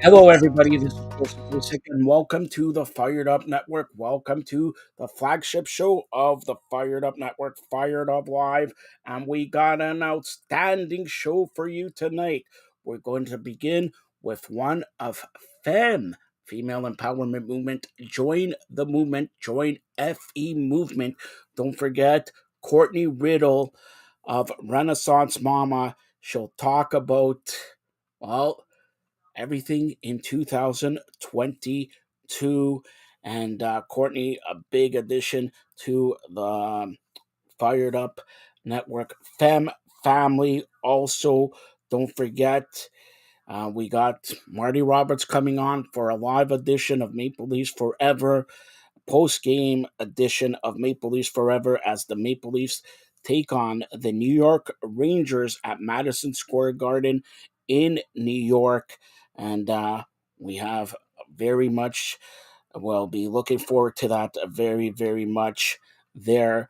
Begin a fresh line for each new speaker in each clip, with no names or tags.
Hello, everybody. This is Joseph Lusick, and welcome to the Fired Up Network. Welcome to the flagship show of the Fired Up Network, Fired Up Live. And we got an outstanding show for you tonight. We're going to begin with one of FEM, Female Empowerment Movement. Join the movement, join FE Movement. Don't forget Courtney Riddle of Renaissance Mama. She'll talk about, well, everything in 2022. And Courtney, a big addition to the Fired Up Network family. Also, don't forget, we got Marty Roberts coming on for a live edition of Maple Leafs Forever, post-game edition of Maple Leafs Forever as the Maple Leafs take on the New York Rangers at Madison Square Garden in New York. And we have very much, we'll be looking forward to that very, very much there.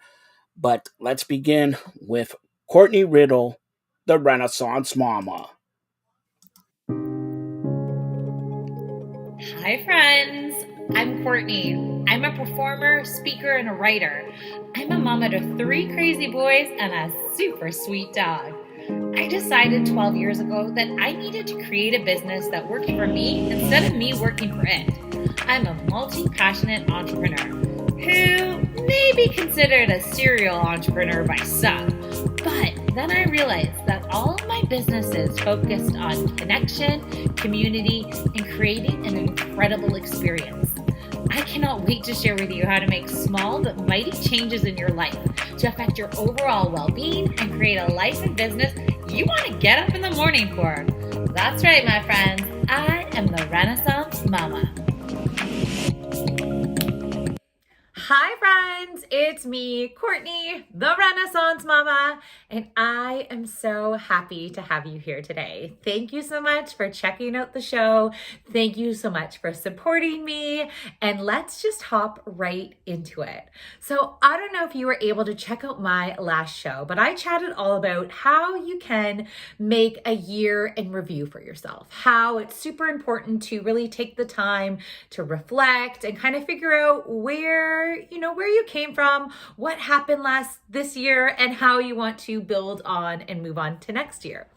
But let's begin with Courtney Riddle, the Renaissance Mama.
Hi, friends. I'm Courtney. I'm a performer, speaker, and a writer. I'm a mama to 3 crazy boys and a super sweet dog. I decided 12 years ago that I needed to create a business that worked for me instead of me working for it. I'm a multi-passionate entrepreneur who may be considered a serial entrepreneur by some, but then I realized that all of my businesses focused on connection, community, and creating an incredible experience. I cannot wait to share with you how to make small but mighty changes in your life to affect your overall well-being and create a life and business you want to get up in the morning for. That's right, my friends. I am the Renaissance Mama. Hi, friends. It's me, Courtney, the Renaissance Mama, and I am so happy to have you here today. Thank you so much for checking out the show. Thank you so much for supporting me, and let's just hop right into it. So I don't know if you were able to check out my last show, but I chatted all about how you can make a year in review for yourself, how it's super important to really take the time to reflect and kind of figure out where you came from, what happened this year, and how you want to build on and move on to next year.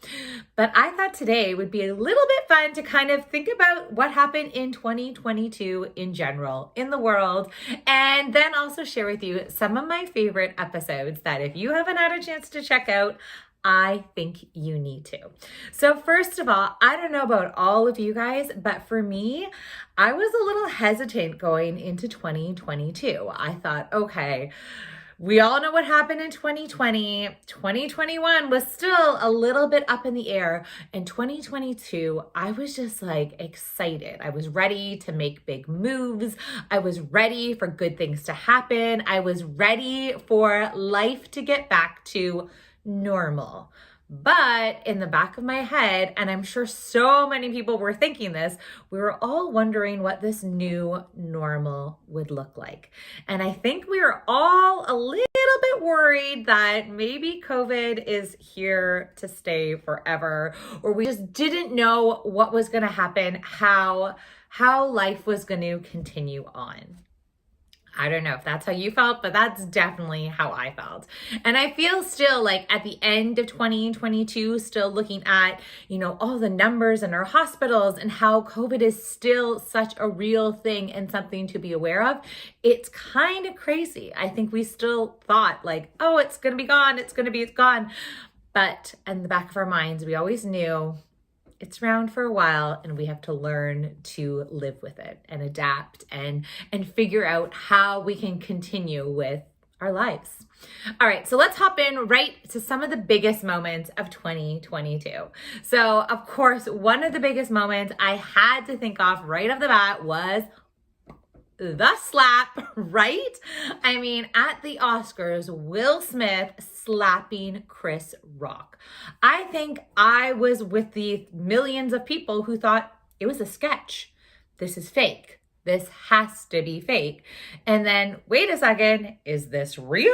But I thought today would be a little bit fun to kind of think about what happened in 2022 in general, in the world, and then also share with you some of my favorite episodes that if you haven't had a chance to check out, I think you need to. So first of all, I don't know about all of you guys, but for me, I was a little hesitant going into 2022. I thought, okay, we all know what happened in 2020. 2021 was still a little bit up in the air. And 2022, I was just like excited. I was ready to make big moves. I was ready for good things to happen. I was ready for life to get back to normal. But in the back of my head, and I'm sure so many people were thinking this, we were all wondering what this new normal would look like. And I think we were all a little bit worried that maybe COVID is here to stay forever, or we just didn't know what was going to happen, how life was going to continue on. I don't know if that's how you felt, but that's definitely how I felt. And I feel still like at the end of 2022, still looking at, all the numbers in our hospitals and how COVID is still such a real thing and something to be aware of. It's kind of crazy. I think we still thought like, oh, it's going to be gone. It's gone. But in the back of our minds, we always knew it's around for a while and we have to learn to live with it and adapt and figure out how we can continue with our lives. All right, so let's hop in right to some of the biggest moments of 2022. So of course, one of the biggest moments I had to think of right off the bat was the slap, right? I mean, at the Oscars, Will Smith slapping Chris Rock. I think I was with the millions of people who thought it was a sketch. This is fake. This has to be fake. And then, wait a second, is this real?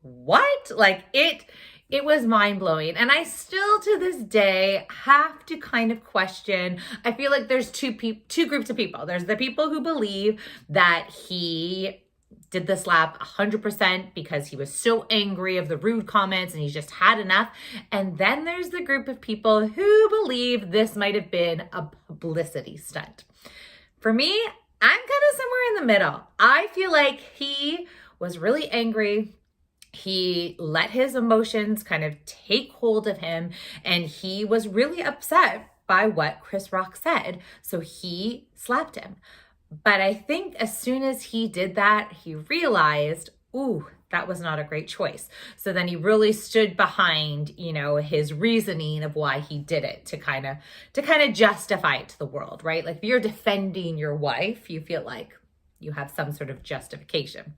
what? Like it was mind-blowing. And I still to this day have to kind of question. I feel like there's two groups of people. There's the people who believe that he did the slap 100% because he was so angry of the rude comments and he's just had enough. And then there's the group of people who believe this might have been a publicity stunt. For me, I'm kind of somewhere in the middle. I feel like he was really angry. He let his emotions kind of take hold of him, and he was really upset by what Chris Rock said. So he slapped him. But I think as soon as he did that, he realized, ooh, that was not a great choice. So then he really stood behind, his reasoning of why he did it to kind of justify it to the world, right? Like if you're defending your wife, you feel like you have some sort of justification.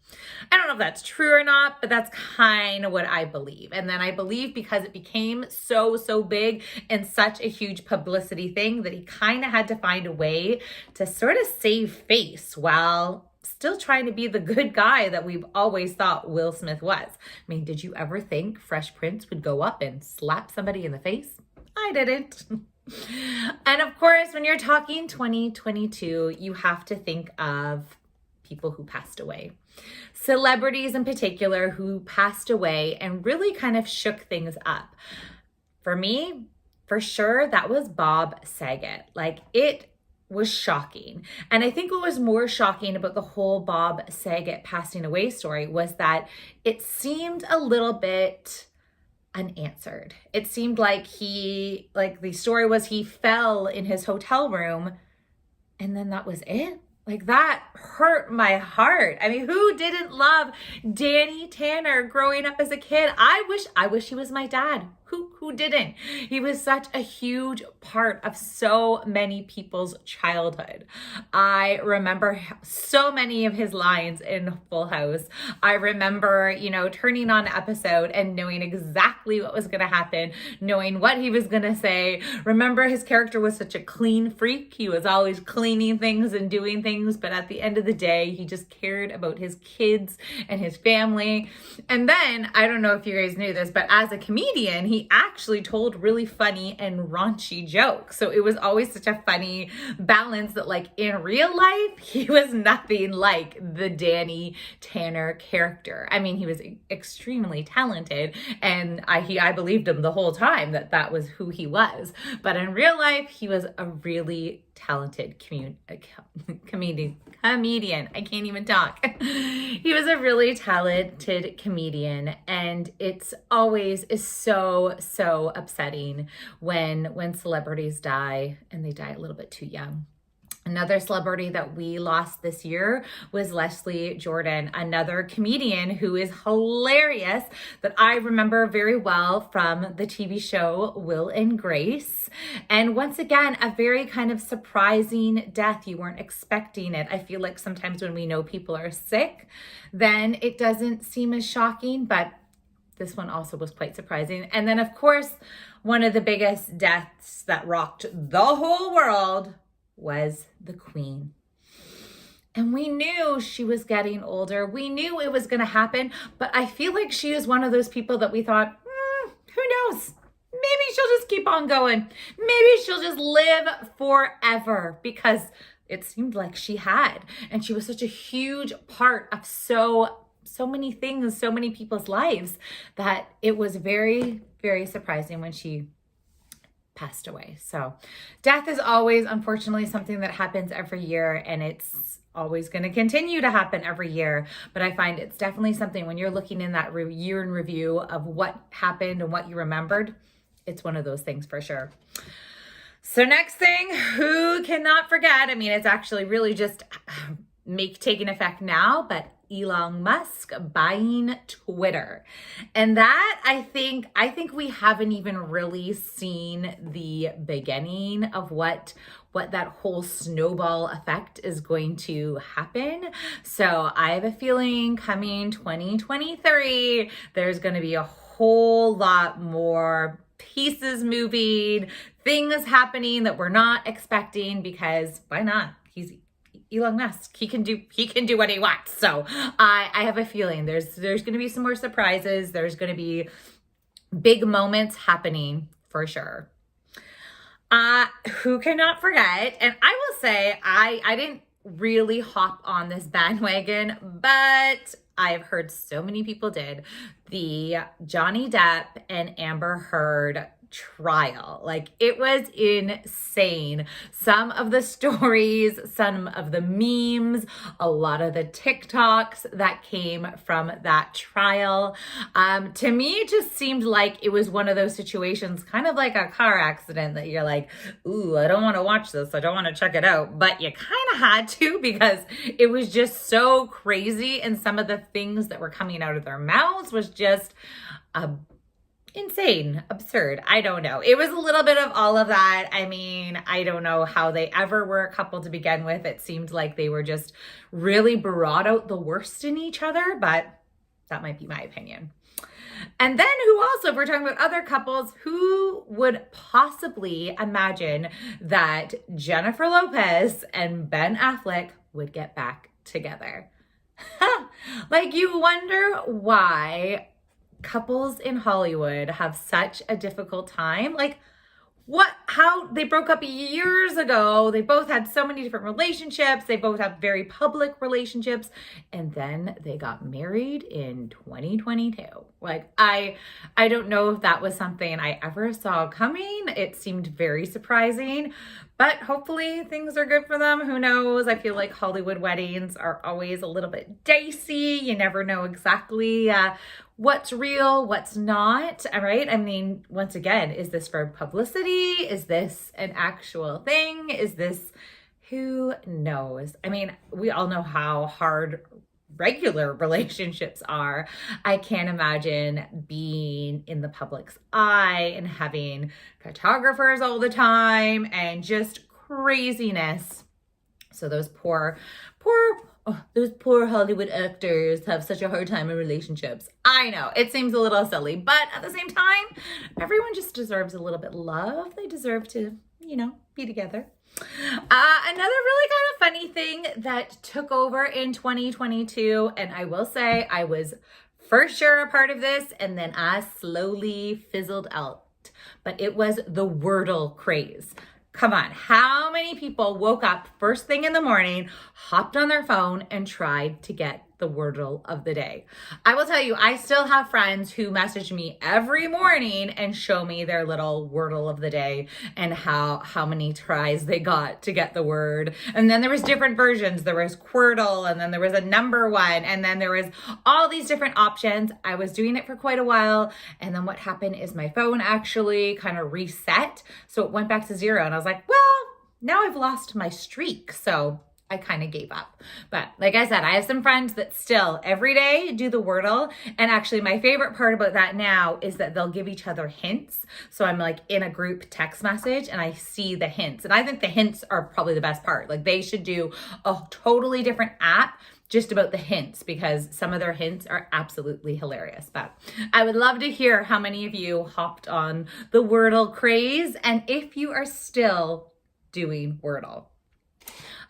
I don't know if that's true or not, but that's kind of what I believe. And then I believe because it became so big and such a huge publicity thing that he kind of had to find a way to sort of save face while still trying to be the good guy that we've always thought Will Smith was. I mean, did you ever think Fresh Prince would go up and slap somebody in the face? I didn't. And of course, when you're talking 2022, you have to think of people who passed away. Celebrities in particular who passed away and really kind of shook things up. For me, for sure, that was Bob Saget. Like it was shocking. And I think what was more shocking about the whole Bob Saget passing away story was that it seemed a little bit unanswered. It seemed like the story was he fell in his hotel room and then that was it. Like that hurt my heart. I mean, who didn't love Danny Tanner growing up as a kid? I wish he was my dad. Who didn't? He was such a huge part of so many people's childhood. I remember so many of his lines in Full House. I remember, turning on an episode and knowing exactly what was going to happen, knowing what he was going to say. Remember his character was such a clean freak. He was always cleaning things and doing things, but at the end of the day, he just cared about his kids and his family. And then, I don't know if you guys knew this, but as a comedian, he actually told really funny and raunchy jokes. So it was always such a funny balance that like in real life, he was nothing like the Danny Tanner character. I mean, he was extremely talented and I believed him the whole time that was who he was. But in real life, he was a really talented comedian. I can't even talk. He was a really talented comedian, and it's always is so upsetting when celebrities die and they die a little bit too young. Another celebrity that we lost this year was Leslie Jordan, another comedian who is hilarious that I remember very well from the TV show Will and Grace. And once again, a very kind of surprising death. You weren't expecting it. I feel like sometimes when we know people are sick, then it doesn't seem as shocking, but this one also was quite surprising. And then of course, one of the biggest deaths that rocked the whole world was the Queen. And we knew she was getting older. We knew it was going to happen, but I feel like she is one of those people that we thought, who knows? Maybe she'll just keep on going. Maybe she'll just live forever, because it seemed like she had. And she was such a huge part of so many things, so many people's lives, that it was very, very surprising when she passed away. So death is always, unfortunately, something that happens every year, and it's always going to continue to happen every year. But I find it's definitely something when you're looking in that year in review of what happened and what you remembered, it's one of those things for sure. So next thing, who cannot forget? I mean, it's actually really just taking effect now, but Elon Musk buying Twitter. And that I think we haven't even really seen the beginning of what that whole snowball effect is going to happen. So I have a feeling coming 2023, there's going to be a whole lot more pieces moving, things happening that we're not expecting, because why not? Elon Musk. He can do what he wants. So I have a feeling there's going to be some more surprises. There's going to be big moments happening for sure. Who cannot forget? And I will say, I didn't really hop on this bandwagon, but I've heard so many people did. The Johnny Depp and Amber Heard trial. Like, it was insane. Some of the stories, some of the memes, a lot of the TikToks that came from that trial. To me, it just seemed like it was one of those situations, kind of like a car accident, that you're like, ooh, I don't want to watch this. I don't want to check it out. But you kind of had to, because it was just so crazy. And some of the things that were coming out of their mouths was just insane, absurd. I don't know. It was a little bit of all of that. I mean, I don't know how they ever were a couple to begin with. It seemed like they were just really brought out the worst in each other, but that might be my opinion. And then who also, if we're talking about other couples, who would possibly imagine that Jennifer Lopez and Ben Affleck would get back together? Like, you wonder why couples in Hollywood have such a difficult time. Like, how they broke up years ago. They both had so many different relationships. They both have very public relationships. And then they got married in 2022. Like, I don't know if that was something I ever saw coming. It seemed very surprising, but hopefully things are good for them. Who knows? I feel like Hollywood weddings are always a little bit dicey. You never know exactly what's real, what's not, all right? I mean, once again, is this for publicity? Is this an actual thing? Is this, who knows? I mean, we all know how hard regular relationships are. I can't imagine being in the public's eye and having photographers all the time and just craziness. So those poor Hollywood actors have such a hard time in relationships. I know, it seems a little silly, but at the same time, everyone just deserves a little bit of love. They deserve to, be together. Another really kind of funny thing that took over in 2022, and I will say I was for sure a part of this, and then I slowly fizzled out, but it was the Wordle craze. Come on, how many people woke up first thing in the morning, hopped on their phone, and tried to get the Wordle of the day? I will tell you, I still have friends who message me every morning and show me their little Wordle of the day and how many tries they got to get the word. And then there was different versions. There was Quirtle, and then there was a number one, and then there was all these different options. I was doing it for quite a while, and then what happened is my phone actually kind of reset, so it went back to 0, and I was like, well, now I've lost my streak, so I kind of gave up. But like I said, I have some friends that still every day do the Wordle. And actually my favorite part about that now is that they'll give each other hints. So I'm like in a group text message and I see the hints. And I think the hints are probably the best part. Like, they should do a totally different app just about the hints, because some of their hints are absolutely hilarious. But I would love to hear how many of you hopped on the Wordle craze and if you are still doing Wordle.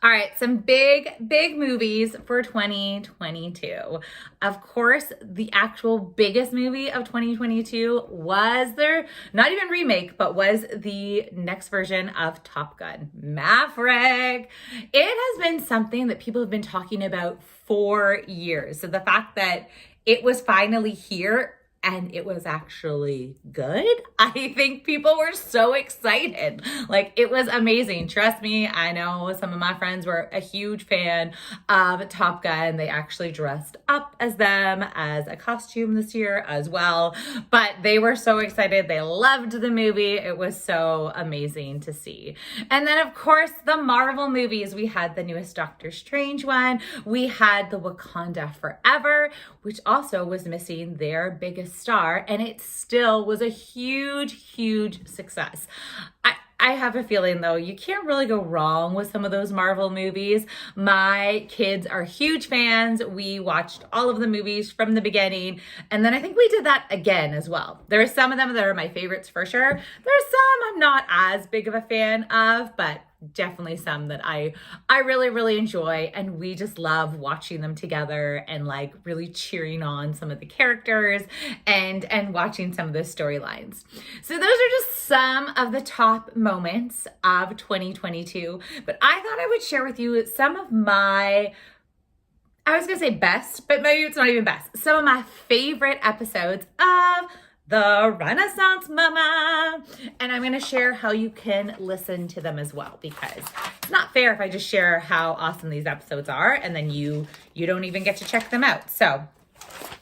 All right, some big movies for 2022. Of course, the actual biggest movie of 2022 was their, not even remake, but was the next version of Top Gun, Maverick. It has been something that people have been talking about for years. So the fact that it was finally here and it was actually good, I think people were so excited. Like, it was amazing. Trust me, I know some of my friends were a huge fan of Top Gun. They actually dressed up as them as a costume this year as well. But they were so excited. They loved the movie. It was so amazing to see. And then, of course, the Marvel movies. We had the newest Doctor Strange one. We had the Wakanda Forever, which also was missing their biggest star, and it still was a huge success. I have a feeling, though, you can't really go wrong with some of those Marvel movies. My kids are huge fans. We watched all of the movies from the beginning, and then I think we did that again as well. There are some of them that are my favorites for sure. There's some I'm not as big of a fan of, but definitely some that I really, really enjoy. And we just love watching them together and like really cheering on some of the characters and watching some of the storylines. So those are just some of the top moments of 2022. But I thought I would share with you some of my, I was going to say best, but maybe it's not even best. Some of my favorite episodes of the Renaissance Mama. And I'm going to share how you can listen to them as well, because it's not fair if I just share how awesome these episodes are and then you don't even get to check them out. So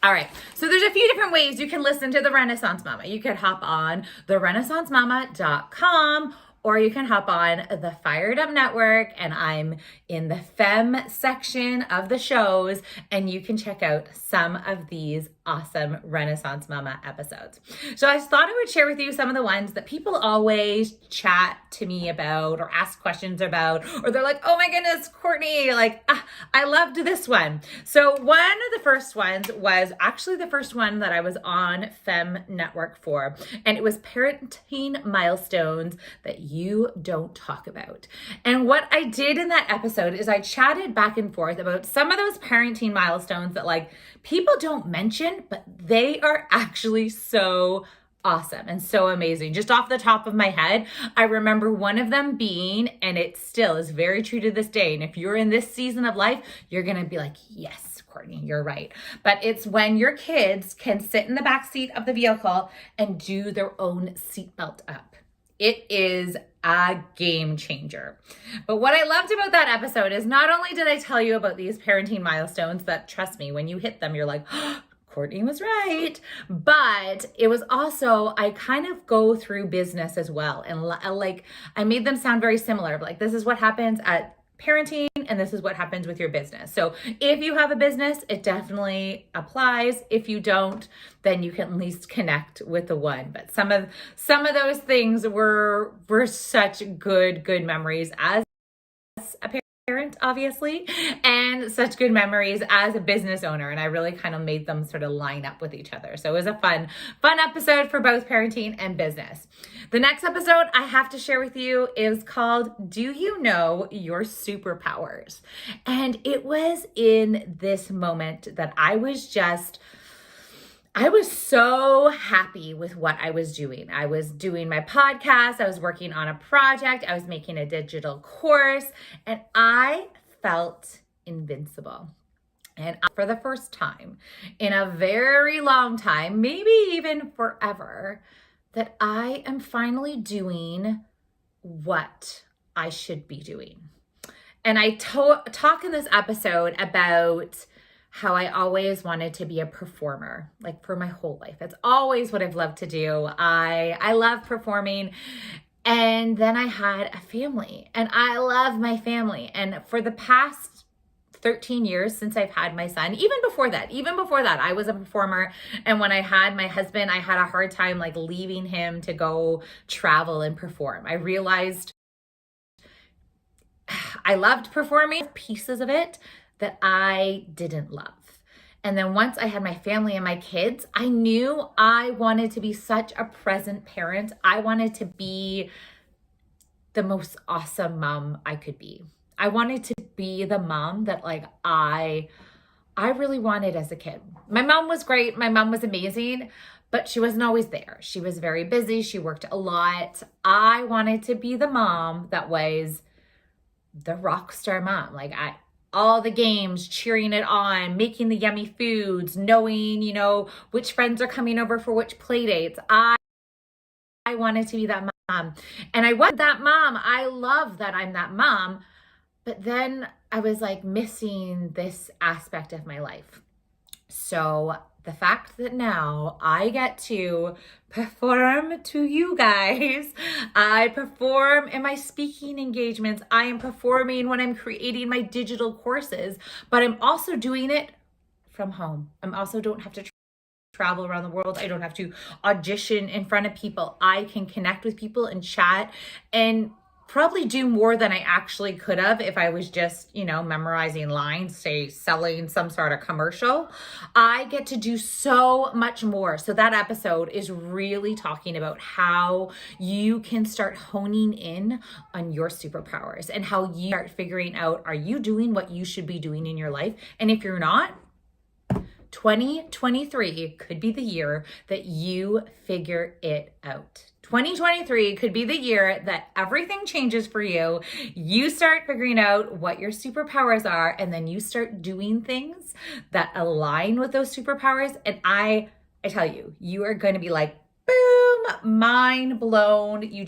all right, so there's a few different ways you can listen to the Renaissance Mama. You could hop on therenaissancemama.com, or you can hop on the Firedup Network, and I'm in the Femme section of the shows, and you can check out some of these awesome Renaissance Mama episodes. So I thought I would share with you some of the ones that people always chat to me about or ask questions about, or they're like, oh my goodness, Courtney, like, I loved this one. So one of the first ones was actually the first one that I was on Femme Network for, and it was parenting milestones that you don't talk about. And what I did in that episode is I chatted back and forth about some of those parenting milestones that like people don't mention, but they are actually so awesome and so amazing. Just off the top of my head, I remember one of them being, and it still is very true to this day, and if you're in this season of life, you're gonna be like, yes, Courtney, you're right. But it's when your kids can sit in the back seat of the vehicle and do their own seatbelt up. It is a game changer. But what I loved about that episode is not only did I tell you about these parenting milestones that, trust me, when you hit them, you're like, oh, Courtney was right. But it was also, I kind of go through business as well. And like, I made them sound very similar. Like, this is what happens at parenting, and this is what happens with your business. So if you have a business, it definitely applies. If you don't, then you can at least connect with the one. But some of those things were such good memories as a parent, obviously, and such good memories as a business owner. And I really kind of made them sort of line up with each other. So it was a fun episode for both parenting and business. The next episode I have to share with you is called Do You Know Your Superpowers? And it was in this moment that I was so happy with what I was doing. I was doing my podcast, I was working on a project, I was making a digital course, and I felt invincible. And for the first time in a very long time, maybe even forever, that I am finally doing what I should be doing. And I talk in this episode about how I always wanted to be a performer, like for my whole life. It's always what I've loved to do. I love performing. And then I had a family, and I love my family. And for the past 13 years since I've had my son, even before that, I was a performer. And when I had my husband, I had a hard time like leaving him to go travel and perform. I realized I loved performing, pieces of it that I didn't love. And then once I had my family and my kids, I knew I wanted to be such a present parent. I wanted to be the most awesome mom I could be. I wanted to be the mom that like I really wanted as a kid. My mom was great. My mom was amazing, but she wasn't always there. She was very busy. She worked a lot. I wanted to be the mom that was the rock star mom. Like all the games, cheering it on, making the yummy foods, knowing, which friends are coming over for which play dates. I wanted to be that mom. And I was that mom. I love that I'm that mom. But then I was like missing this aspect of my life. So the fact that now I get to perform to you guys, I perform in my speaking engagements, I am performing when I'm creating my digital courses, but I'm also doing it from home. I also don't have to travel around the world. I don't have to audition in front of people. I can connect with people and chat. And probably do more than I actually could have if I was just, memorizing lines, say selling some sort of commercial. I get to do so much more. So that episode is really talking about how you can start honing in on your superpowers and how you start figuring out, are you doing what you should be doing in your life? And if you're not, 2023 could be the year that you figure it out. 2023 could be the year that everything changes for you. You start figuring out what your superpowers are, and then you start doing things that align with those superpowers. And I tell you, you are going to be like, boom, mind blown. You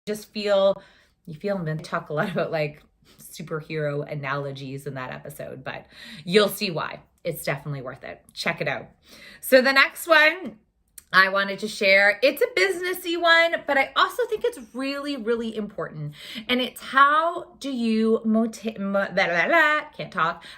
them talk a lot about like superhero analogies in that episode, but you'll see why. It's definitely worth it. Check it out. So the next one I wanted to share, it's a businessy one, but I also think it's really, really important. And it's how do you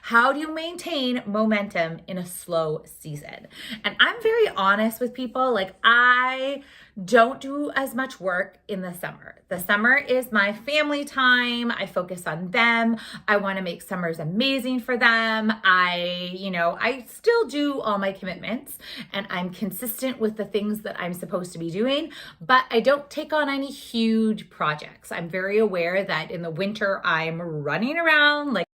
how do you maintain momentum in a slow season? And I'm very honest with people. Like, I don't do as much work in the summer. The summer is my family time. I focus on them. I want to make summers amazing for them. I still do all my commitments and I'm consistent with the things that I'm supposed to be doing, but I don't take on any huge projects. I'm very aware that in the winter I'm running around like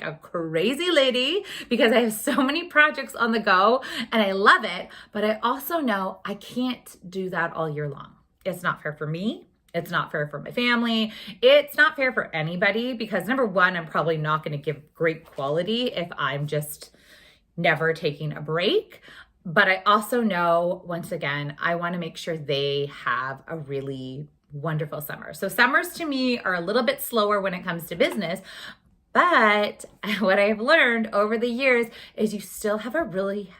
a crazy lady because I have so many projects on the go and I love it, but I also know I can't do that all year long. It's not fair for me. It's not fair for my family. It's not fair for anybody because number one, I'm probably not going to give great quality if I'm just never taking a break. But I also know, once again, I want to make sure they have a really wonderful summer. So summers to me are a little bit slower when it comes to business. But what I've learned over the years is you still have a really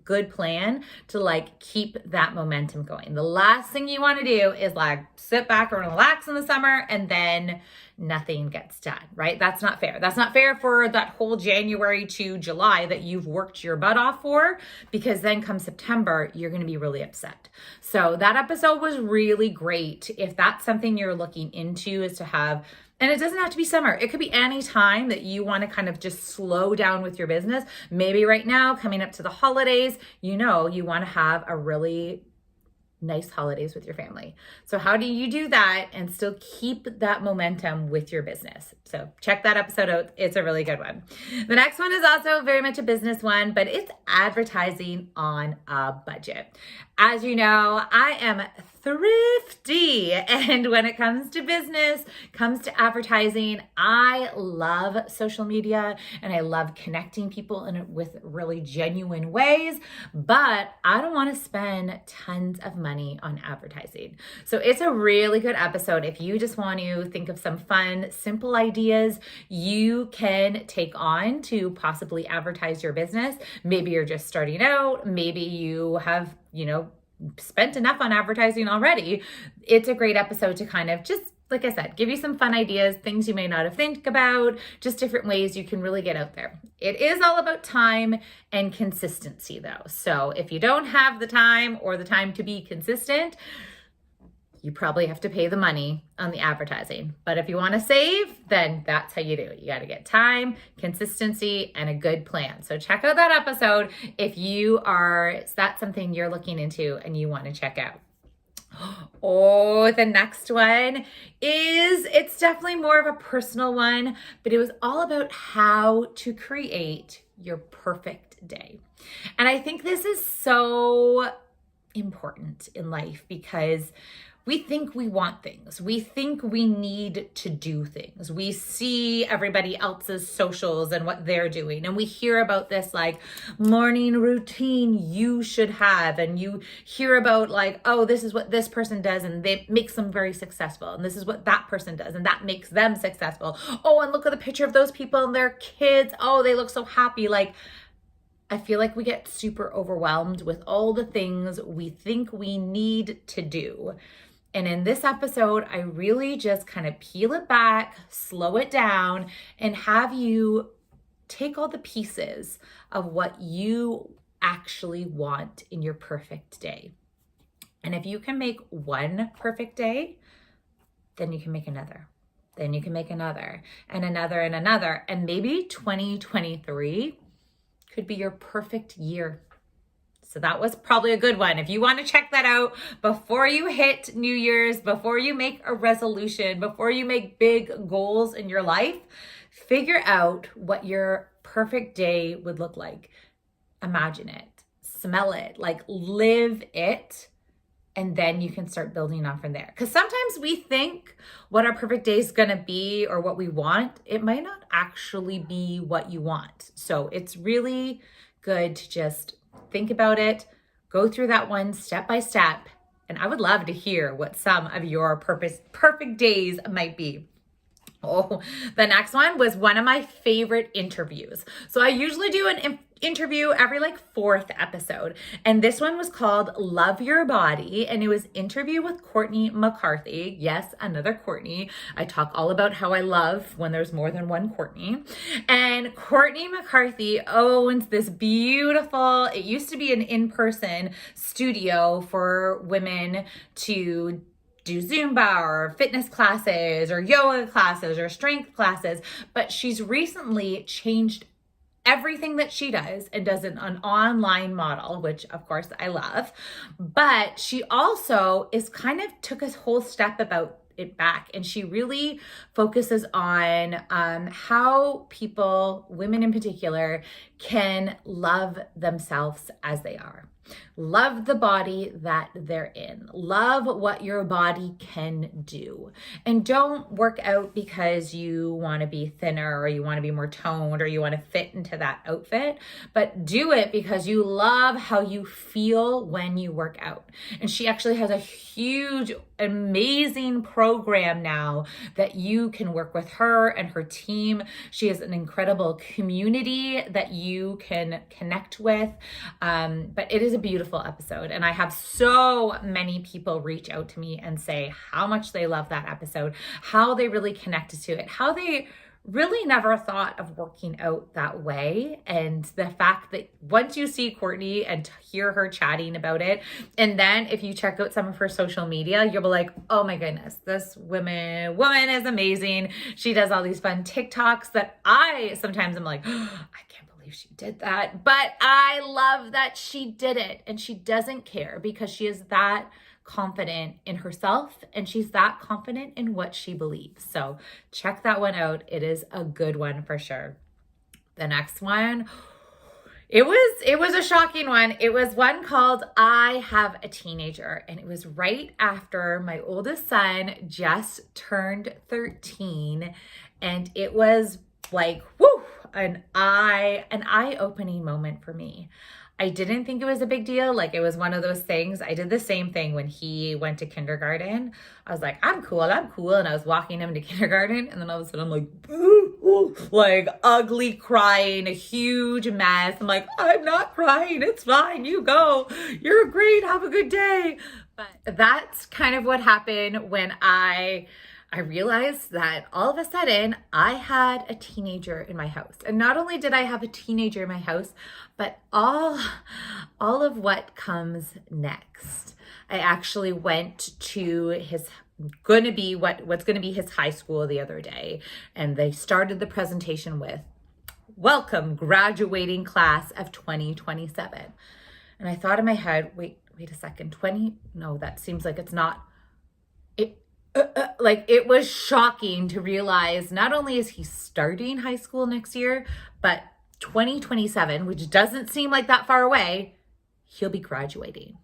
good plan to like keep that momentum going. The last thing you want to do is like sit back and relax in the summer and then nothing gets done, right? That's not fair. That's not fair for that whole January to July that you've worked your butt off for, because then come September, you're going to be really upset. So that episode was really great. If that's something you're looking into, is to have, and it doesn't have to be summer. It could be any time that you want to kind of just slow down with your business. Maybe right now, coming up to the holidays, you want to have a really nice holidays with your family. So how do you do that and still keep that momentum with your business? So check that episode out. It's a really good one. The next one is also very much a business one, but it's advertising on a budget. As you know, I am thrifty. And when it comes to business, comes to advertising, I love social media and I love connecting people with really genuine ways, but I don't want to spend tons of money on advertising. So it's a really good episode. If you just want to think of some fun, simple ideas you can take on to possibly advertise your business. Maybe you're just starting out. Maybe you have, spent enough on advertising already. It's a great episode to kind of just, like I said, give you some fun ideas, things you may not have think about, just different ways you can really get out there. It is all about time and consistency though. So if you don't have the time or the time to be consistent, you probably have to pay the money on the advertising. But if you want to save, then that's how you do it. You got to get time, consistency, and a good plan. So check out that episode if that's something you're looking into and you want to check out. Oh, the next one it's definitely more of a personal one, but it was all about how to create your perfect day. And I think this is so important in life because we think we want things. We think we need to do things. We see everybody else's socials and what they're doing. And we hear about this like morning routine you should have. And you hear about like, oh, this is what this person does and it makes them very successful. And this is what that person does and that makes them successful. Oh, and look at the picture of those people and their kids. Oh, they look so happy. Like, I feel like we get super overwhelmed with all the things we think we need to do. And in this episode, I really just kind of peel it back, slow it down, and have you take all the pieces of what you actually want in your perfect day. And if you can make one perfect day, then you can make another. Then you can make another and another and another. And maybe 2023 could be your perfect year. So that was probably a good one. If you want to check that out before you hit New Year's, before you make a resolution, before you make big goals in your life, figure out what your perfect day would look like. Imagine it, smell it, like live it. And then you can start building on from there. Because sometimes we think what our perfect day is going to be or what we want. It might not actually be what you want. So it's really good to just think about it, go through that one step by step. And I would love to hear what some of your perfect days might be. Oh, the next one was one of my favorite interviews. So I usually do an interview every fourth episode. And this one was called Love Your Body. And it was interview with Courtney McCarthy. Yes, another Courtney. I talk all about how I love when there's more than one Courtney. And Courtney McCarthy owns this beautiful, it used to be an in-person studio for women to do Zumba or fitness classes or yoga classes or strength classes, but she's recently changed everything that she does and does an online model, which of course I love, but she also is kind of took a whole step about it back, and she really focuses on how people, women in particular, can love themselves as they are. Love the body that they're in. Love what your body can do. And don't work out because you want to be thinner or you want to be more toned or you want to fit into that outfit, but do it because you love how you feel when you work out. And she actually has a huge, amazing program now that you can work with her and her team. She has an incredible community that you can connect with. But it is a beautiful episode. And I have so many people reach out to me and say how much they love that episode, how they really connected to it, how they really never thought of working out that way. And the fact that once you see Courtney and hear her chatting about it, and then if you check out some of her social media, you'll be like, oh my goodness, this woman is amazing. She does all these fun TikToks that I sometimes am like, oh, I can't believe she did that. But I love that she did it, and she doesn't care because she is that confident in herself and she's that confident in what she believes. So check that one out. It is a good one for sure. The next one, it was a shocking one. It was one called I Have a Teenager, and it was right after my oldest son just turned 13, and it was like, whoo, an eye-opening moment for me. I didn't think it was a big deal. Like, it was one of those things. I did the same thing when he went to kindergarten. I was like, I'm cool. And I was walking him to kindergarten. And then all of a sudden I'm like, like ugly crying, a huge mess. I'm like, I'm not crying. It's fine. You go. You're great. Have a good day. But that's kind of what happened when I realized that all of a sudden I had a teenager in my house. And not only did I have a teenager in my house, but all of what comes next. I actually went to his what's going to be his high school the other day, and they started the presentation with, "Welcome, graduating class of 2027." And I thought in my head, wait a second, no, that seems like it's not. It was shocking to realize not only is he starting high school next year, but 2027, which doesn't seem like that far away, he'll be graduating.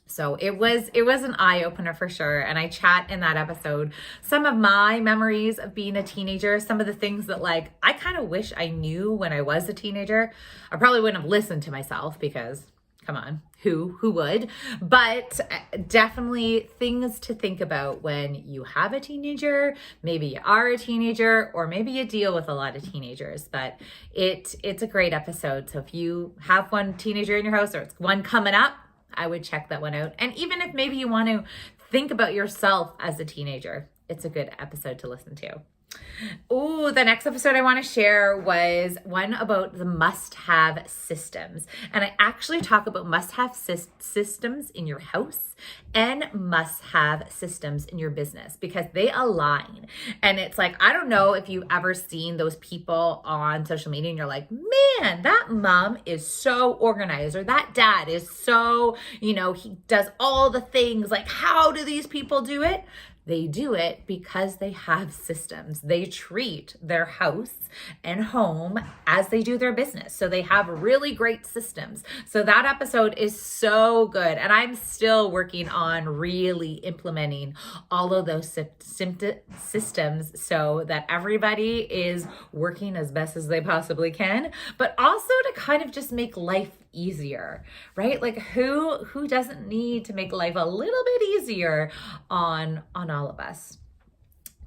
So it was an eye-opener for sure. And I chat in that episode some of my memories of being a teenager, some of the things that I kind of wish I knew when I was a teenager. I probably wouldn't have listened to myself because, come on, who would? But definitely things to think about when you have a teenager, maybe you are a teenager, or maybe you deal with a lot of teenagers. But it's a great episode. So if you have one teenager in your house or it's one coming up, I would check that one out. And even if maybe you want to think about yourself as a teenager, it's a good episode to listen to. Oh, the next episode I want to share was one about the must have systems. And I actually talk about must have systems in your house and must have systems in your business because they align. And it's like, I don't know if you've ever seen those people on social media and you're like, man, that mom is so organized, or that dad is so, he does all the things. Like, how do these people do it? They do it because they have systems. They treat their house and home as they do their business. So they have really great systems. So that episode is so good. And I'm still working on really implementing all of those systems so that everybody is working as best as they possibly can, but also to kind of just make life easier, right? Like who doesn't need to make life a little bit easier on all of us?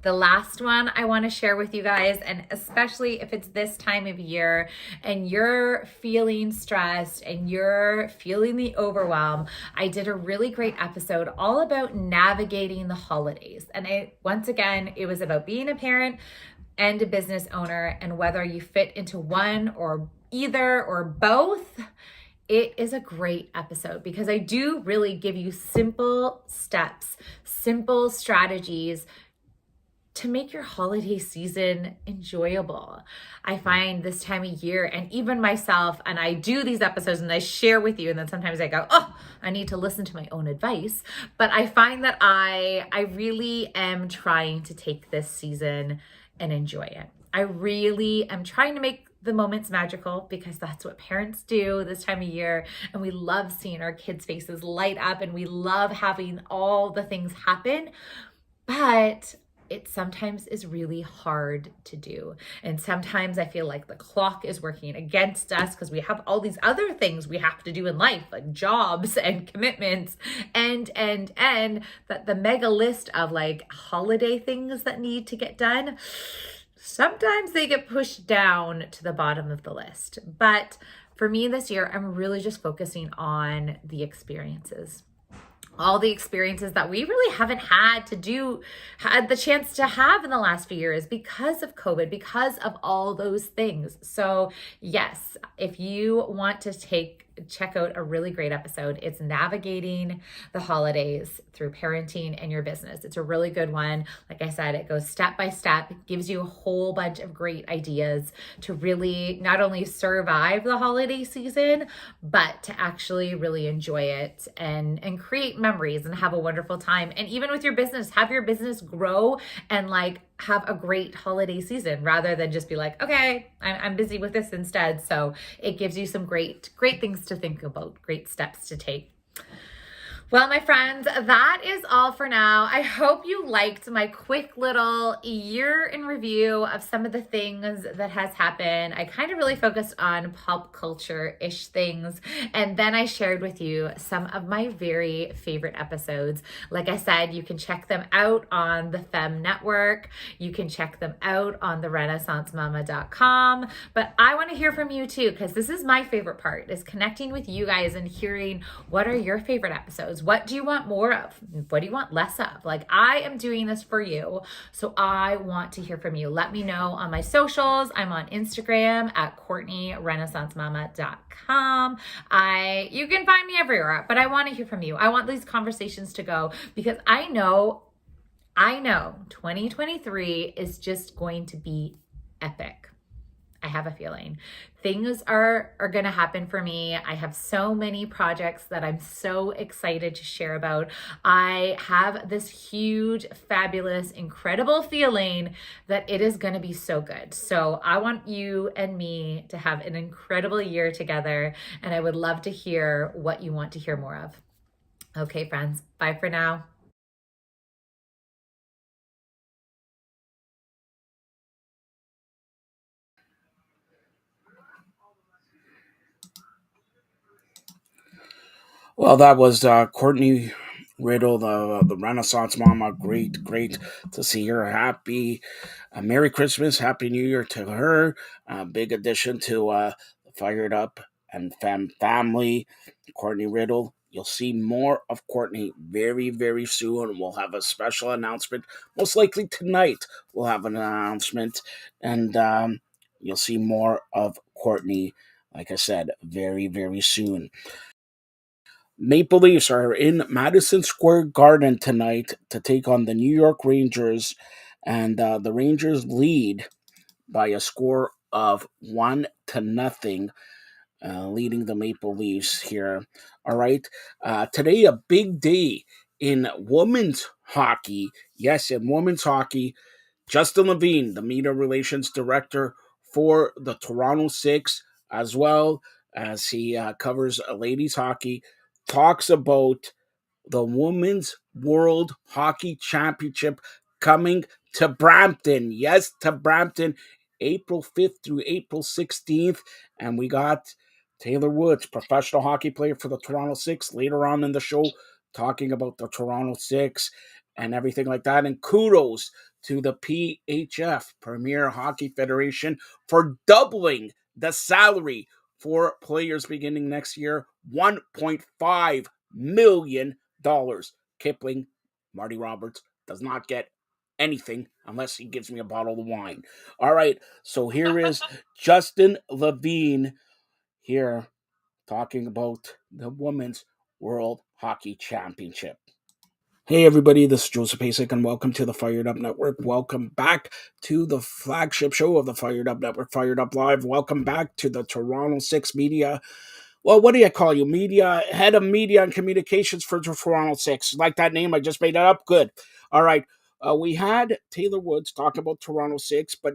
The last one I want to share with you guys, and especially if it's this time of year and you're feeling stressed and you're feeling the overwhelm, I did a really great episode all about navigating the holidays. And once again, it was about being a parent and a business owner and whether you fit into one or either or both. It is a great episode because I do really give you simple steps, simple strategies to make your holiday season enjoyable. I find this time of year, and even myself, and I do these episodes and I share with you, and then sometimes I go, oh, I need to listen to my own advice. But I find that I really am trying to take this season and enjoy it. I really am trying to make the moments magical because that's what parents do this time of year. And we love seeing our kids' faces light up and we love having all the things happen. But it sometimes is really hard to do. And sometimes I feel like the clock is working against us because we have all these other things we have to do in life, like jobs and commitments and that the mega list of like holiday things that need to get done, sometimes they get pushed down to the bottom of the list. But for me this year, I'm really just focusing on the experiences. All the experiences that we really haven't had the chance to have in the last few years because of COVID, because of all those things. So yes, if you want to check out a really great episode, it's navigating the holidays through parenting and your business. It's a really good one. Like I said, it goes step by step, gives you a whole bunch of great ideas to really not only survive the holiday season, but to actually really enjoy it and create memories and have a wonderful time. And even with your business, have your business grow and like have a great holiday season rather than just be like, okay, I'm busy with this instead. So it gives you some great things to think about, great steps to take. Well, my friends, that is all for now. I hope you liked my quick little year in review of some of the things that has happened. I kind of really focused on pop culture-ish things, and then I shared with you some of my very favorite episodes. Like I said, you can check them out on the Fem Network. You can check them out on therenaissancemama.com. But I want to hear from you too, because this is my favorite part, is connecting with you guys and hearing what are your favorite episodes. What do you want more of? What do you want less of? Like, I am doing this for you, so I want to hear from you. Let me know on my socials. I'm on Instagram at CourtneyRenaissanceMama.com. You can find me everywhere, but I want to hear from you. I want these conversations to go because I know 2023 is just going to be epic. I have a feeling things are going to happen for me. I have so many projects that I'm so excited to share about. I have this huge, fabulous, incredible feeling that it is going to be so good. So I want you and me to have an incredible year together, and I would love to hear what you want to hear more of. Okay, friends, bye for now.
Well, that was Courtney Riddle, the Renaissance Mama. Great to see her. Happy Merry Christmas, Happy New Year to her. Big addition to the Fired Up and Family. Courtney Riddle. You'll see more of Courtney very, very soon. We'll have a special announcement. Most likely tonight, we'll have an announcement. And you'll see more of Courtney, like I said, very, very soon. Maple Leafs are in Madison Square Garden tonight to take on the New York Rangers. And the Rangers lead by a score of 1-0, leading the Maple Leafs here. All right. Today, a big day in women's hockey. Yes, in women's hockey, Justin Levine, the media relations director for the Toronto Six, as well as he covers ladies hockey, talks about the Women's World Hockey Championship coming to Brampton. Yes, to Brampton, April 5th through April 16th. And we got Taylor Woods, professional hockey player for the Toronto Six, later on in the show, talking about the Toronto Six and everything like that. And kudos to the PHF, Premier Hockey Federation, for doubling the salary for players beginning next year, $1.5 million. Kipling, Marty Roberts, does not get anything unless he gives me a bottle of wine. All right, so here is Justin Levine here talking about the Women's World Hockey Championship. Hey everybody, this is Joseph Pasek and welcome to the Fired Up Network. Welcome back to the flagship show of the Fired Up Network, Fired Up Live. Welcome back to the Toronto Six Media. Well, what do you call you? Media, head of media and communications for Toronto Six. Like that name? I just made it up? Good. All right. We had Taylor Woods talk about Toronto Six, but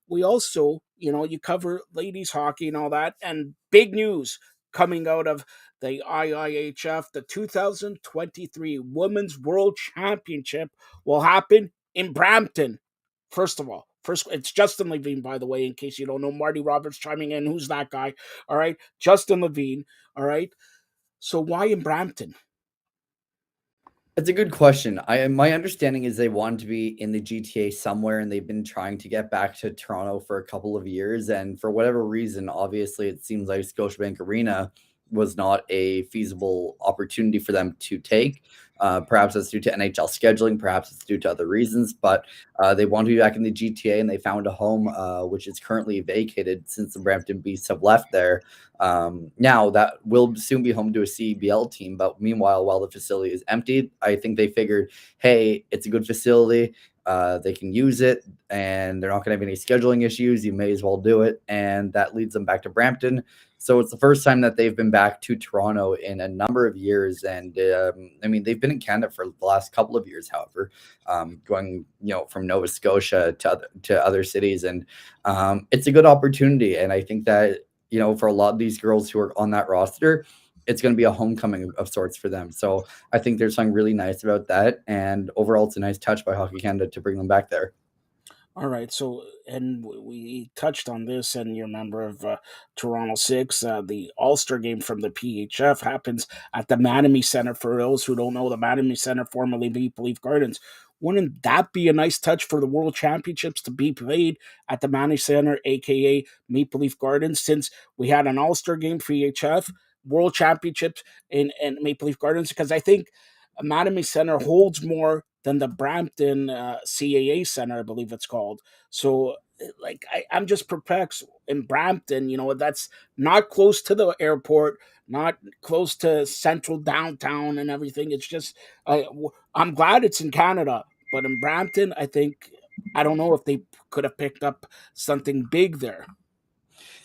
we also, you cover ladies hockey and all that. And big news coming out of the IIHF, the 2023 Women's World Championship will happen in Brampton. First of all, it's Justin Levine, by the way, in case you don't know. Marty Roberts chiming in. Who's that guy? All right. Justin Levine. All right. So why in Brampton?
It's a good question. My understanding is they wanted to be in the GTA somewhere, and they've been trying to get back to Toronto for a couple of years. And for whatever reason, obviously, it seems like Scotiabank Arena was not a feasible opportunity for them to take. Perhaps that's due to NHL scheduling, perhaps it's due to other reasons, but they want to be back in the GTA, and they found a home, which is currently vacated since the Brampton Beasts have left there. Now that will soon be home to a CBL team, but meanwhile, while the facility is emptied, I think they figured, hey, it's a good facility. They can use it, and they're not going to have any scheduling issues. You may as well do it, and that leads them back to Brampton. So it's the first time that they've been back to Toronto in a number of years, and I mean they've been in Canada for the last couple of years. However, going from Nova Scotia to other cities, and it's a good opportunity, and I think that for a lot of these girls who are on that roster, it's going to be a homecoming of sorts for them. So I think there's something really nice about that. And overall, it's a nice touch by Hockey Canada to bring them back there.
All right, so and we touched on this, and you're a member of Toronto Six. The All-Star game from the PHF happens at the Mattamy Center. For those who don't know, the Mattamy Center, formerly Maple Leaf Gardens. Wouldn't that be a nice touch for the World Championships to be played at the Mattamy Center, aka Maple Leaf Gardens? Since we had an All-Star game for PHF, World Championships in Maple Leaf Gardens, because I think Mattamy Center holds more than the Brampton CAA Center, I believe it's called. So, like, I'm just perplexed in Brampton. That's not close to the airport, not close to central downtown and everything. It's just, I'm glad it's in Canada, but in Brampton, I don't know if they could have picked up something big there.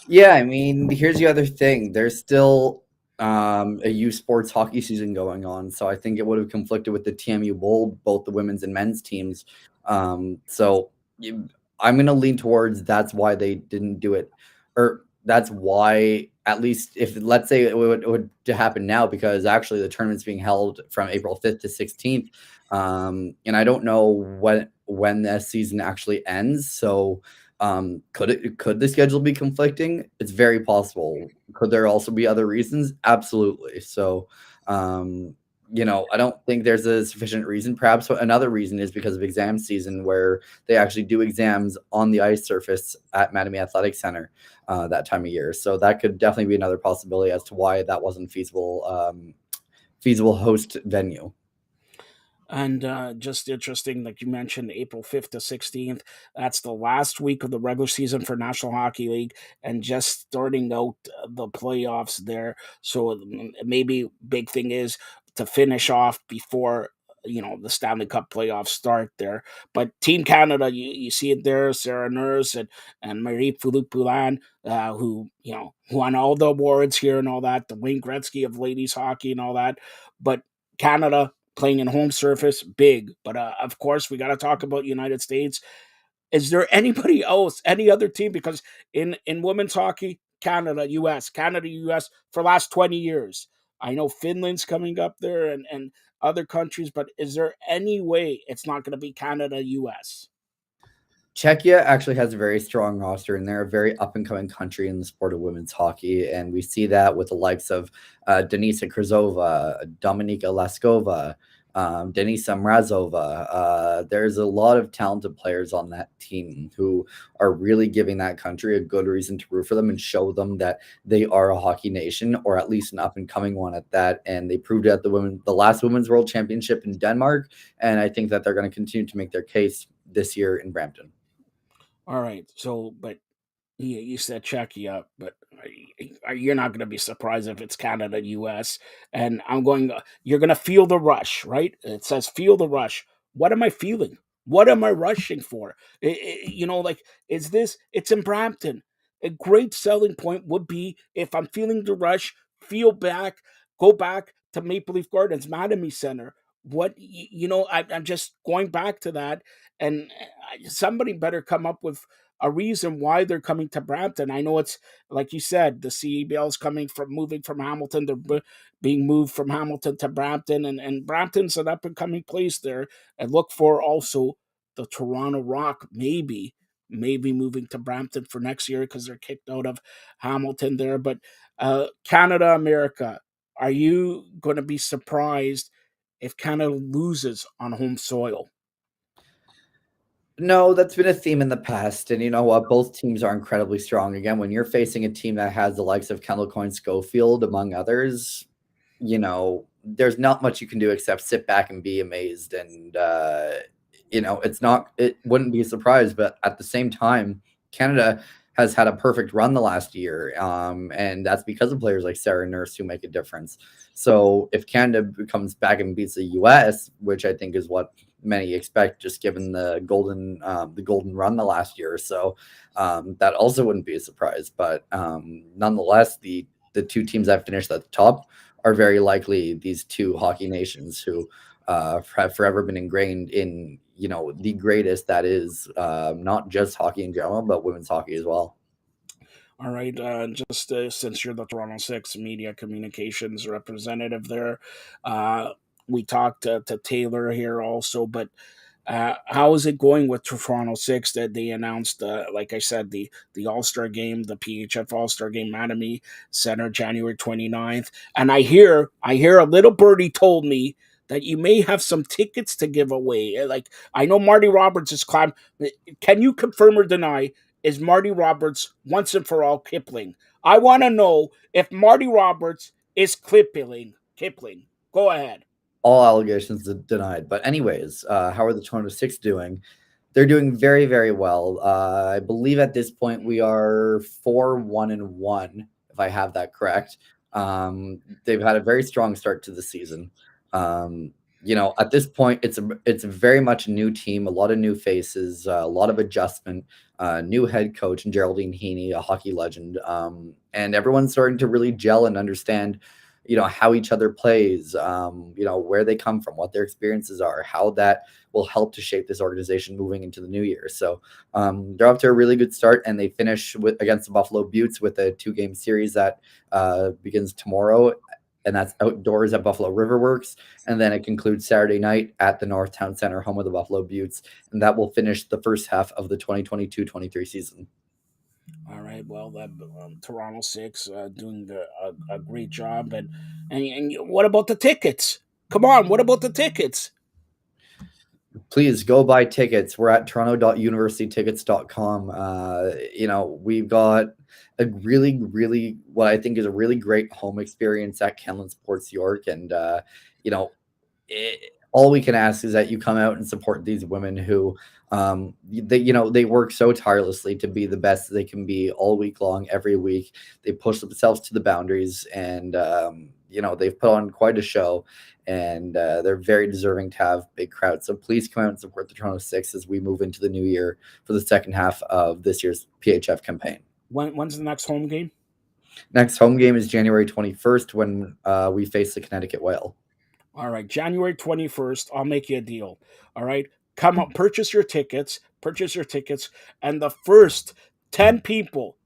Yeah, I mean, here's the other thing. There's still a youth sports hockey season going on, so I think it would have conflicted with the TMU Bowl, both the women's and men's teams. So I'm going to lean towards that's why they didn't do it, or that's why, at least if let's say it would to happen now, because actually the tournament's being held from April 5th to 16th, and I don't know when the season actually ends. So could the schedule be conflicting? It's very possible. Could there also be other reasons? Absolutely. So, I don't think there's a sufficient reason. Perhaps another reason is because of exam season, where they actually do exams on the ice surface at Mattamy Athletic Center that time of year. So that could definitely be another possibility as to why that wasn't feasible feasible host venue.
And just interesting, like you mentioned, April 5th to 16th. That's the last week of the regular season for National Hockey League, and just starting out the playoffs there. So maybe big thing is to finish off before the Stanley Cup playoffs start there. But Team Canada, you see it there, Sarah Nurse and Marie Philippe Poulin, who won all the awards here and all that, the Wayne Gretzky of ladies hockey and all that. But Canada playing in home surface, big. But of course, we got to talk about United States. Is there anybody else, any other team? Because in women's hockey, Canada, US for last 20 years. I know Finland's coming up there and other countries, but is there any way it's not going to be Canada, US?
Czechia actually has a very strong roster, and they're a very up and coming country in the sport of women's hockey. And we see that with the likes of Denisa Krizova, Dominika Laskova, Denisa Mrazova. There's a lot of talented players on that team who are really giving that country a good reason to root for them and show them that they are a hockey nation, or at least an up and coming one at that. And they proved it at the last Women's World Championship in Denmark. And I think that they're going to continue to make their case this year in Brampton.
All right. So, but you said Czechia, but you're not going to be surprised if it's Canada, US. And I'm going, you're going to feel the rush, right? It says feel the rush. What am I feeling? What am I rushing for? Like, it's in Brampton. A great selling point would be if I'm feeling the rush, go back to Maple Leaf Gardens, Mattamy Center. I'm just going back to that. And somebody better come up with a reason why they're coming to Brampton. I know it's like you said, the CEBL is moving from Hamilton. They're being moved from Hamilton to Brampton, and Brampton's an up and coming place there. And look for also the Toronto Rock, maybe moving to Brampton for next year because they're kicked out of Hamilton there. But Canada, America, are you going to be surprised if Canada loses on home soil?
No, that's been a theme in the past, and you know what? Both teams are incredibly strong. Again, when you're facing a team that has the likes of Kendall Coyne Schofield, among others, there's not much you can do except sit back and be amazed. And it wouldn't be a surprise, but at the same time, Canada has had a perfect run the last year, and that's because of players like Sarah Nurse who make a difference. So if Canada comes back and beats the U.S., which I think is what many expect, just given the golden run the last year or so, that also wouldn't be a surprise. But nonetheless, the two teams that finished at the top are very likely these two hockey nations who have forever been ingrained in the greatest that is not just hockey in general, but women's hockey as well.
All right, just since you're the Toronto Six media communications representative there, we talked to Taylor here also, but how is it going with Toronto Six? That they announced, like I said, the All Star game, the PHF All Star game, Mattamy Center, January 29th, and I hear a little birdie told me that you may have some tickets to give away. Like I know Marty Roberts is climbed. Can you confirm or deny? Is Marty Roberts once and for all Kipling? I want to know if Marty Roberts is Kipling. Kipling. Go ahead.
All allegations denied. But anyways, how are the Toronto Six doing? They're doing very, very well. I believe at this point we are 4-1-1, if I have that correct. They've had a very strong start to the season. At this point, it's very much a new team, a lot of new faces, a lot of adjustment, new head coach and Geraldine Heaney, a hockey legend, and everyone's starting to really gel and understand how each other plays, where they come from, what their experiences are, how that will help to shape this organization moving into the new year. So they're off to a really good start, and they finish against the Buffalo Buttes with a 2-game series that begins tomorrow, and that's outdoors at Buffalo Riverworks. And then it concludes Saturday night at the Northtown Center, home of the Buffalo Buttes, and that will finish the first half of the 2022-23 season.
All right. Well, that Toronto Six doing a great job, and what about the tickets? Come on, what about the tickets?
Please go buy tickets. We're at toronto.universitytickets.com. We've got a really, really what I think is a really great home experience at Kenland Sports York, and you know, all we can ask is that you come out and support these women who they work so tirelessly to be the best they can be all week long, every week. They push themselves to the boundaries, and they've put on quite a show, and they're very deserving to have big crowds. So please come out and support the Toronto Six as we move into the new year for the second half of this year's PHF campaign.
When's the next home game?
Next home game is January 21st when we face the Connecticut Whale.
All right, January 21st, I'll make you a deal. All right, come up, purchase your tickets, and the first 10 people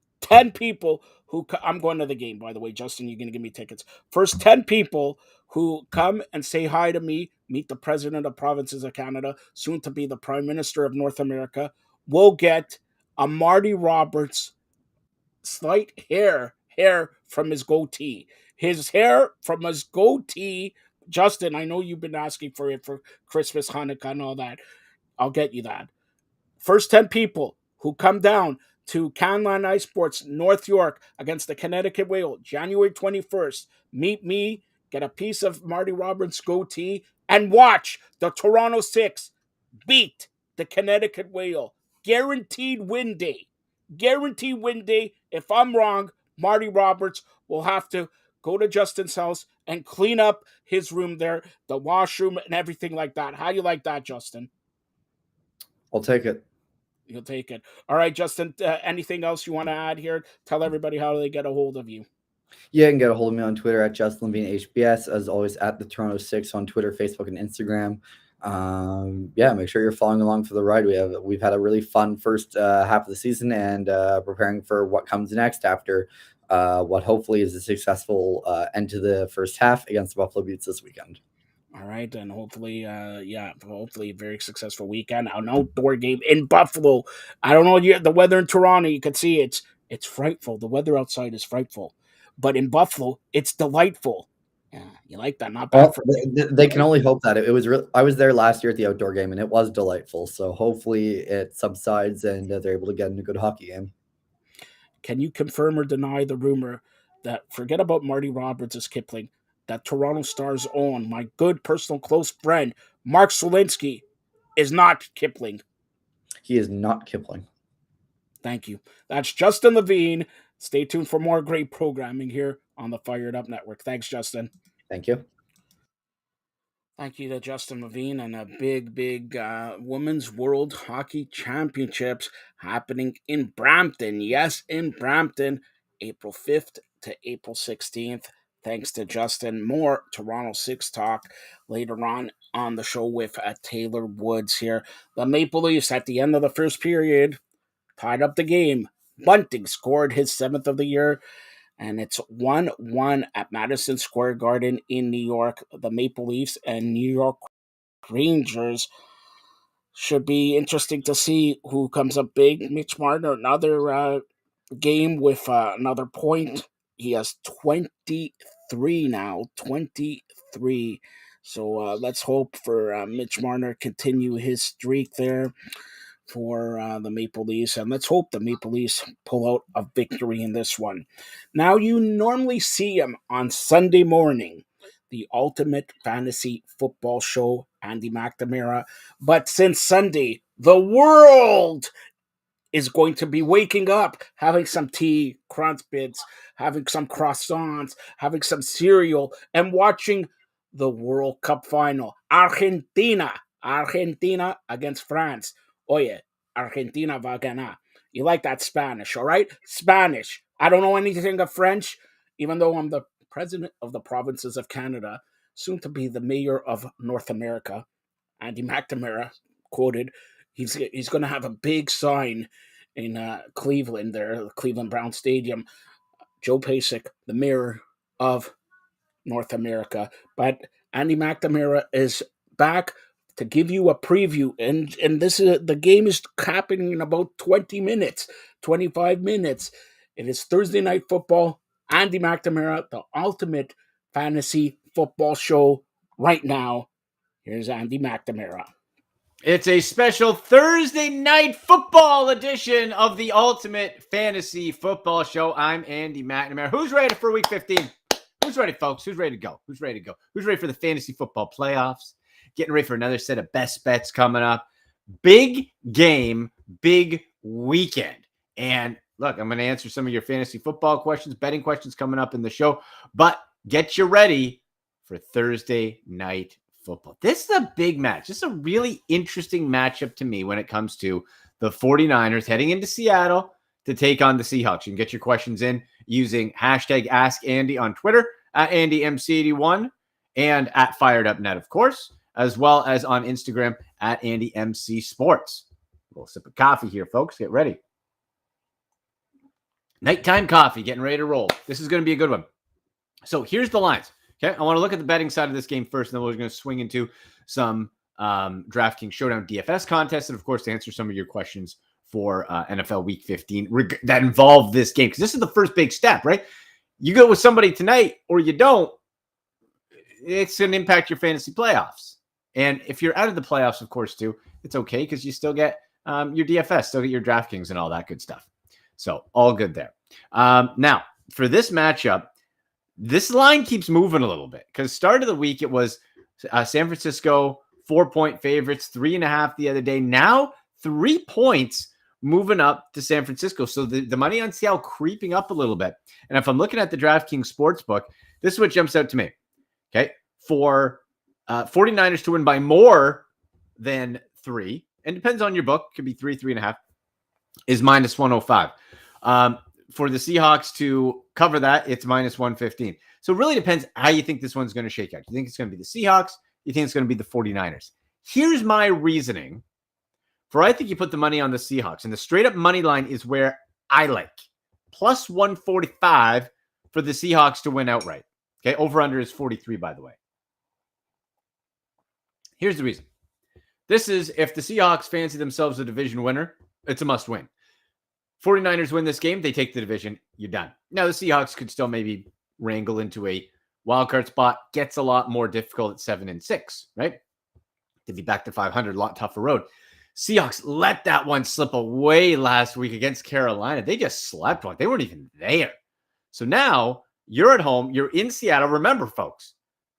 I'm going to the game, by the way, Justin, you're going to give me tickets. First 10 people who come and say hi to me, meet the President of Provinces of Canada, soon to be the Prime Minister of North America, will get a Marty Roberts slight hair from his goatee. His hair from his goatee. Justin, I know you've been asking for it for Christmas, Hanukkah, and all that. I'll get you that. First 10 people who come down to Canline Ice Sports, North York, against the Connecticut Whale, January 21st. Meet me, get a piece of Marty Roberts' goatee, and watch the Toronto Six beat the Connecticut Whale. Guaranteed win day. Guaranteed win day. If I'm wrong, Marty Roberts will have to go to Justin's house and clean up his room there, the washroom and everything like that. How do you like that, Justin?
I'll take it.
You'll take it. All right, Justin, anything else you want to add here? Tell everybody how they get a hold of you.
Yeah, you can get a hold of me on Twitter at Justin Levine HBS, as always at the Toronto Six on Twitter, Facebook, and Instagram. Yeah, make sure you're following along for the ride. We've had a really fun first half of the season, and preparing for what comes next after what hopefully is a successful end to the first half against the Buffalo Beauts this weekend.
All right, and hopefully, hopefully a very successful weekend. An outdoor game in Buffalo. I don't know the weather in Toronto. You can see it's frightful. The weather outside is frightful, but in Buffalo, it's delightful. Yeah, you like that? Not bad
Well,
for
they can only hope that it was real. I was there last year at the outdoor game, and it was delightful. So hopefully it subsides and they're able to get in a good hockey game.
Can you confirm or deny the rumor that forget about Marty Roberts as Kipling, that Toronto Star's own, my good personal close friend, Mark Solinsky, is not Kipling?
He is not Kipling.
Thank you. That's Justin Levine. Stay tuned for more great programming here on the Fired Up Network. Thanks, Justin.
Thank you.
Thank you to Justin Levine and a big Women's World Hockey Championships happening in Brampton. Yes, in Brampton, April 5th to April 16th. Thanks to Justin. More Toronto Six talk later on the show with Taylor Woods here. The Maple Leafs at the end of the first period tied up the game. Bunting scored his seventh of the year, and it's 1-1 at Madison Square Garden in New York. The Maple Leafs and New York Rangers should be interesting to see who comes up big. Mitch Martin, another game with another point. He has 23 now, 23. So let's hope for Mitch Marner continue his streak there for the Maple Leafs, and let's hope the Maple Leafs pull out a victory in this one. Now, you normally see him on Sunday morning, the ultimate fantasy football show, Andy McNamara, but since Sunday, the world is going to be waking up, having some tea, crunch bits, having some croissants, having some cereal, and watching the World Cup final. Argentina against France. Oye, Argentina va a ganar. You like that Spanish, all right? Spanish. I don't know anything of French, even though I'm the president of the provinces of Canada, soon to be the mayor of North America. Andy McNamara quoted, he's going to have a big sign in Cleveland there, the Cleveland Brown Stadium. Joe Pasek, the mayor of North America. But Andy McNamara is back to give you a preview, and this is the game is happening in about 20 minutes, 25 minutes. It is Thursday Night Football. Andy McNamara, the ultimate fantasy football show right now. Here's Andy McNamara.
It's a special Thursday night football edition of the Ultimate Fantasy Football Show. I'm Andy McNamara. Who's ready for Week 15? Who's ready, folks? Who's ready to go? Who's ready to go? Who's ready for the fantasy football playoffs? Getting ready for another set of best bets coming up. Big game, big weekend. And look, I'm going to answer some of your fantasy football questions, betting questions coming up in the show. But get you ready for Thursday night football. This is a big match. This is a really interesting matchup to me when it comes to the 49ers heading into Seattle to take on the Seahawks. You can get your questions in using hashtag AskAndy on Twitter, at AndyMC81, and at FiredUpNet, of course, as well as on Instagram at AndyMCSports. A little sip of coffee here, folks. Get ready. Nighttime coffee, getting ready to roll. This is going to be a good one. So here's the lines. Okay, I want to look at the betting side of this game first, and then we're going to swing into some DraftKings Showdown DFS contests, and of course, to answer some of your questions for NFL Week 15 that involve this game, because this is the first big step, right? You go with somebody tonight or you don't, it's going to impact your fantasy playoffs. And if you're out of the playoffs, of course, too, it's okay because you still get your DFS, still get your DraftKings and all that good stuff. So all good there. Now, for this matchup, this line keeps moving a little bit because start of the week, it was San Francisco 4-point favorites, 3.5 the other day. Now 3 points moving up to San Francisco. So the money on Seattle creeping up a little bit. And if I'm looking at the DraftKings Sportsbook, this is what jumps out to me. Okay. For 49ers to win by more than 3, and depends on your book, could be 3.5, is minus 105. For the Seahawks to cover that, it's minus 115. So it really depends how you think this one's going to shake out. Do you think it's going to be the Seahawks? You think it's going to be the 49ers? Here's my reasoning for I think you put the money on the Seahawks. And the straight up money line is where I like. Plus 145 for the Seahawks to win outright. Okay, over-under is 43, by the way. Here's the reason. This is if the Seahawks fancy themselves a division winner, it's a must-win. 49ers win this game, they take the division, you're done. Now, the Seahawks could still maybe wrangle into a wildcard spot. Gets a lot more difficult at 7-6, right? To be back to 500, a lot tougher road. Seahawks let that one slip away last week against Carolina. They just slept one. They weren't even there. So now you're at home. You're in Seattle. Remember, folks,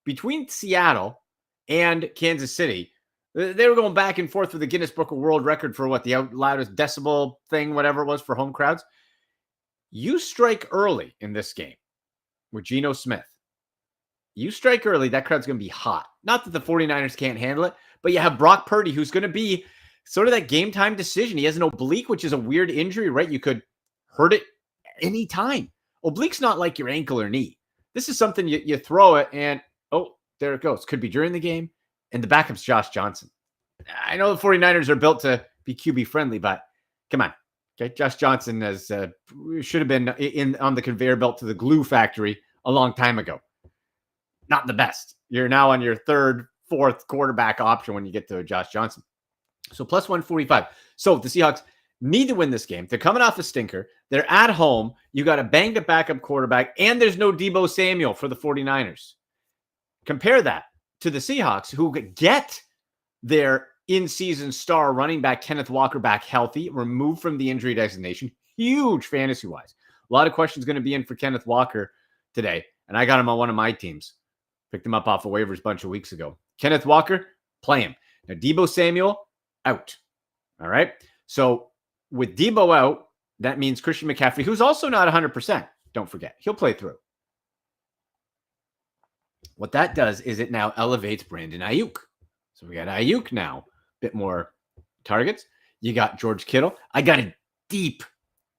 between Seattle and Kansas City, they were going back and forth with the Guinness Book of World Record for what the loudest decibel thing, whatever it was for home crowds. You strike early in this game with Geno Smith. You strike early, that crowd's going to be hot. Not that the 49ers can't handle it, but you have Brock Purdy, who's going to be sort of that game time decision. He has an oblique, which is a weird injury, right? You could hurt it any time. Oblique's not like your ankle or knee. This is something you throw it and, oh, there it goes. Could be during the game. And the backup's Josh Johnson. I know the 49ers are built to be QB friendly, but come on. Okay, Josh Johnson should have been on the conveyor belt to the glue factory a long time ago. Not the best. You're now on your third, fourth quarterback option when you get to Josh Johnson. So plus 145. So the Seahawks need to win this game. They're coming off a stinker. They're at home. You got a banged up backup quarterback, and there's no Deebo Samuel for the 49ers. Compare that to the Seahawks, who get their in-season star running back Kenneth Walker back healthy, removed from the injury designation. Huge fantasy-wise. A lot of questions going to be in for Kenneth Walker today, and I got him on one of my teams. Picked him up off of waivers a bunch of weeks ago. Kenneth Walker, play him. Now, Deebo Samuel, out. All right? So with Deebo out, that means Christian McCaffrey, who's also not 100%, don't forget, he'll play through. What that does is it now elevates Brandon Ayuk. So we got Ayuk now, a bit more targets. You got George Kittle. I got a deep,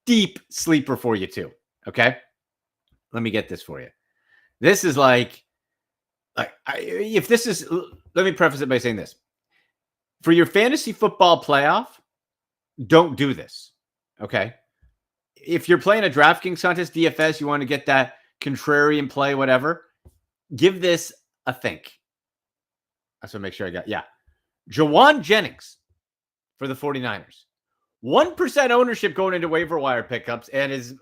deep sleeper for you too. Okay? Let me get this for you. This is let me preface it by saying this. For your fantasy football playoff, don't do this. Okay? If you're playing a DraftKings contest, DFS, you want to get that contrarian play, whatever, give this a think. That's what I make sure I got. Yeah. Jawan Jennings for the 49ers. 1% ownership going into waiver wire pickups, and his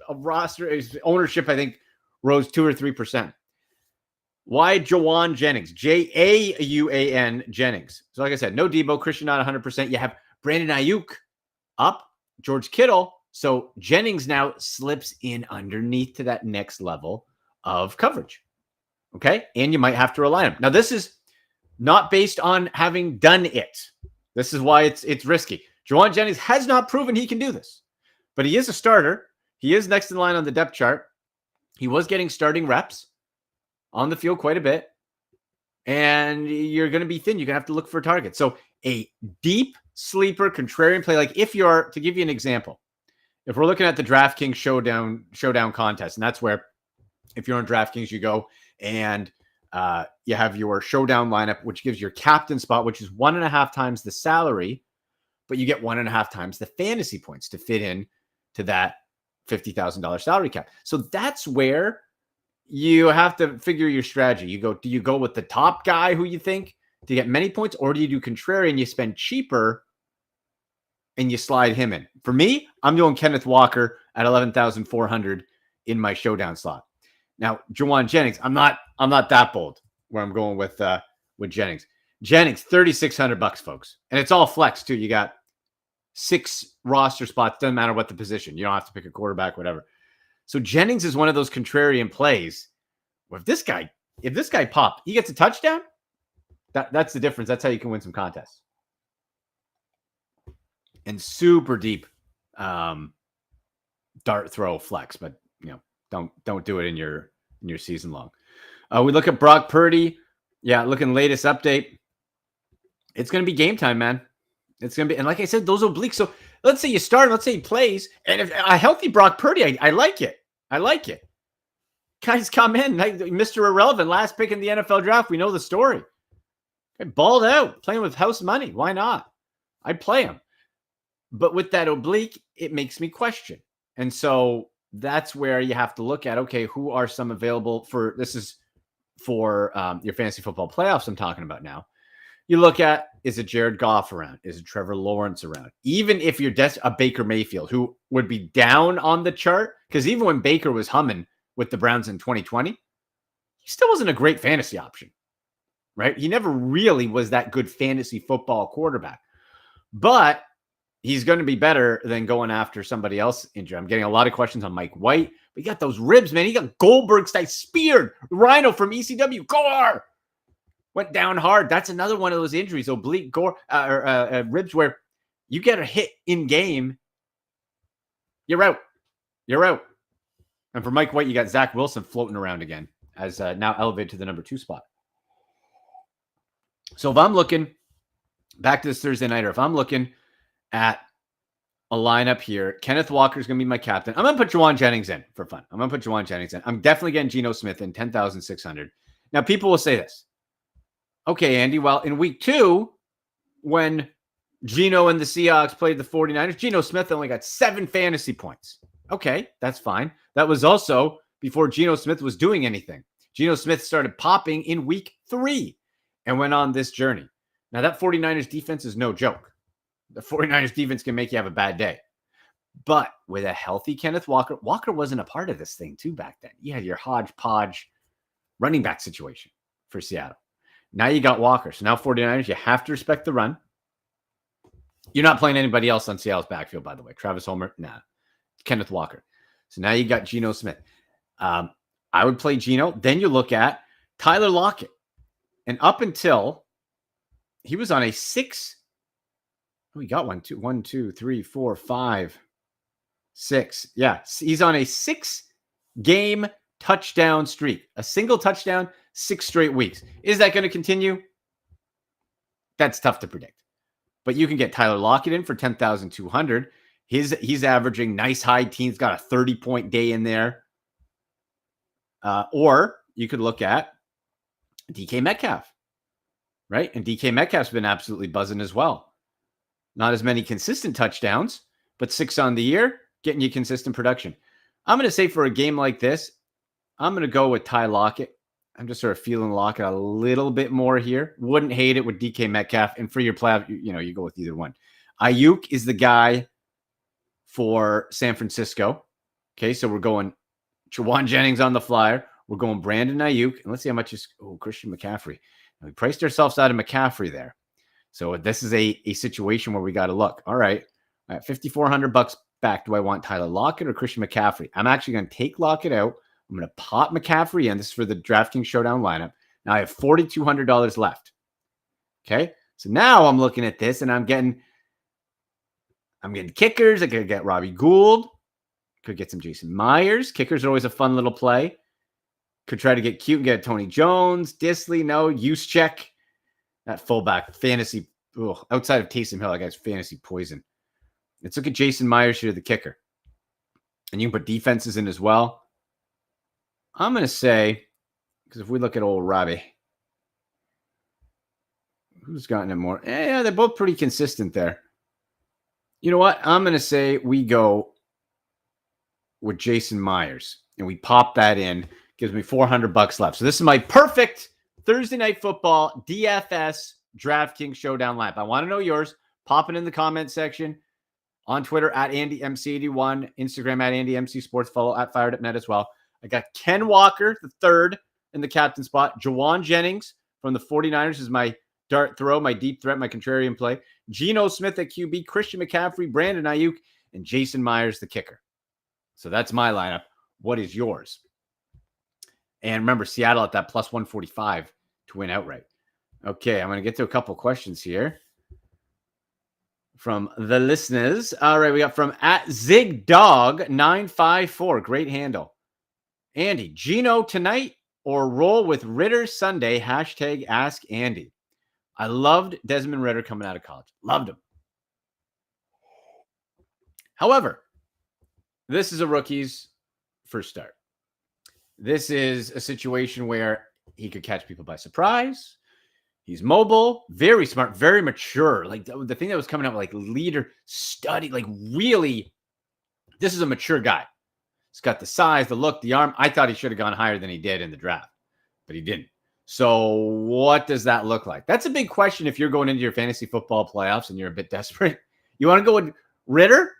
ownership, I think, rose 2 or 3%. Why Jawan Jennings? Jauan Jennings. So like I said, no Debo, Christian not 100%. You have Brandon Ayuk up, George Kittle. So Jennings now slips in underneath to that next level of coverage. Okay. And you might have to rely on him. Now, this is not based on having done it. This is why it's risky. Jawan Jennings has not proven he can do this, but he is a starter. He is next in line on the depth chart. He was getting starting reps on the field quite a bit, and you're going to be thin. You're going to have to look for targets. So a deep sleeper contrarian play, like if you're, to give you an example, if we're looking at the DraftKings showdown contest, and that's where if you're on DraftKings, you go and you have your showdown lineup, which gives your captain spot, which is 1.5 times the salary, but you get 1.5 times the fantasy points to fit in to that $50,000 salary cap. So that's where you have to figure your strategy. Do you go with the top guy who you think to get many points, or do you do contrarian and you spend cheaper and you slide him in? For me, I'm doing Kenneth Walker at 11,400 in my showdown slot. Now, Jawan Jennings, I'm not that bold where I'm going with Jennings. Jennings, $3,600, folks, and it's all flex too. You got 6 roster spots. Doesn't matter what the position. You don't have to pick a quarterback, whatever. So Jennings is one of those contrarian plays. Well, if this guy popped, he gets a touchdown. That's the difference. That's how you can win some contests. And super deep dart throw flex, but don't do it in your season long. We look at Brock Purdy. Yeah, looking latest update. It's going to be game time, man. It's going to be, and like I said, those obliques. So let's say you start, let's say he plays, and if a healthy Brock Purdy, I like it. I like it. Guys come in, Mr. Irrelevant, last pick in the NFL draft. We know the story. Balled out, playing with house money. Why not? I'd play him. But with that oblique, it makes me question. And so that's where you have to look at, okay, who are some available for, this is for your fantasy football playoffs I'm talking about now. You look at, is it Jared Goff around? Is it Trevor Lawrence around? Even if you're a Baker Mayfield, who would be down on the chart, because even when Baker was humming with the Browns in 2020, he still wasn't a great fantasy option, right? He never really was that good fantasy football quarterback. But he's going to be better than going after somebody else injured. I'm getting a lot of questions on Mike White. But he got those ribs, man. He got Goldberg style speared. Rhino from ECW. Gore! Went down hard. That's another one of those injuries, oblique gore ribs, where you get a hit in game, you're out. You're out. And for Mike White, you got Zach Wilson floating around again as now elevated to the number 2 spot. So if I'm looking back to this Thursday nighter, if I'm looking at a lineup here, Kenneth Walker is going to be my captain. I'm going to put Jawan Jennings in for fun. I'm definitely getting Geno Smith in 10,600. Now, people will say this. Okay, Andy, well, in week 2, when Geno and the Seahawks played the 49ers, Geno Smith only got 7 fantasy points. Okay, that's fine. That was also before Geno Smith was doing anything. Geno Smith started popping in week 3 and went on this journey. Now, that 49ers defense is no joke. The 49ers defense can make you have a bad day. But with a healthy Kenneth Walker, Walker wasn't a part of this thing too back then. You had your hodgepodge running back situation for Seattle. Now you got Walker. So now 49ers, you have to respect the run. You're not playing anybody else on Seattle's backfield, by the way. Travis Homer, nah. Kenneth Walker. So now you got Geno Smith. I would play Geno. Then you look at Tyler Lockett. And up until he was on a 6. We got 1, 2, 3, 4, 5, 6. Yeah, he's on a 6-game touchdown streak. A single touchdown, 6 straight weeks. Is that going to continue? That's tough to predict. But you can get Tyler Lockett in for 10,200. He's averaging nice high teens, got a 30-point day in there. Or you could look at DK Metcalf, right? And DK Metcalf's been absolutely buzzing as well. Not as many consistent touchdowns, but 6 on the year, getting you consistent production. I'm going to say for a game like this, I'm going to go with Ty Lockett. I'm just sort of feeling Lockett a little bit more here. Wouldn't hate it with DK Metcalf. And for your playoff, you go with either one. Ayuk is the guy for San Francisco. Okay, so we're going Jawan Jennings on the flyer We're going Brandon Ayuk. And let's see how much is Christian McCaffrey. Now, we priced ourselves out of McCaffrey there. So this is a situation where we got to look. All right, $5,400 back. Do I want Tyler Lockett or Christian McCaffrey? I'm actually going to take Lockett out. I'm going to pop McCaffrey in. This is for the DraftKings Showdown lineup. Now I have $4,200 left. Okay, so now I'm looking at this and I'm getting kickers. I could get Robbie Gould. Could get some Jason Myers. Kickers are always a fun little play. Could try to get cute and get Tony Jones, Disley, no, Juszczyk. That fullback, fantasy, outside of Taysom Hill, that guy's fantasy poison. Let's look at Jason Myers here, the kicker. And you can put defenses in as well. I'm going to say, because if we look at old Robbie, who's gotten it more? Yeah, they're both pretty consistent there. You know what? I'm going to say we go with Jason Myers. And we pop that in. Gives me $400 left. So this is my perfect Thursday Night Football DFS DraftKings Showdown lineup. I want to know yours. Pop it in the comment section. On Twitter at AndyMC81. Instagram at AndyMC Sports. Follow at Firedup Net as well. I got Ken Walker, the third in the captain spot. Jawan Jennings from the 49ers is my dart throw, my deep threat, my contrarian play. Geno Smith at QB. Christian McCaffrey, Brandon Ayuk, and Jason Myers, the kicker. So that's my lineup. What is yours? And remember, Seattle at that plus 145 to win outright. Okay, I'm going to get to a couple questions here from the listeners. All right, we got from at ZigDog954. Great handle. Andy, Geno tonight or roll with Ritter Sunday? Hashtag Ask Andy. I loved Desmond Ritter coming out of college. Loved him. However, this is a rookie's first start. This is a situation where he could catch people by surprise. He's mobile, very smart, very mature. Like the thing that was coming out, like leader, study, like really, this is a mature guy. He's got the size, the look, the arm. I thought he should have gone higher than he did in the draft, but he didn't. So what does that look like? That's a big question if you're going into your fantasy football playoffs and you're a bit desperate. You want to go with Ritter?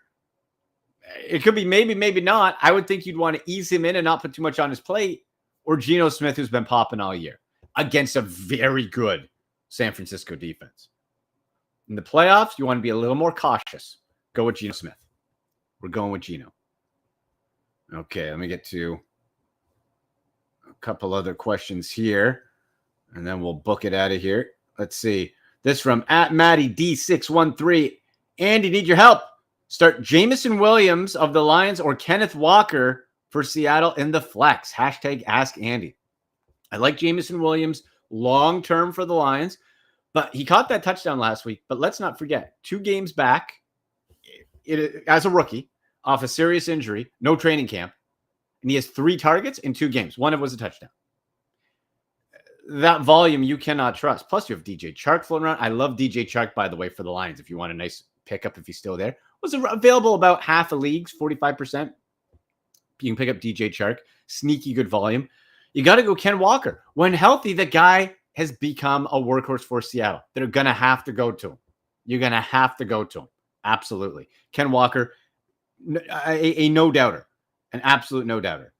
It could be maybe, maybe not. I would think you'd want to ease him in and not put too much on his plate. Or Geno Smith, who's been popping all year against a very good San Francisco defense. In the playoffs, you want to be a little more cautious. Go with Geno Smith. We're going with Geno. Okay, let me get to a couple other questions here, and then we'll book it out of here. Let's see. This from at Matty D613. Andy, need your help. Start Jameson Williams of the Lions or Kenneth Walker for Seattle in the flex. Hashtag Ask Andy. I like Jameson Williams long-term for the Lions, but he caught that touchdown last week. But let's not forget, 2 games back as a rookie off a serious injury, no training camp, and he has 3 targets in 2 games. One of it was a touchdown. That volume you cannot trust. Plus, you have DJ Chark floating around. I love DJ Chark, by the way, for the Lions. If you want a nice pickup, if he's still there. Was available about half of leagues, 45%. You can pick up DJ Chark. Sneaky good volume. You got to go Ken Walker. When healthy, the guy has become a workhorse for Seattle. They're going to have to go to him. You're going to have to go to him. Absolutely. Ken Walker, a no-doubter. An absolute no-doubter.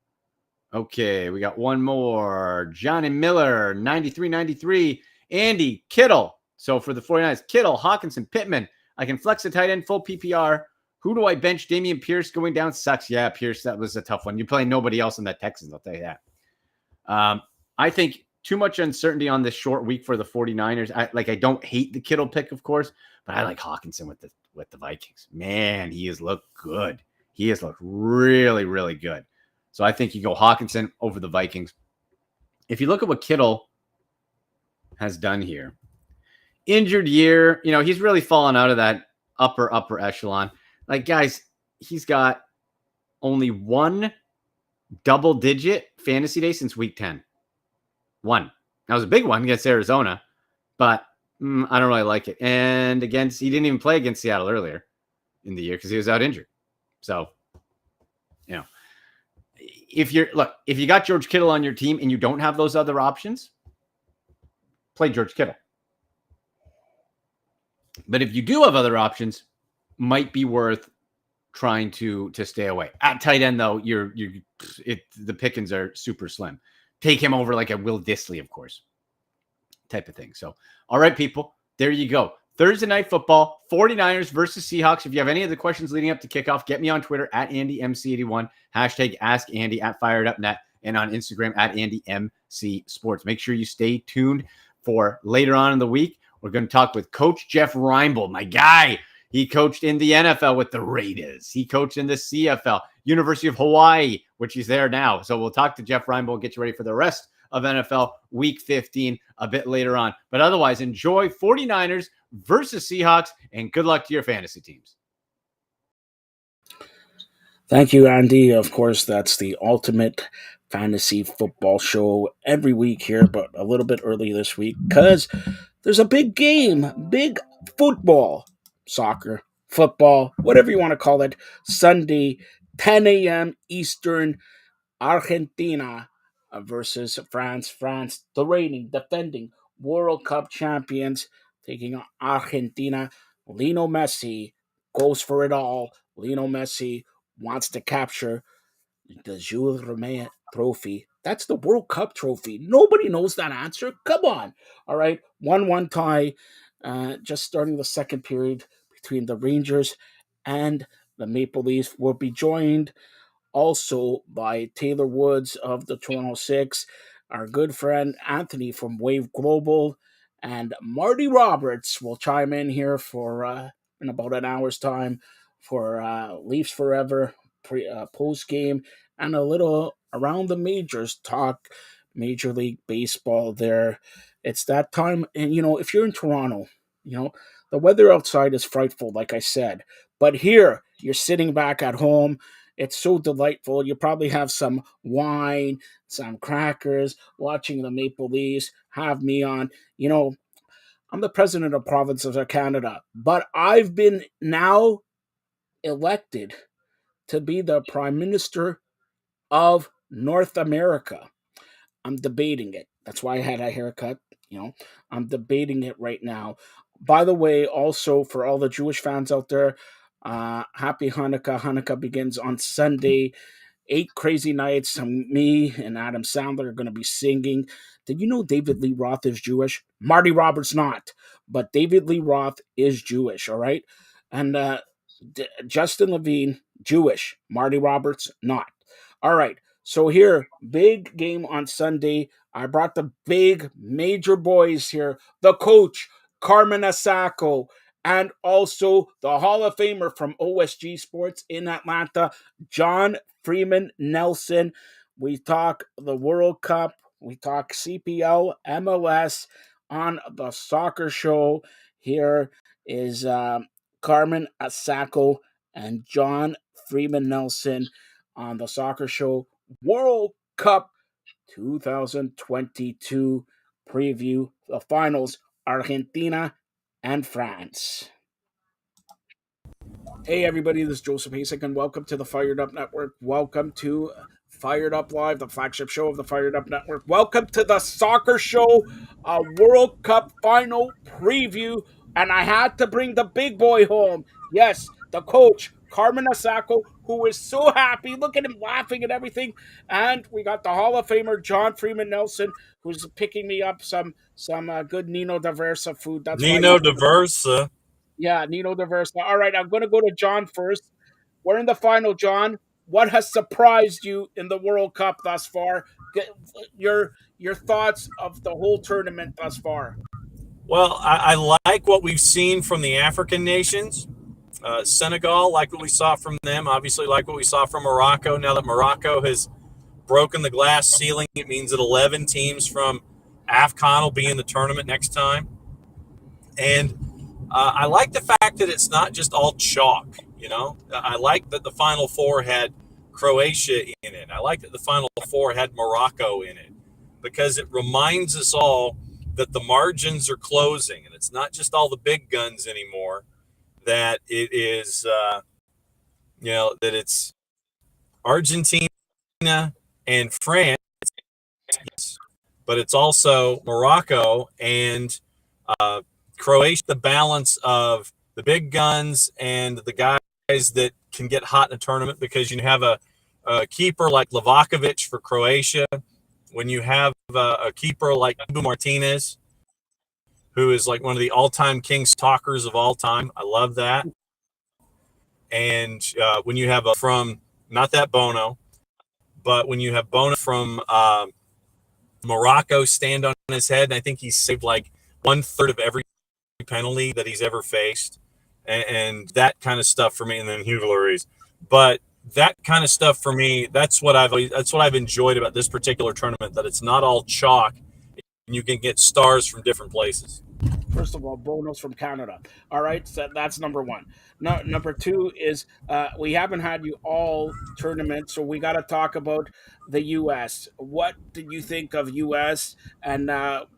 Okay, we got one more. Johnny Miller, 93-93. Andy, Kittle. So for the 49ers, Kittle, Hawkinson, Pittman. I can flex a tight end, full PPR. Who do I bench? Damian Pierce going down sucks. Yeah, Pierce, that was a tough one. You're playing nobody else in that Texans, I'll tell you that. I think too much uncertainty on this short week for the 49ers. I don't hate the Kittle pick, of course, but I like Hawkinson with the Vikings. Man, he has looked good. He has looked really, really good. So I think you go Hawkinson over the Vikings. If you look at what Kittle has done here, injured year, he's really fallen out of that upper echelon. Like, guys, he's got only 1 double-digit fantasy day since week 10. 1. That was a big one against Arizona, but I don't really like it. And he didn't even play against Seattle earlier in the year because he was out injured. So, if you got George Kittle on your team and you don't have those other options, play George Kittle. But if you do have other options, might be worth trying to stay away. At tight end, though, the pickings are super slim. take him over like a Will Disley, of course, type of thing. So, all right, people, there you go. Thursday night football, 49ers versus Seahawks. If you have any other questions leading up to kickoff, get me on Twitter at AndyMC81, hashtag AskAndy at FiredUpNet, and on Instagram at AndyMCSports. Make sure you stay tuned for later on in the week. We're going to talk with Coach Jeff Reinbold, my guy. He coached in the NFL with the Raiders. He coached in the CFL, University of Hawaii, which he's there now. So we'll talk to Jeff Reinbold, get you ready for the rest of NFL Week 15 a bit later on. But otherwise, enjoy 49ers versus Seahawks, and good luck to your fantasy teams.
Thank you, Andy. Of course, that's the ultimate fantasy football show every week here, but a little bit early this week because there's a big game, big football, soccer, football, whatever you want to call it, Sunday, 10 a.m. Eastern, Argentina versus France. France, the reigning, defending World Cup champions, taking on Argentina. Lionel Messi goes for it all. Lionel Messi wants to capture the Jules Rimet trophy. That's the World Cup trophy. Nobody knows that answer. Come on. All right. 1-1 tie. Just starting the second period between the Rangers and the Maple Leafs. Will be joined also by Taylor Woods of the Toronto Six, our good friend Anthony from Wave Global, and Marty Roberts will chime in here for in about an hour's time for Leafs Forever post game and a little around the majors talk, Major League Baseball. There, it's that time, and if you're in Toronto, the weather outside is frightful, like I said, but here you're sitting back at home. It's so delightful. You probably have some wine, some crackers, watching the Maple Leafs, have me on. I'm the president of provinces of Canada, but I've been now elected to be the prime minister of North America. I'm debating it. That's why I had a haircut. I'm debating it right now. By the way, also for all the Jewish fans out there, happy Hanukkah. Hanukkah begins on Sunday. 8 crazy nights. Me and Adam Sandler are going to be singing. Did you know David Lee Roth is Jewish? Marty Roberts not, but David Lee Roth is Jewish, all right? And Justin Levine, Jewish. Marty Roberts not. All right. So here, big game on Sunday. I brought the big major boys here. The coach, Carmen Asako, and also the Hall of Famer from OSG Sports in Atlanta, John Freeman Nelson. We talk the World Cup. We talk CPL, MLS on the soccer show. Here is Carmen Asako and John Freeman Nelson on the soccer show World Cup 2022 preview. The finals, Argentina and France. Hey everybody, this is Joseph Hasek and welcome to the Fired Up Network. Welcome to Fired Up Live, the flagship show of the Fired Up Network. Welcome to the soccer show, a World Cup final preview. And I had to bring the big boy home. Yes, the coach, Carmen Asako, who is so happy. Look at him laughing and everything. And we got the Hall of Famer, John Freeman Nelson, who's picking me up some good Nino D'Aversa food. That's
Nino D'Aversa.
Yeah, Nino D'Aversa. All right, I'm going to go to John first. We're in the final, John. What has surprised you in the World Cup thus far? Your thoughts of the whole tournament thus far.
Well, I like what we've seen from the African nations. Senegal, like what we saw from them. Obviously, like what we saw from Morocco. Now that Morocco has broken the glass ceiling, it means that 11 teams from AFCON will be in the tournament next time. And I like the fact that it's not just all chalk. I like that the Final Four had Croatia in it. I like that the Final Four had Morocco in it because it reminds us all that the margins are closing and it's not just all the big guns anymore. That it is, that it's Argentina and France, but it's also Morocco and Croatia, the balance of the big guns and the guys that can get hot in a tournament because you have a keeper like Livakovic for Croatia when you have a keeper like Ibu Martinez, who is like one of the all-time Kings talkers of all time. I love that. And when you have from not that Bono, but when you have Bono from Morocco stand on his head, and I think he's saved like 1/3 of every penalty that he's ever faced, and that kind of stuff for me. And then Hugo Lloris, but that kind of stuff for me, that's what I've enjoyed about this particular tournament. That it's not all chalk, and you can get stars from different places.
First of all, Bono's from Canada. All right, so that's number one. No, number two is we haven't had you all tournament, so we got to talk about the U.S. What did you think of U.S. and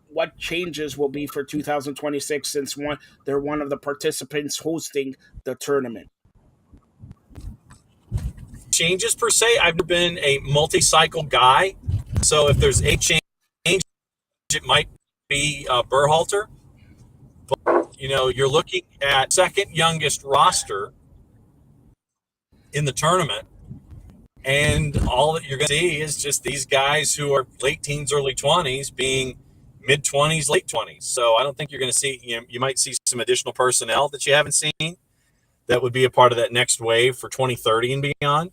what changes will be for 2026 since they're one of the participants hosting the tournament?
Changes per se, I've been a multi-cycle guy, so if there's a change, it might be Berhalter. But you're looking at second youngest roster in the tournament, and all that you're going to see is just these guys who are late teens, early 20s being mid 20s, late 20s. So I don't think you're going to see, you might see some additional personnel that you haven't seen that would be a part of that next wave for 2030 and beyond.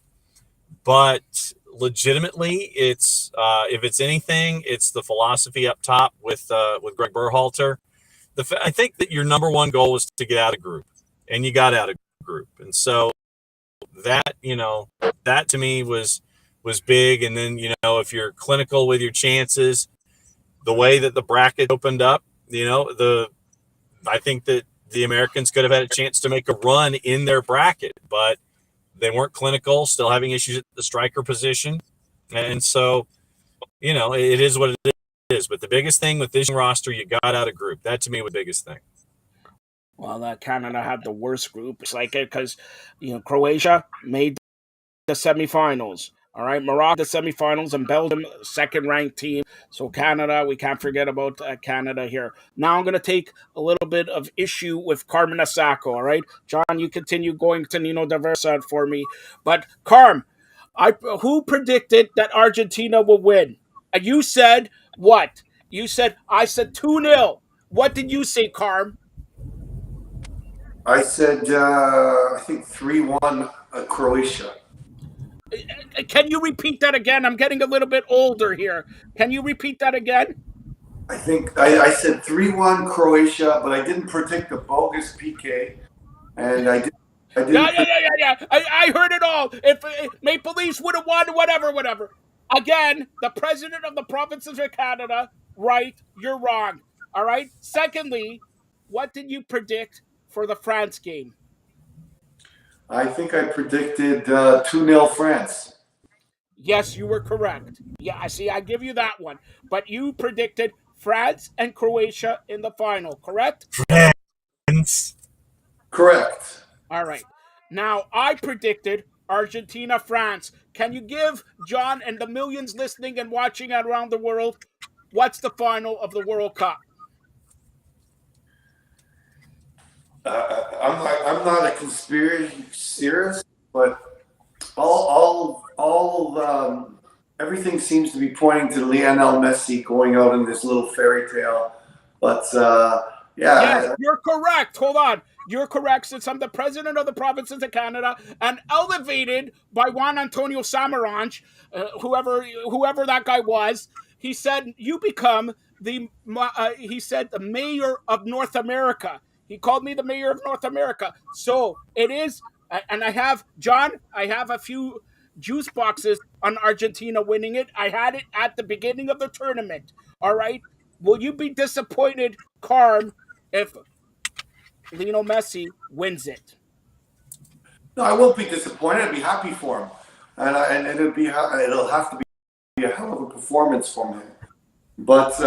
But legitimately, it's if it's anything, it's the philosophy up top with Greg Berhalter. I think that your number one goal was to get out of group, and you got out of group, and so that to me was big. And then if you're clinical with your chances, the way that the bracket opened up, I think that the Americans could have had a chance to make a run in their bracket, but they weren't clinical, still having issues at the striker position. And so, it is what it is. But the biggest thing with this roster, you got out of group. That to me was the biggest thing.
Well, Canada had the worst group. It's like it because Croatia made the semifinals. All right, Morocco the semifinals, and Belgium second-ranked team. So Canada, we can't forget about Canada here. Now I'm going to take a little bit of issue with Carmen Asako. All right, John, you continue going to Nino Diversa for me, but Carm, who predicted that Argentina will win? And you said what? I said 2-0. What did you say, Carm?
I said, I think 3-1 Croatia.
Can you repeat that again? I'm getting a little bit older here. Can you repeat that again?
I think I said 3-1 Croatia, but I didn't predict the bogus PK. And I didn't.
Yeah. I heard it all. If Maple Leafs would have won, whatever. Again, the president of the provinces of Canada, right? You're wrong. All right. Secondly, what did you predict for the France game?
I think I predicted 2-0 France.
Yes, you were correct. Yeah, I give you that one. But you predicted France and Croatia in the final, correct?
France.
Correct.
All right. Now, I predicted Argentina, France. Can you give John and the millions listening and watching around the world what's the final of the World Cup?
I'm not a conspiracy theorist, but all everything seems to be pointing to Lionel Messi going out in this little fairy tale. But yeah.
Yes, you're correct. Hold on. You're correct, since I'm the president of the provinces of Canada and elevated by Juan Antonio Samaranch, whoever that guy was. He said, you become the mayor of North America. He called me the mayor of North America. So it is, and I have a few juice boxes on Argentina winning it. I had it at the beginning of the tournament. All right. Will you be disappointed, Carm, if Lionel Messi wins it?
No, I won't be disappointed. I'd be happy for him, and it'll have to be a hell of a performance from him. But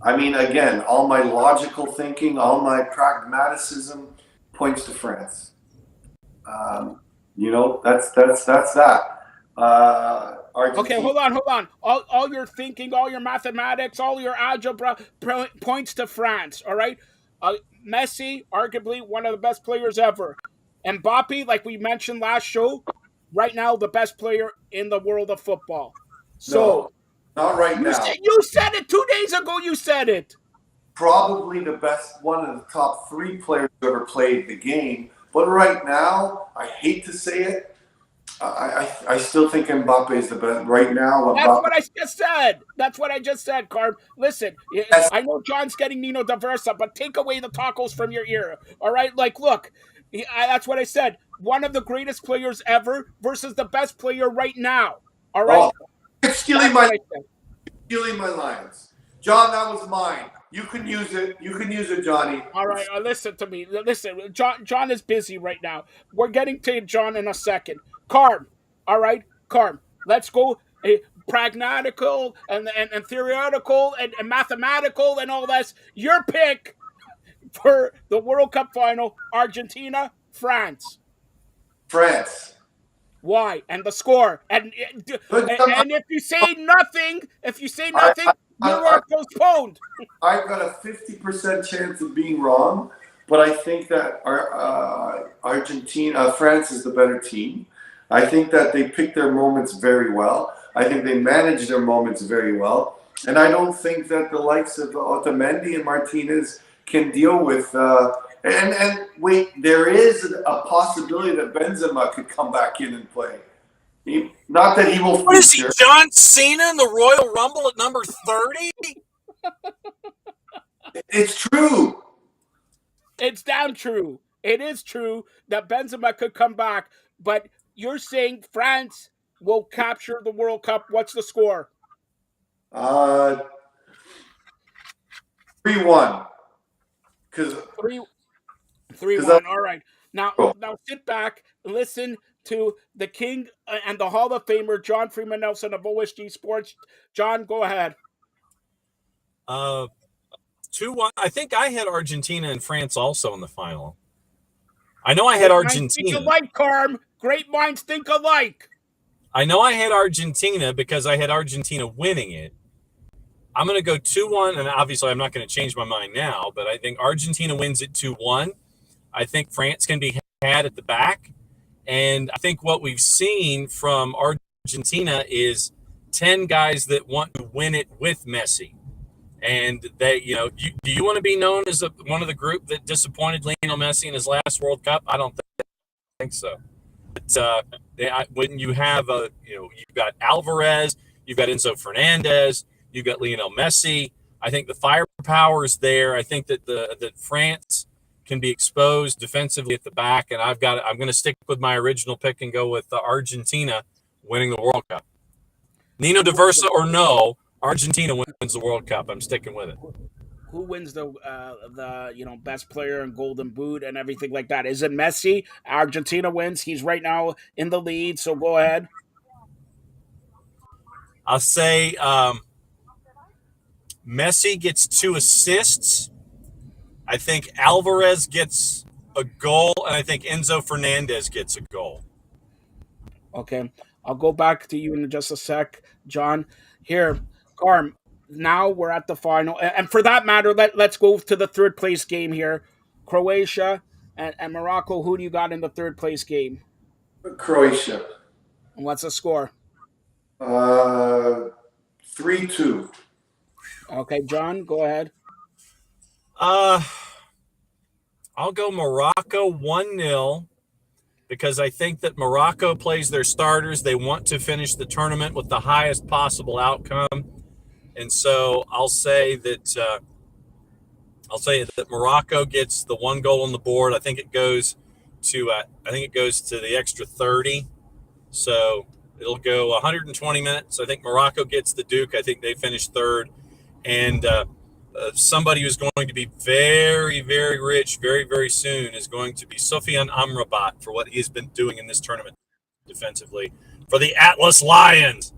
I mean, again, all my logical thinking, all my pragmatism points to France. That's that.
Okay, hold on. All your thinking, all your mathematics, all your algebra points to France. All right. Messi, arguably one of the best players ever. Mbappe, like we mentioned last show, right now the best player in the world of football. So,
Not right now.
You said it 2 days ago. You said it.
Probably the best, one of the top 3 players who ever played the game. But right now, I hate to say it, I still think Mbappe is the best. Right now,
That's
Mbappe.
what I just said. That's what I just said, Carm. Listen,
Yes.
I know John's getting Nino Diversa, but take away the tacos from your ear. All right? Like, look, that's what I said. One of the greatest players ever versus the best player right now. All right?
Oh, it's stealing
That's what
my
I said.
stealing my lines. John, that was mine. You can use it. You can use it, Johnny.
All right, listen to me. Listen, John is busy right now. We're getting to John in a second. Carm, all right, Carm. Let's go pragmatical and theoretical and mathematical and all this. Your pick for the World Cup final: Argentina, France.
France.
Why? And the score. And if you say nothing,
I,
you are postponed.
I've got a 50% chance of being wrong, but I think that France is the better team. I think that they pick their moments very well. I think they manage their moments very well. And I don't think that the likes of Otamendi and Martinez can deal with. And wait, there is a possibility that Benzema could come back in and play. Not that he will.
What is he, John Cena in the Royal Rumble at number 30?
It's true.
It's damn true. It is true that Benzema could come back, but you're saying France will capture the World Cup. What's the score?
3-1. Because
3-1. All right. Now sit back, listen to the king and the Hall of Famer, John Freeman Nelson of OSG Sports. John, go ahead.
2-1. I think I had Argentina and France also in the final. I know I had Argentina.
Think alike, Carm. Great minds think alike.
I know I had Argentina because I had Argentina winning it. I'm going to go 2-1, and obviously I'm not going to change my mind now, but I think Argentina wins it 2-1. I think France can be had at the back, and I think what we've seen from Argentina is 10 guys that want to win it with Messi. And they, do you want to be known as one of the group that disappointed Lionel Messi in his last World Cup? I don't think so. But when you have you've got Alvarez, you've got Enzo Fernandez, you've got Lionel Messi. I think the firepower is there. I think that that France can be exposed defensively at the back, and I'm going to stick with my original pick and go with Argentina winning the World Cup. Nino Diversa or no, Argentina wins the World Cup. I'm sticking with it.
Who wins the best player and Golden Boot and everything like that? Is it Messi? Argentina wins. He's right now in the lead. So go ahead.
I'll say Messi gets 2 assists. I think Alvarez gets a goal, and I think Enzo Fernandez gets a goal.
Okay, I'll go back to you in just a sec, John. Here, Carm. Now we're at the final, and for that matter, let's go to the third place game here. Croatia and Morocco. Who do you got in the third place game?
Croatia.
And what's the score?
3-2.
Okay, John, go ahead.
I'll go Morocco 1-0 because I think that Morocco plays their starters. They want to finish the tournament with the highest possible outcome. And so I'll say that Morocco gets the 1 goal on the board. I think it goes to the extra 30. So it'll go 120 minutes. I think Morocco gets the Duke. I think they finish third. And somebody who's going to be very, very rich very, very soon is going to be Sofiane Amrabat for what he's been doing in this tournament defensively for the Atlas Lions.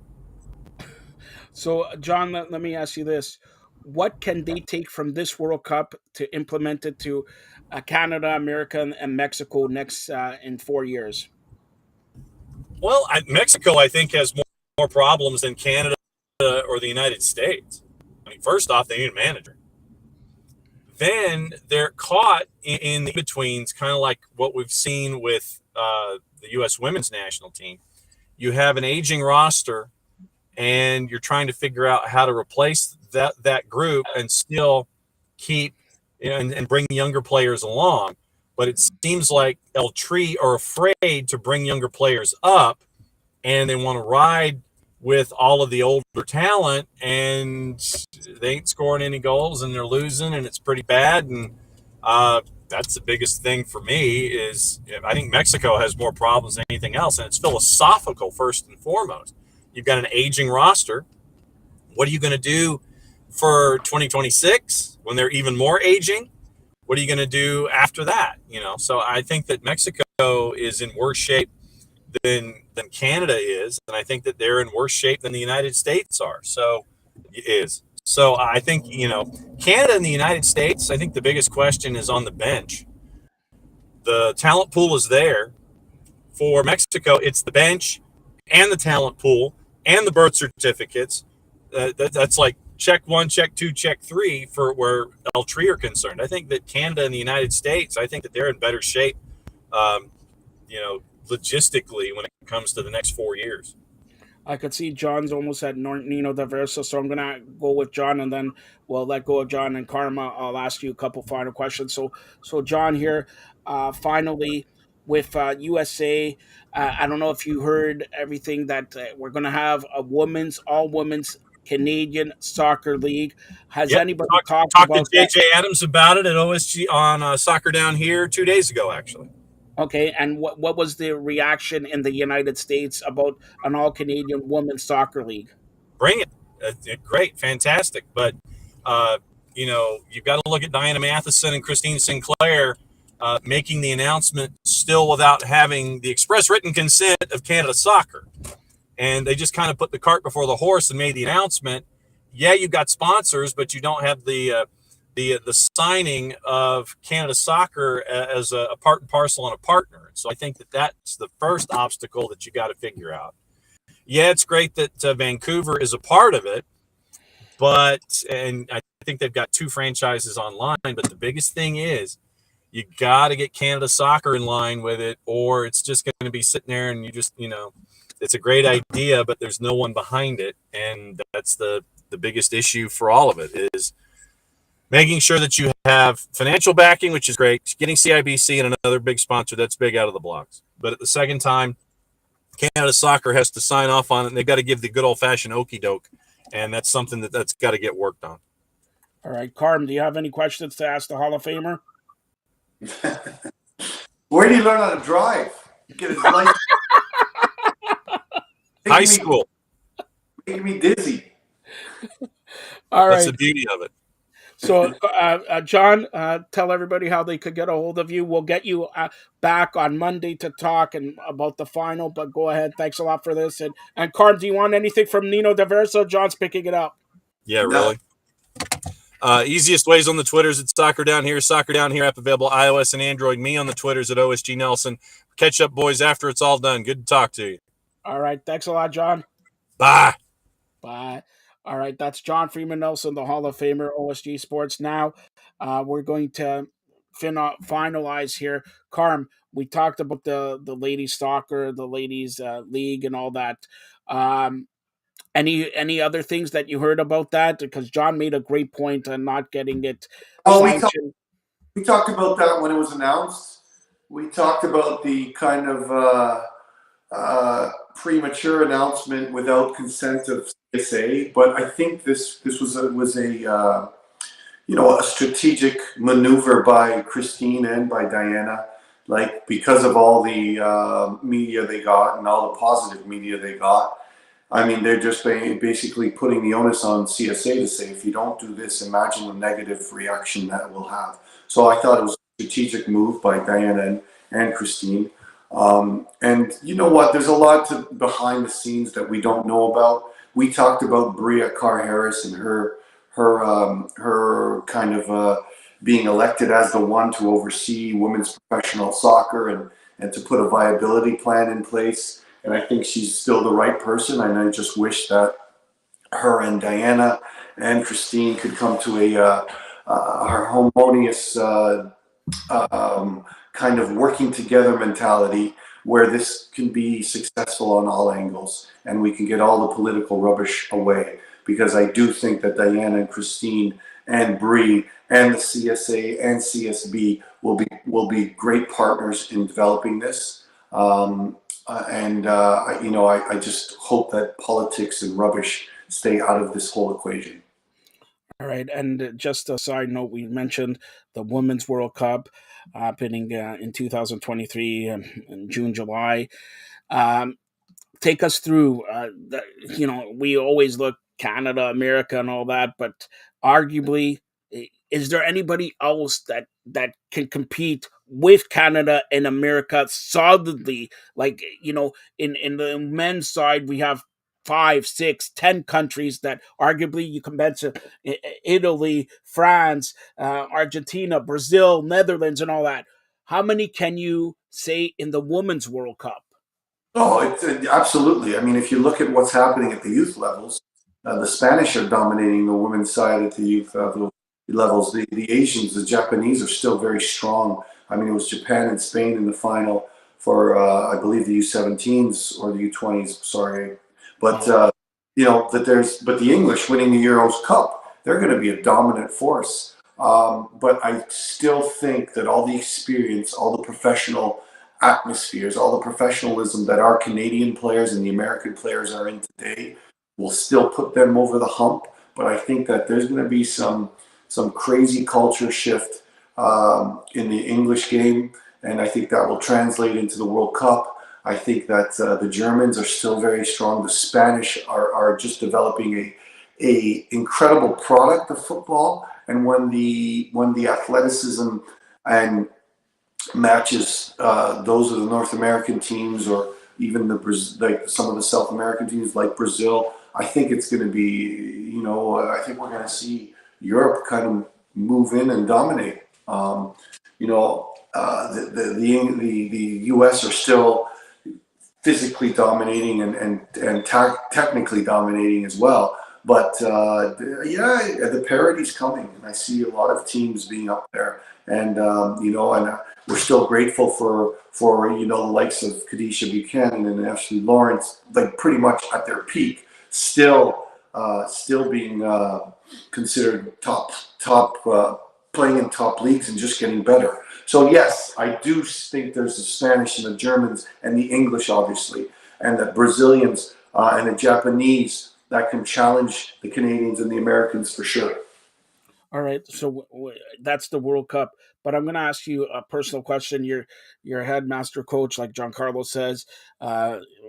So, John, let me ask you this. What can they take from this World Cup to implement it to Canada, America, and Mexico next in 4 years?
Well, Mexico, I think, has more problems than Canada or the United States. I mean, first off, they need a manager. Then they're caught in the betweens, kind of like what we've seen with the U.S. women's national team. You have an aging roster, and you're trying to figure out how to replace that group and still keep, and bring younger players along. But it seems like El Tri are afraid to bring younger players up, and they want to ride with all of the older talent, and they ain't scoring any goals, and they're losing, and it's pretty bad. And that's the biggest thing for me is I think Mexico has more problems than anything else, and it's philosophical first and foremost. You've got an aging roster. What are you going to do for 2026 when they're even more aging? What are you going to do after that? So I think that Mexico is in worse shape than Canada is, and I think that they're in worse shape than the United States are. So I think Canada and the United States. I think the biggest question is on the bench. The talent pool is there. For Mexico, it's the bench and the talent pool and the birth certificates. That's like check 1, check 2, check 3 for where El Tri are concerned. I think that Canada and the United States, I think that they're in better shape, logistically when it comes to the next 4 years.
I could see John's almost at Nino Diversa, so I'm gonna go with John, and then we'll let go of John and Karma. I'll ask you a couple final questions. So John here, finally with USA. I don't know if you heard everything that we're gonna have a all women's Canadian soccer league. Has
Yep.
anybody talked
Talked to
about that?
JJ Adams about it at OSG on Soccer Down Here 2 days ago, actually.
Okay, and what was the reaction in the United States about an all Canadian women's soccer league?
Bring it. Great, fantastic. But you've got to look at Diana Matheson and Christine Sinclair making the announcement still without having the express written consent of Canada Soccer, and they just kind of put the cart before the horse and made the announcement. Yeah, you've got sponsors, but you don't have the signing of Canada Soccer as a part and parcel and a partner. So I think that that's the first obstacle that you got to figure out. Yeah, it's great that Vancouver is a part of it, and I think they've got 2 franchises online. But the biggest thing is you got to get Canada Soccer in line with it, or it's just going to be sitting there and it's a great idea, but there's no one behind it, and that's the biggest issue for all of it is making sure that you have financial backing, which is great, getting CIBC and another big sponsor, that's big out of the blocks. But at the second time, Canada Soccer has to sign off on it, and they've got to give the good old-fashioned okey doke, and that's something that's got to get worked on.
All right, Carm, do you have any questions to ask the Hall of Famer?
Where do you learn how to drive? You get his license.
High school.
Making me dizzy.
All right.
That's the beauty of it.
So, John, tell everybody how they could get a hold of you. We'll get you back on Monday to talk about the final, but go ahead. Thanks a lot for this. And Carm, do you want anything from Nino Diverso? John's picking it up.
Yeah, really. Easiest ways on the Twitters, it's Soccer Down Here app available iOS and Android. Me on the Twitters at OSG Nelson. Catch up, boys, after it's all done. Good to talk to you.
All right. Thanks a lot, John.
Bye.
Bye. All right, that's John Freeman Nelson, the Hall of Famer, OSG Sports. Now, we're going to finalize here. Carm, we talked about the ladies soccer, the ladies league, and all that. Any other things that you heard about that? Because John made a great point on not getting it sanctioned.
We talked about that when it was announced. We talked about the kind of premature announcement without consent of CSA, but I think this was a strategic maneuver by Christine and by Diana, like because of all the media they got and all the positive media they got. I mean, they're just basically putting the onus on CSA to say, if you don't do this, imagine the negative reaction that will have. So I thought it was a strategic move by Diana and Christine. And you know what? There's a lot behind the scenes that we don't know about. We talked about Bria Carr-Harris and her kind of being elected as the one to oversee women's professional soccer and to put a viability plan in place. And I think she's still the right person. And I just wish that her and Diana and Christine could come to a harmonious kind of working together mentality where this can be successful on all angles and we can get all the political rubbish away. Because I do think that Diana and Christine and Bree and the CSA and CSB will be great partners in developing this. I just hope that politics and rubbish stay out of this whole equation.
All right, and just a side note, we mentioned the Women's World Cup happening in 2023 in June, July. Um, Take us through. We always look Canada, America, and all that, but arguably, is there anybody else that can compete with Canada and America solidly? Like in the men's side, we have 5, 6, 10 countries that arguably you can mention Italy, France, Argentina, Brazil, Netherlands, and all that. How many can you say in the Women's World Cup?
Oh, absolutely. I mean, if you look at what's happening at the youth levels, the Spanish are dominating the women's side at the youth levels. The Asians, the Japanese are still very strong. I mean, it was Japan and Spain in the final for, I believe, the U17s or the U20s. Sorry, but but the English winning the Euros Cup, they're going to be a dominant force. But I still think that all the experience, all the professional atmospheres, all the professionalism that our Canadian players and the American players are in today will still put them over the hump. But I think that there's going to be some crazy culture shift in the English game, and I think that will translate into the World Cup. I think that the Germans are still very strong. The Spanish are just developing a incredible product of football, and when the athleticism and matches those of the North American teams, or even like some of the South American teams like Brazil, I think it's going to be, I think we're going to see Europe kind of move in and dominate. The U.S. are still physically dominating and technically dominating as well. But the parity's coming, and I see a lot of teams being up there, and we're still grateful for the likes of Kadisha Buchanan and Ashley Lawrence, like pretty much at their peak, still being considered top playing in top leagues and just getting better. So yes, I do think there's the Spanish and the Germans and the English, obviously, and the Brazilians and the Japanese that can challenge the Canadians and the Americans for sure.
All right, so that's the World Cup. But I'm going to ask you a personal question. Your headmaster coach, like Giancarlo says,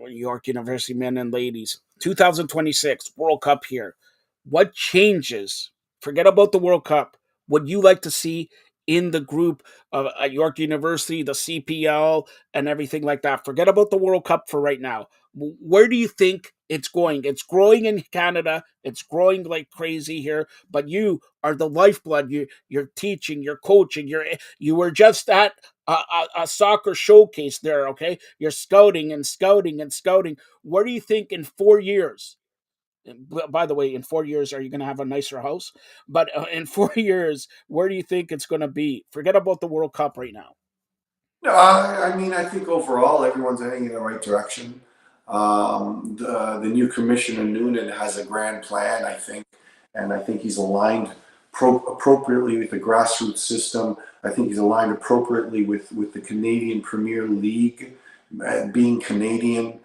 York University men and ladies, 2026 World Cup here. What changes? Forget about the World Cup. Would you like to see in the group at York University, the CPL, and everything like that? Forget about the World Cup for right now. Where do you think it's going? It's growing in Canada. It's growing like crazy here. But you are the lifeblood. You're teaching. You're coaching. You were just at a soccer showcase there. Okay, you're scouting and scouting and scouting. Where do you think in 4 years? By the way, in 4 years, are you going to have a nicer house? But in 4 years, where do you think it's going to be? Forget about the World Cup right now.
No, I mean, I think overall everyone's heading in the right direction. The new commissioner Noonan has a grand plan, I think, and I think he's aligned appropriately with the grassroots system. I think he's aligned appropriately with the Canadian Premier League, being Canadian.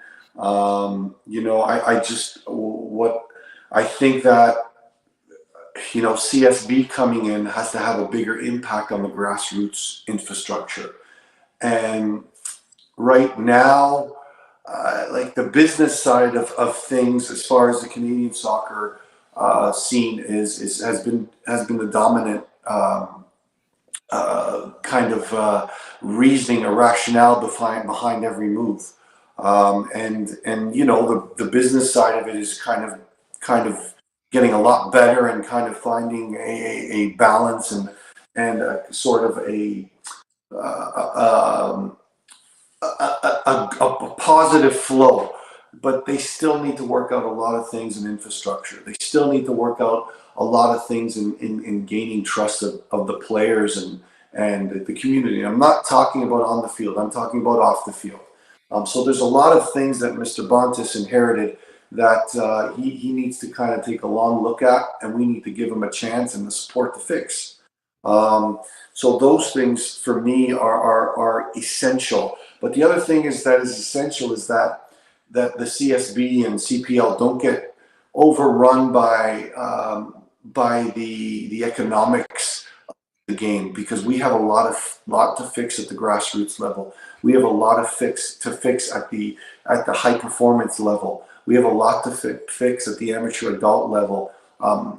I think that CSB coming in has to have a bigger impact on the grassroots infrastructure. And right now, like the business side of things, as far as the Canadian soccer scene has been the dominant kind of reasoning or rationale behind every move. The business side of it is kind of getting a lot better and kind of finding a balance and a sort of a positive flow. But they still need to work out a lot of things in infrastructure. They still need to work out a lot of things in gaining trust of the players and the community. I'm not talking about on the field. I'm talking about off the field. So there's a lot of things that Mr. Bontis inherited that he needs to kind of take a long look at, and we need to give him a chance and the support to fix. Um, so those things for me are essential. But the other thing is that is essential is that the CSB and CPL don't get overrun by the economics the game, because we have a lot to fix at the grassroots level. We have a lot of fix at the high performance level. We have a lot to fix at the amateur adult level.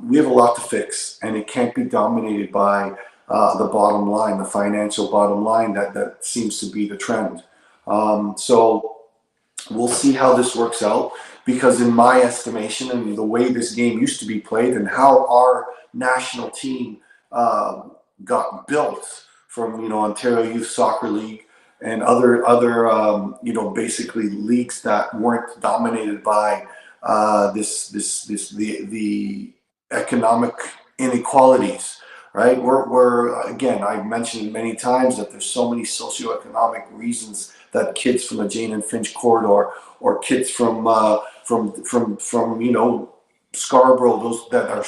We have a lot to fix, and it can't be dominated by the bottom line, the financial bottom line that seems to be the trend. So we'll see how this works out, because in my estimation and the way this game used to be played and how our national team got built from Ontario Youth Soccer League and other basically leagues that weren't dominated by the economic inequalities, right? We're again, I've mentioned many times that there's so many socioeconomic reasons that kids from the Jane and Finch corridor or kids from Scarborough, those that have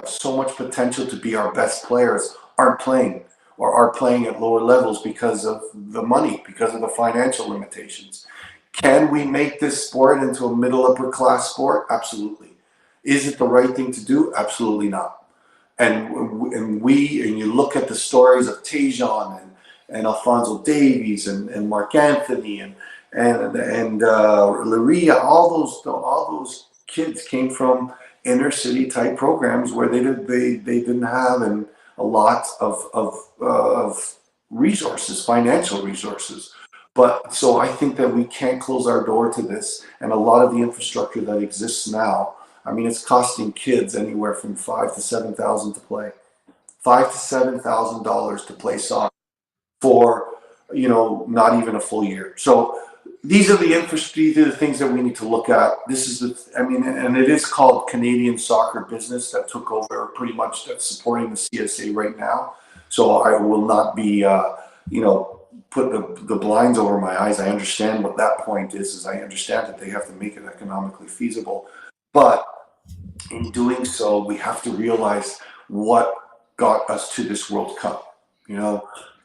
so much potential to be our best players, aren't playing or are playing at lower levels because of the money, because of the financial limitations. Can we make this sport into a middle upper class sport? Absolutely. Is it the right thing to do? Absolutely not. And you look at the stories of Tejan and Alfonso Davies and Mark Anthony and Laria, all those kids came from inner city type programs where they didn't have a lot of resources, financial resources. But so I think that we can't close our door to this, and a lot of the infrastructure that exists now. I mean, it's costing kids anywhere from $5,000 to $7,000 to play, $5,000 to $7,000 to play soccer for not even a full year. So these are the things that we need to look at. This is and it is called Canadian Soccer Business that took over pretty much, that's supporting the CSA right now. So I will not be put the blinds over my eyes. I understand what that point is I understand that they have to make it economically feasible, but in doing so, we have to realize what got us to this World Cup.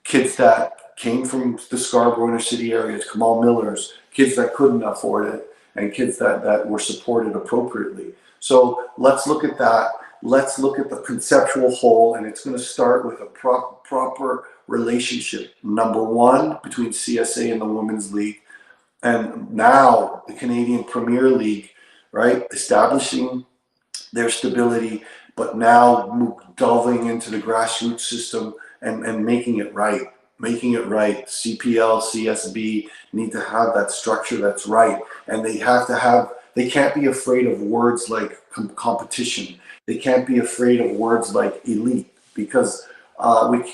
Kids that came from the Scarborough inner city areas, Kamal Millers, kids that couldn't afford it, and kids that were supported appropriately. So let's look at that. Let's look at the conceptual whole, and it's going to start with a proper relationship. Number one, between CSA and the Women's League, and now the Canadian Premier League, right? Establishing their stability, but now delving into the grassroots system and making it right. CPL, CSB need to have that structure that's right, and they can't be afraid of words like competition. They can't be afraid of words like elite, because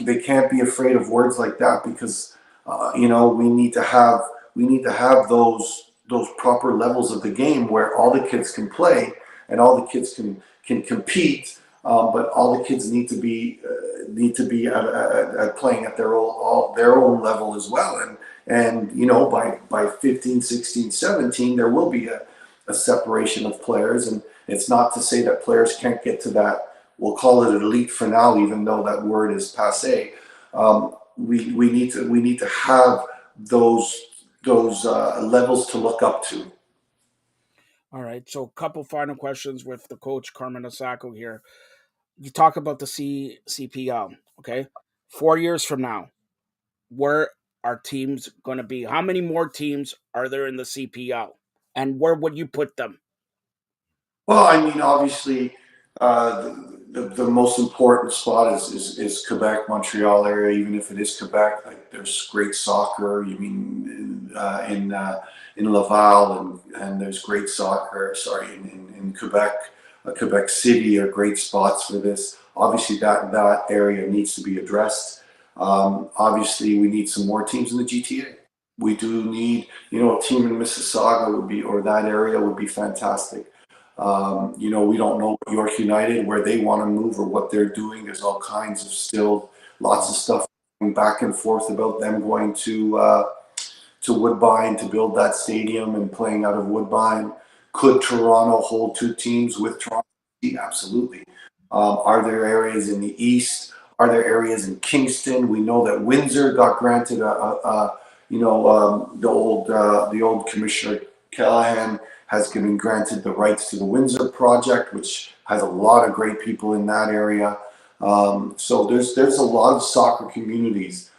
they can't be afraid of words like that, because we need to have those proper levels of the game where all the kids can play and all the kids can compete, but all the kids need to be at playing at their own level as well. And by 15, 16, 17, there will be a separation of players, and it's not to say that players can't get to that. We'll call it elite for now, even though that word is passé. We need to have those levels to look up to.
All right. So, a couple final questions with the coach Carmen Osako here. You talk about the CPL. Okay, 4 years from now, where are teams going to be? How many more teams are there in the CPL, and where would you put them?
Well, I mean, obviously, the most important spot is Quebec, Montreal area. Even if it is Quebec, like there's great soccer. You mean in Laval, and there's great soccer. Sorry, in Quebec, Quebec City are great spots for this. Obviously, that area needs to be addressed. Obviously, we need some more teams in the GTA. We do need, a team in Mississauga or that area would be fantastic. We don't know York United, where they want to move or what they're doing. There's all kinds of lots of stuff back and forth about them going to to Woodbine to build that stadium and playing out of Woodbine. Could Toronto hold two teams with Toronto? Absolutely. Are there areas in the East? Are there areas in Kingston? We know that Windsor got granted the old Commissioner Callahan has been granted the rights to the Windsor project, which has a lot of great people in that area. So there's a lot of soccer communities.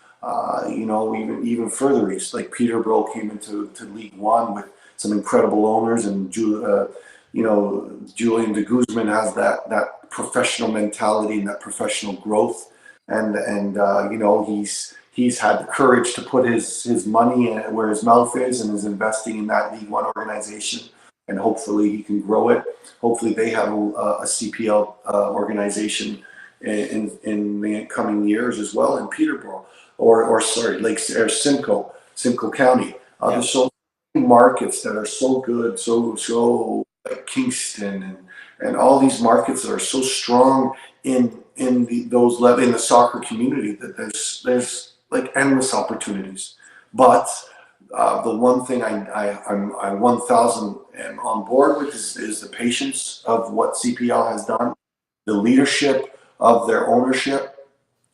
Even further east, like Peterborough came into League One with some incredible owners, and Julian de Guzman has that professional mentality and that professional growth, and he's had the courage to put his money where his mouth is, and is investing in that League One organization, and hopefully he can grow it. Hopefully they have a CPL organization in the coming years as well in Peterborough, or Simcoe County. There's so many markets that are so good, so like Kingston and all these markets that are so strong in the soccer community, that there's like endless opportunities. But the one thing I'm 1,000 am on board with is the patience of what CPL has done. The leadership of their ownership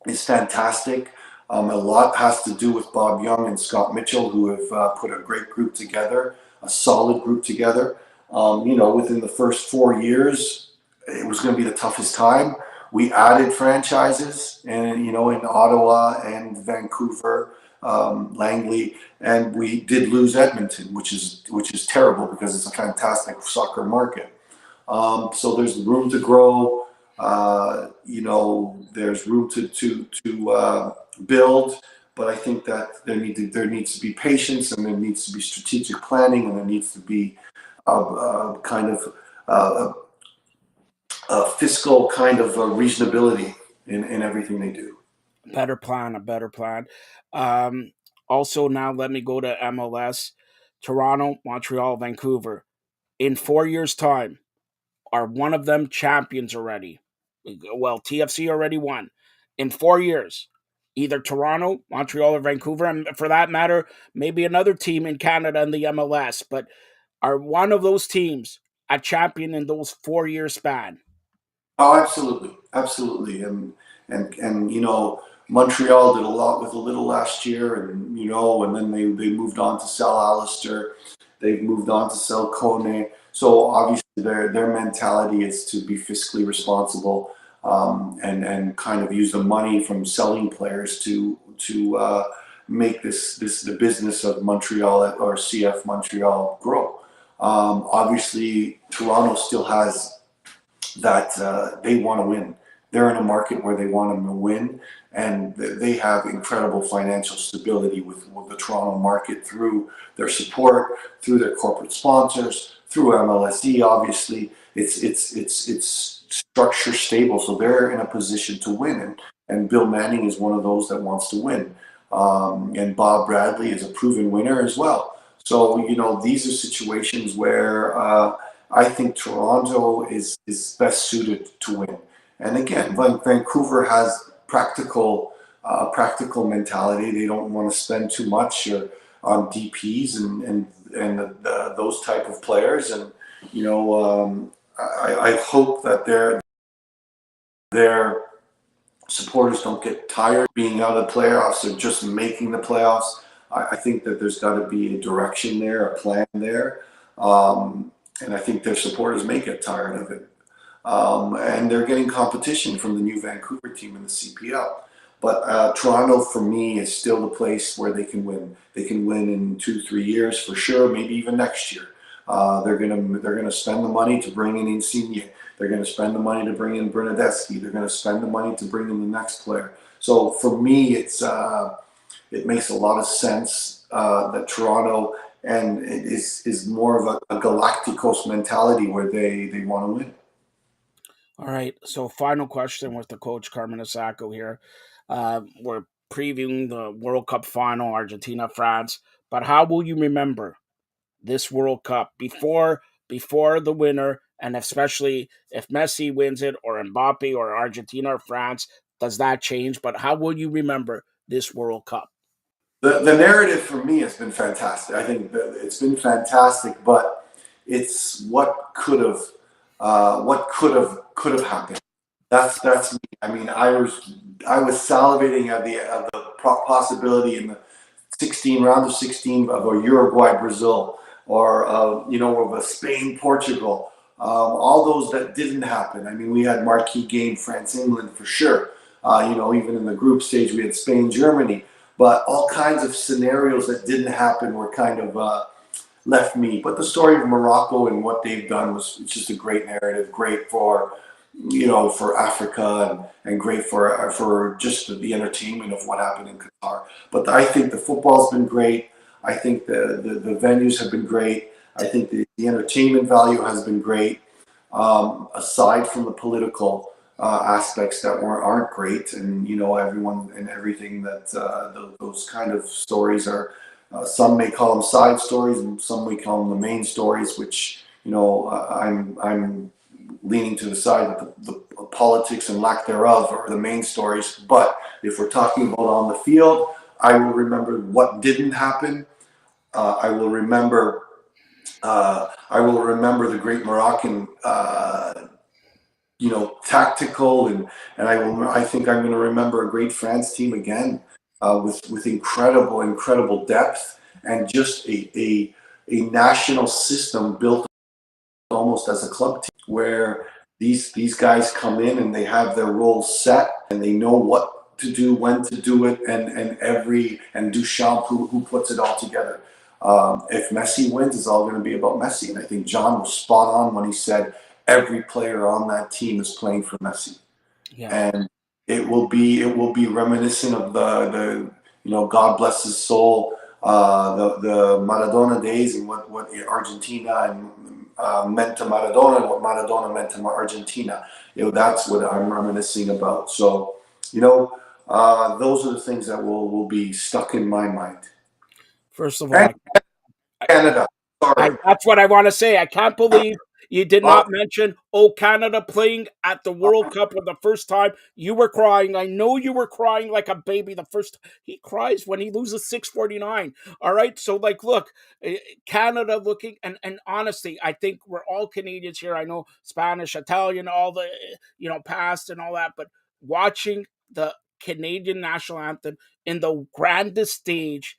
is fantastic. A lot has to do with Bob Young and Scott Mitchell, who have put a great group together, a solid group together. Within the first 4 years, it was going to be the toughest time. We added franchises, and in Ottawa and Vancouver, Langley, and we did lose Edmonton, which is terrible because it's a fantastic soccer market. So there's room to grow. There's room to build, but I think that there needs to be patience, and there needs to be strategic planning, and there needs to be kind of a fiscal kind of reasonability in everything they do.
A better plan. Also, now let me go to MLS. Toronto, Montreal, Vancouver. In 4 years' time, are one of them champions already? Well, TFC already won. In 4 years, either Toronto, Montreal, or Vancouver, and for that matter, maybe another team in Canada in the MLS, but are one of those teams a champion in those 4 year span?
Oh, absolutely, and Montreal did a lot with a little last year, and then they moved on to sell Alistair, they've moved on to sell Kone. So obviously their mentality is to be fiscally responsible, and kind of use the money from selling players to make the business of Montreal or CF Montreal grow. Obviously, Toronto still has that they want to win. They're in a market where they want them to win, and they have incredible financial stability with the Toronto market through their support, through their corporate sponsors, through MLSE. Obviously, it's structure stable, so they're in a position to win. And Bill Manning is one of those that wants to win, and Bob Bradley is a proven winner as well. So these are situations where I think Toronto is best suited to win. And again, Vancouver has practical mentality. They don't want to spend too much on DPs and those type of players. And I hope that their supporters don't get tired being out of the playoffs or just making the playoffs. I think that there's got to be a direction there, a plan there. And I think their supporters may get tired of it. And they're getting competition from the new Vancouver team in the CPL. But Toronto, for me, is still the place where they can win. They can win in 2-3 years for sure, maybe even next year. They're gonna spend the money to bring in Insigne. They're gonna spend the money to bring in Bernadeschi. They're gonna spend the money to bring in the next player. So for me, it makes a lot of sense that Toronto and it is more of a Galacticos mentality where they want to win.
All right. So, final question with the coach Carmen Asako here. We're previewing the World Cup final, Argentina, France. But how will you remember this World Cup before the winner, and especially if Messi wins it, or Mbappe, or Argentina or France? Does that change? But how will you remember this World Cup?
The narrative for me has been fantastic. I think that it's been fantastic, but it's what could have happened. That's me. I mean, I was salivating at the possibility in the 16 round of 16 of a Uruguay Brazil, or of a Spain Portugal. All those that didn't happen. I mean, we had marquee game France England for sure. Even in the group stage we had Spain Germany, but all kinds of scenarios that didn't happen were kind of left me. But the story of Morocco and what they've done was just a great narrative, great for Africa, and great for just the entertainment of what happened in Qatar. But I think the football's been great. I think the venues have been great. I think the entertainment value has been great. Aside from the political aspects that aren't great, and everyone and everything that those kind of stories are. Some may call them side stories, and some may call them the main stories. Which I'm leaning to the side that the politics and lack thereof are the main stories. But if we're talking about on the field, I will remember what didn't happen. I will remember. I will remember the great Moroccan, tactical, and I think I'm going to remember a great France team again, with incredible depth, and just a national system built almost as a club team, where these guys come in and they have their roles set and they know what to do, when to do it, and Duchamp who puts it all together. If Messi wins, it's all going to be about Messi, and I think John was spot on when he said every player on that team is playing for Messi.
Yeah.
And it will be reminiscent of the God bless his soul, the Maradona days, and what Argentina and meant to Maradona, and what Maradona meant to Argentina. That's what I'm reminiscing about. So those are the things that will be stuck in my mind.
First of all,
And Canada, sorry.
that's what I want to say. I can't believe you did
Uh,
not mention Canada playing at the World Cup for the first time. You were crying. I know you were crying like a baby the first. He cries when he loses 649. All right. So, look, Canada looking, and honestly, I think we're all Canadians here. I know Spanish, Italian, all the, past and all that, but watching the Canadian national anthem in the grandest stage,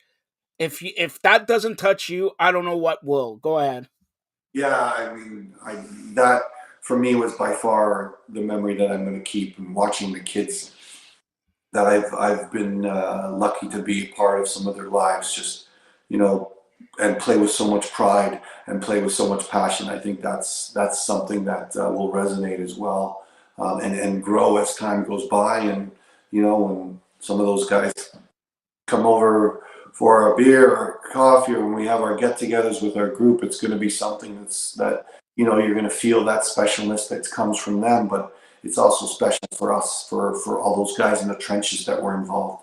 if that doesn't touch you, I don't know what will. Go ahead.
Yeah, I mean, that for me was by far the memory that I'm going to keep. And watching the kids that I've been lucky to be a part of some of their lives, just you know, and play with so much pride and play with so much passion. I think that's something that will resonate as well, and grow as time goes by. And when some of those guys come over for a beer or coffee, or when we have our get-togethers with our group, it's going to be something that you're going to feel that specialness that comes from them, but it's also special for us, for all those guys in the trenches that were involved.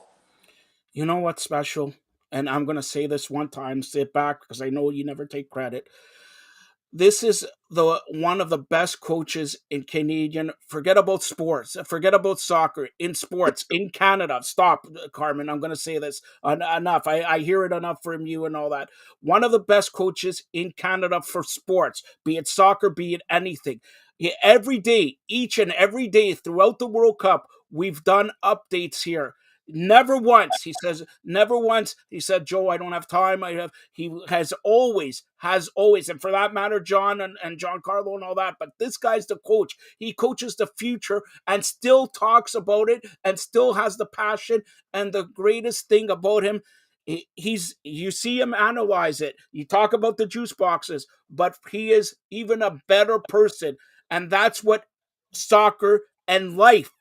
You know what's special? And I'm going to say this one time, sit back, because I know you never take credit. This is the one of the best coaches in Canadian. Forget about sports. Forget about soccer. In sports in Canada. Stop, Carmen. I'm going to say this enough. I hear it enough from you and all that. One of the best coaches in Canada for sports, be it soccer, be it anything. Every day, each and every day throughout the World Cup, we've done updates here. Never once, he says, never once, he said, Joe, I don't have time. He has always, and for that matter, John and John Carlo and all that, but this guy's the coach. He coaches the future and still talks about it and still has the passion. And the greatest thing about him, you see him analyze it. You talk about the juice boxes, but he is even a better person. And that's what soccer and life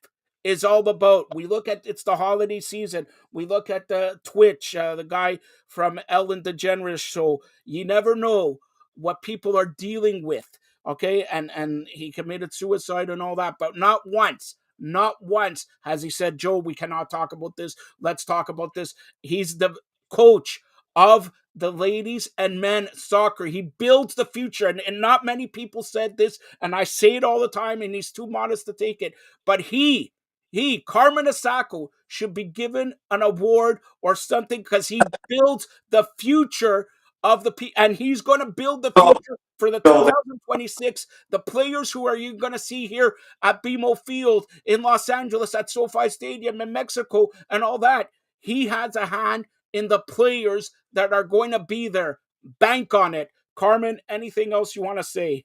is all about. We look at, it's the holiday season. We look at the Twitch, the guy from Ellen DeGeneres show. You never know what people are dealing with. Okay, and he committed suicide and all that, but not once has he said, Joe, we cannot talk about this. Let's talk about this. He's the coach of the ladies and men soccer. He builds the future, and not many people said this, and I say it all the time, and he's too modest to take it, but he Carmen Asako, should be given an award or something because he builds the future of and he's going to build the
So,
future for the
so
2026. The players who are you going to see here at BMO Field in Los Angeles, at SoFi Stadium in Mexico, and all that. He has a hand in the players that are going to be there. Bank on it. Carmen, anything else you want to say?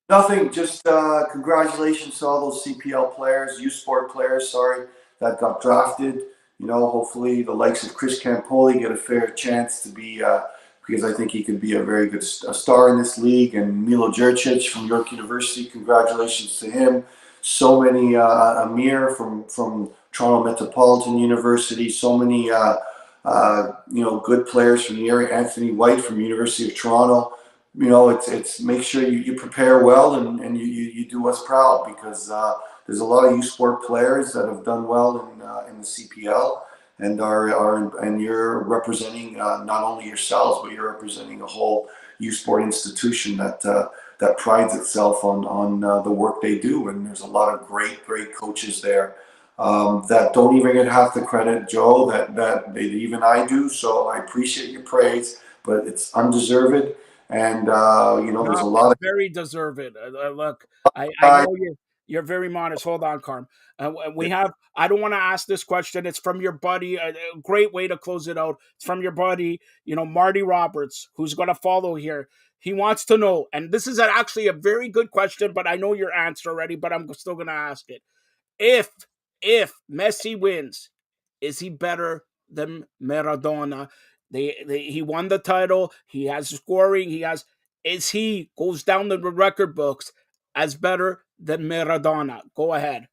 Nothing, just congratulations to all those CPL players, U Sport players, sorry, that got drafted. Hopefully the likes of Chris Campoli get a fair chance to be, because I think he could be a very good star in this league. And Milo Jurcic from York University, congratulations to him. So many, Amir from Toronto Metropolitan University, so many, good players from the area. Anthony White from University of Toronto. It's make sure you prepare well and you do us proud, because there's a lot of U Sport players that have done well in the CPL, and and you're representing not only yourselves, but you're representing a whole U Sport institution that prides itself on the work they do. And there's a lot of great coaches there that don't even get half the credit, Joe, that even I do. So I appreciate your praise, but it's undeserved. And there's a
No,
lot
it's
of
very deserved. Look, I
guys.
know you're very modest. Hold on, Carm. We have. I don't want to ask this question. It's from your buddy. A great way to close it out. It's from your buddy. Marty Roberts, who's going to follow here. He wants to know, and this is actually a very good question, but I know your answer already. But I'm still going to ask it. If Messi wins, is he better than Maradona? He won the title. He has scoring. Is he goes down the record books as better than Maradona? Go ahead.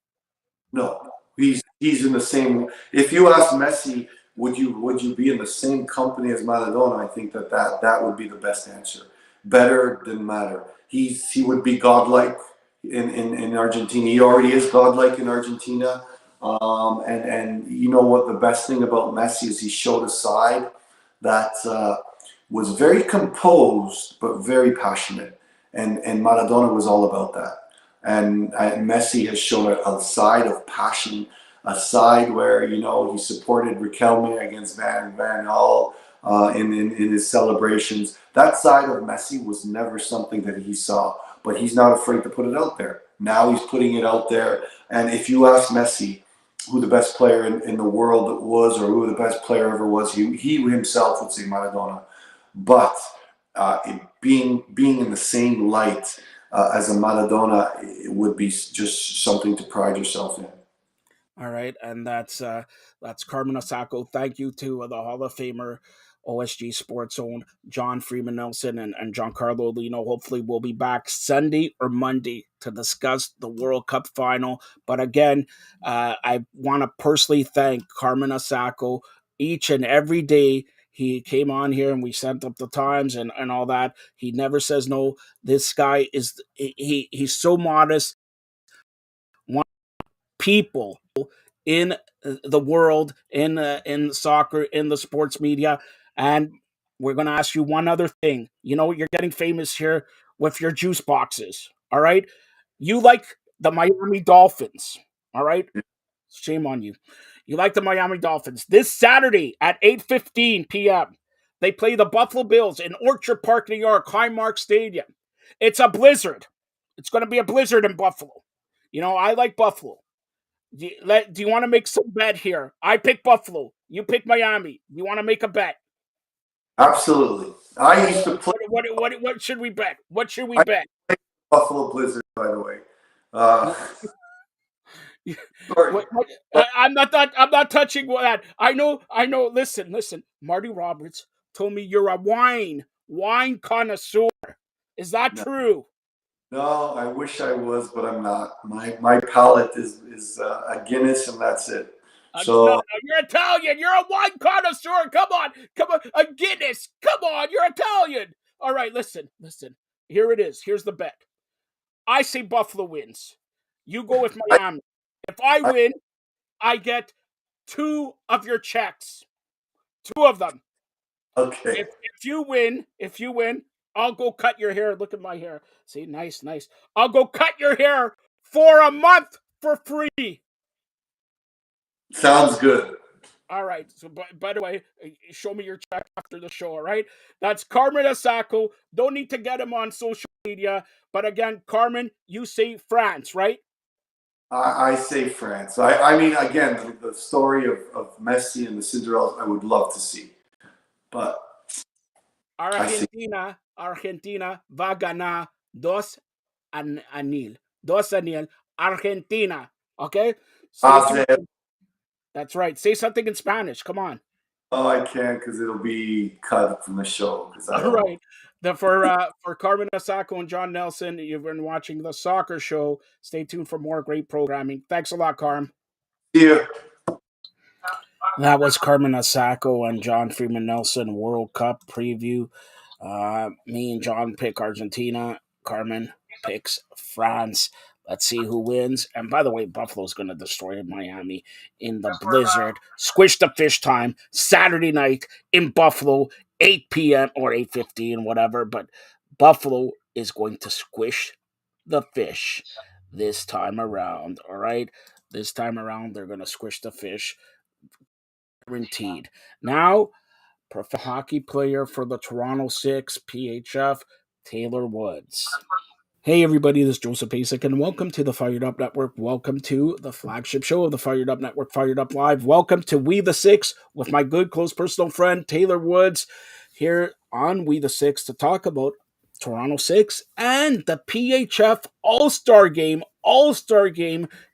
No, he's in the same. If you ask Messi, would you be in the same company as Maradona? I think that would be the best answer. Better than matter. He would be godlike in Argentina. He already is godlike in Argentina. And you know what the best thing about Messi is, he showed a side that was very composed but very passionate, and Maradona was all about that. And Messi has shown a side of passion, a side where he supported Riquelme against Van Gaal in his celebrations. That side of Messi was never something that he saw, but he's not afraid to put it out there. Now he's putting it out there. And if you ask Messi who the best player in the world was, or who the best player ever was, he himself would say Maradona. But being in the same light as a Maradona, it would be just something to pride yourself in.
All right, and that's Carmen Osako. Thank you to the Hall of Famer, OSG Sports own John Freeman Nelson and Giancarlo Lino. Hopefully, we'll be back Sunday or Monday to discuss the World Cup final. But again, I want to personally thank Carmen Osako each and every day. He came on here and we sent up the times and all that. He never says no. This guy he's so modest. People in the world, in soccer, in the sports media. And we're going to ask you one other thing. You're getting famous here with your juice boxes. All right. You like the Miami Dolphins. All right. Shame on you. You like the Miami Dolphins. This Saturday at 8:15 p.m., they play the Buffalo Bills in Orchard Park, New York, Highmark Stadium. It's a blizzard. It's going to be a blizzard in Buffalo. I like Buffalo. Do you want to make some bet here? I pick Buffalo. You pick Miami. You want to make a bet?
Absolutely. I used to play
What should we bet? What should we
I
bet?
played Buffalo Blizzard, by the way. Uh, sorry.
I'm not touching that. I know. Listen. Marty Roberts told me you're a wine connoisseur. Is that
No,
true?
no, I wish I was, but I'm not. My palate is a Guinness, and that's it.
No,
So
you're Italian. You're a wine connoisseur. Come on. A Guinness. Come on. You're Italian. All right. Listen. Here it is. Here's the bet. I say Buffalo wins. You go with
I,
Miami. If I
I
win, I get two of your checks. Two of them.
okay.
If you win, I'll go cut your hair. Look at my hair. See, nice. I'll go cut your hair for a month for free.
Sounds good.
All right. So, by the way, show me your check after the show. All right. That's Carmen Asako. Don't need to get him on social media. But again, Carmen, you say France, right?
I say France. I mean, again, the story of Messi and the Cinderella, I would love to see. But I see.
Argentina va ganar 2-0. 2-0. Argentina. Okay. Say
I'll
something. That's right. Say something in Spanish. Come on.
Oh, I can't because it'll be cut from the show because I
All
don't.
right. For Carmen Asako and John Nelson, you've been watching the soccer show. Stay tuned for more great programming. Thanks a lot, Carm.
See you.
That was Carmen Asako and John Freeman Nelson World Cup preview. Me and John pick Argentina. Carmen picks France. Let's see who wins. And by the way, Buffalo's going to destroy Miami in the blizzard. Squish the fish time Saturday night in Buffalo, 8 p.m. or 8:15, whatever. But Buffalo is going to squish the fish this time around. All right, this time around they're going to squish the fish, guaranteed. Now, professional hockey player for the Toronto Six PHF, Taylor Woods. Hey everybody, this is Joseph Pasek, and welcome to the Fired Up Network. Welcome to the flagship show of the Fired Up Network, Fired Up Live. Welcome to We the Six with my good, close personal friend, Taylor Woods, here on We the Six to talk about Toronto Six and the PHF All-Star Game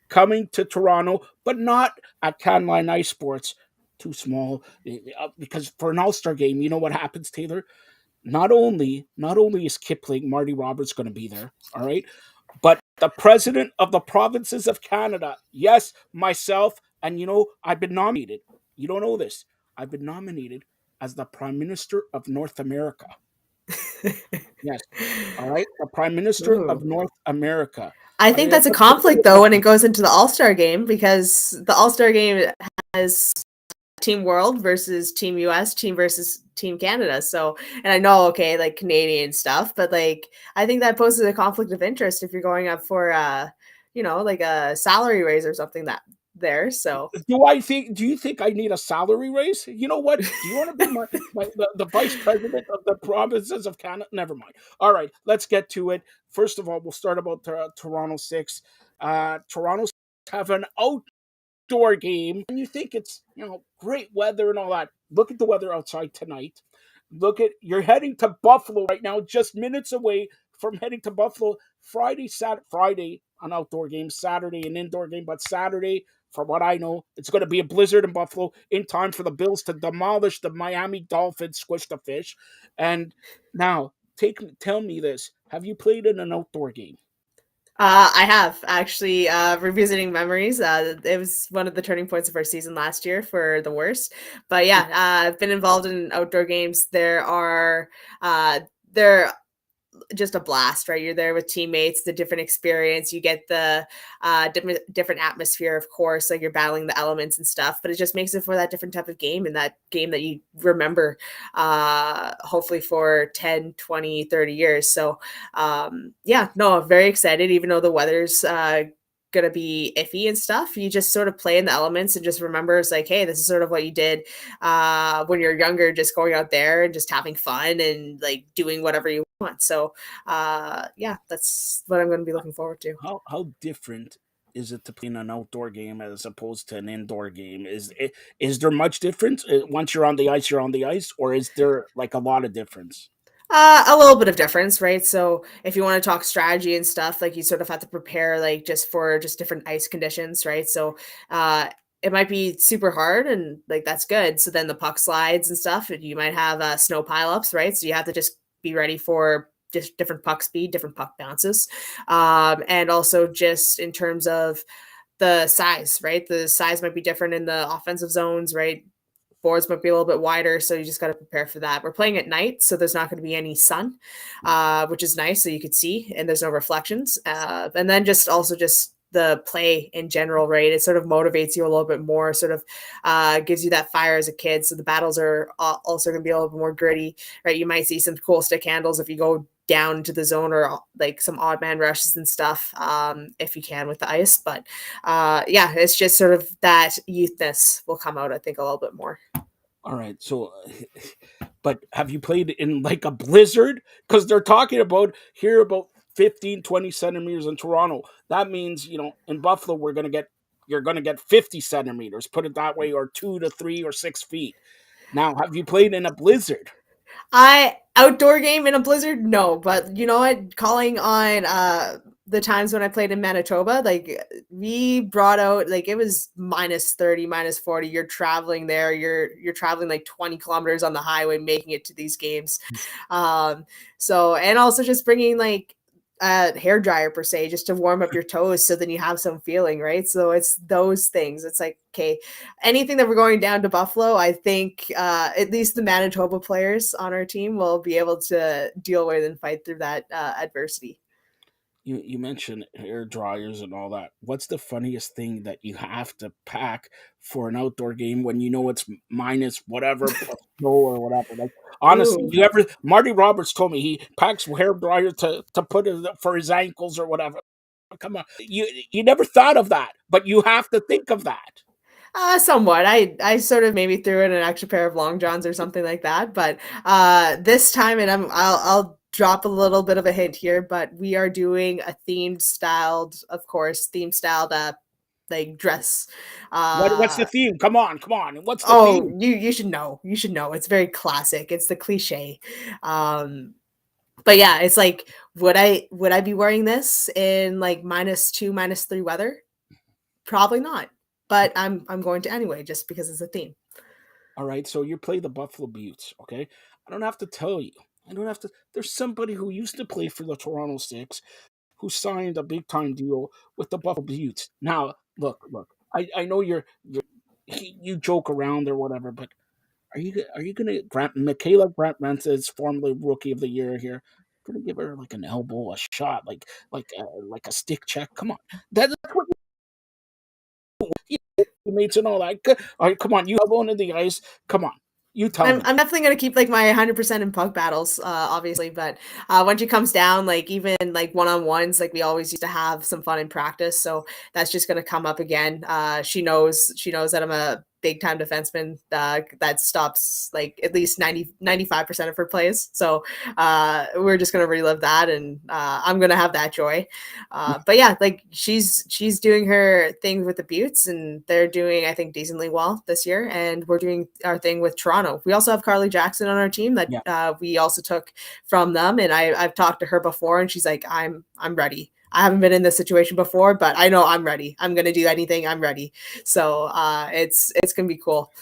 coming to Toronto, but not at Canline Ice Sports. Too small, because for an All-Star game, you know what happens, Taylor? Not only is Kipling, Marty Roberts, going to be there, all right, but the president of the provinces of Canada, yes, myself, and I've been nominated. You don't know this. I've been nominated as the Prime Minister of North America. Yes, all right, the Prime Minister of
Ooh.
North America.
I think that's a conflict though when it goes into the All-Star game, because the All-Star game has Team World versus Team US, team versus Team Canada. So, and I know, okay, like Canadian stuff, but like I think that poses a conflict of interest if you're going up for like a salary raise or something that there. So
Do you think I need a salary raise? You know what? Do you want to be the vice president of the provinces of Canada? Never mind. All right, let's get to it. First of all, we'll start about Toronto Six. Toronto have an outdoor game, and you think it's great weather and all that. Look at the weather outside tonight. You're heading to Buffalo right now, just minutes away from heading to Buffalo. Friday an outdoor game, Saturday an indoor game, but Saturday, from what I know, it's going to be a blizzard in Buffalo in time for the Bills to demolish the Miami Dolphins, squish the fish. And now, tell me this: have you played in an outdoor game?
I have actually revisiting memories. It was one of the turning points of our season last year for the worst. But yeah, I've been involved in outdoor games. They're just a blast, right? You're there with teammates, the different experience. You get the different atmosphere, of course, like you're battling the elements and stuff, but it just makes it for that different type of game, and that game that you remember hopefully for 10, 20, 30 years. So yeah, no, I'm very excited, even though the weather's gonna be iffy and stuff. You just sort of play in the elements and just remember it's like, hey, this is sort of what you did when you're younger, just going out there and just having fun and like doing whatever you want. So yeah, that's what I'm going to be looking forward to.
How different is it to play in an outdoor game as opposed to an indoor game? Is there much difference? Once you're on the ice, you're on the ice, or is there like a lot of difference?
A little bit of difference, right? So if you want to talk strategy and stuff, like you sort of have to prepare like just for just different ice conditions, right? So it might be super hard and like that's good. So then the puck slides and stuff, and you might have snow pileups, right? So you have to just be ready for just different puck speed, different puck bounces. And also just in terms of the size, right? The size might be different in the offensive zones, right? Boards might be a little bit wider, so you just got to prepare for that. We're playing at night, so there's not going to be any sun, which is nice, so you could see, and there's no reflections. And then just the play in general, right? It sort of motivates you a little bit more, sort of gives you that fire as a kid. So the battles are also going to be a little bit more gritty, right? You might see some cool stick handles if you go
down to the zone or like some odd man rushes and stuff if you can with the ice. But yeah, it's just sort of that youthness will come out, I think, a little bit more.
All right. So, but have you played in like a blizzard? Because they're talking about here about 15, 20 centimeters in Toronto. That means, in Buffalo, you're going to get 50 centimeters, put it that way, or 2 to 3 or 6 feet. Now, have you played in a blizzard?
Outdoor game in a blizzard, no, but you know what, calling on the times when I played in Manitoba, like we brought out, like it was minus 30, minus 40. You're traveling there, you're traveling like 20 kilometers on the highway making it to these games. So, and also just bringing like a hair dryer per se, just to warm up your toes, so then you have some feeling, right? So it's those things. It's like, okay, anything that we're going down to Buffalo, I think at least the Manitoba players on our team will be able to deal with and fight through that adversity.
You mentioned hair dryers and all that. What's the funniest thing that you have to pack for an outdoor game when you know it's minus whatever plus snow or whatever? Like honestly,
Ooh.
Marty Roberts told me he packs hair dryer to put it for his ankles or whatever. Come on, you never thought of that, but you have to think of that.
Somewhat. I sort of maybe threw in an extra pair of long johns or something like that, but this time, and I'll drop a little bit of a hint here, but we are doing a themed styled, like dress.
What's the theme? Come on, what's the
Oh,
theme?
you should know. You should know. It's very classic. It's the cliche. But yeah, it's like, would I be wearing this in like -2, -3 weather? Probably not. But I'm going to anyway, just because it's a theme.
All right, so you play the Buffalo Buttes, okay? I don't have to tell you. I don't have to. There's somebody who used to play for the Toronto Six who signed a big time deal with the Buffalo Buttes. Now, look. I know you joke around or whatever, but are you gonna grant Michaela Grant Mensa is formerly Rookie of the Year here? Gonna give her like an elbow, a shot, like a stick check? Come on, that's what teammates and all that. All right, come on, you elbow into the ice. Come on, you tell me.
I'm definitely gonna keep like my 100% in pug battles, obviously. But when she comes down, like even like one-on-ones, like we always used to have some fun in practice. So that's just gonna come up again. She knows that I'm a big time defenseman that stops like at least 95% of her plays. So we're just gonna relive that, and I'm gonna have that joy. But yeah, like she's doing her thing with the Buttes, and they're doing, I think, decently well this year. And we're doing our thing with Toronto. We also have Carly Jackson on our team that
Yeah.
we also took from them, and I've talked to her before, and she's like, I'm ready. I haven't been in this situation before, but I know I'm ready. I'm gonna do anything. I'm ready. So it's gonna be cool.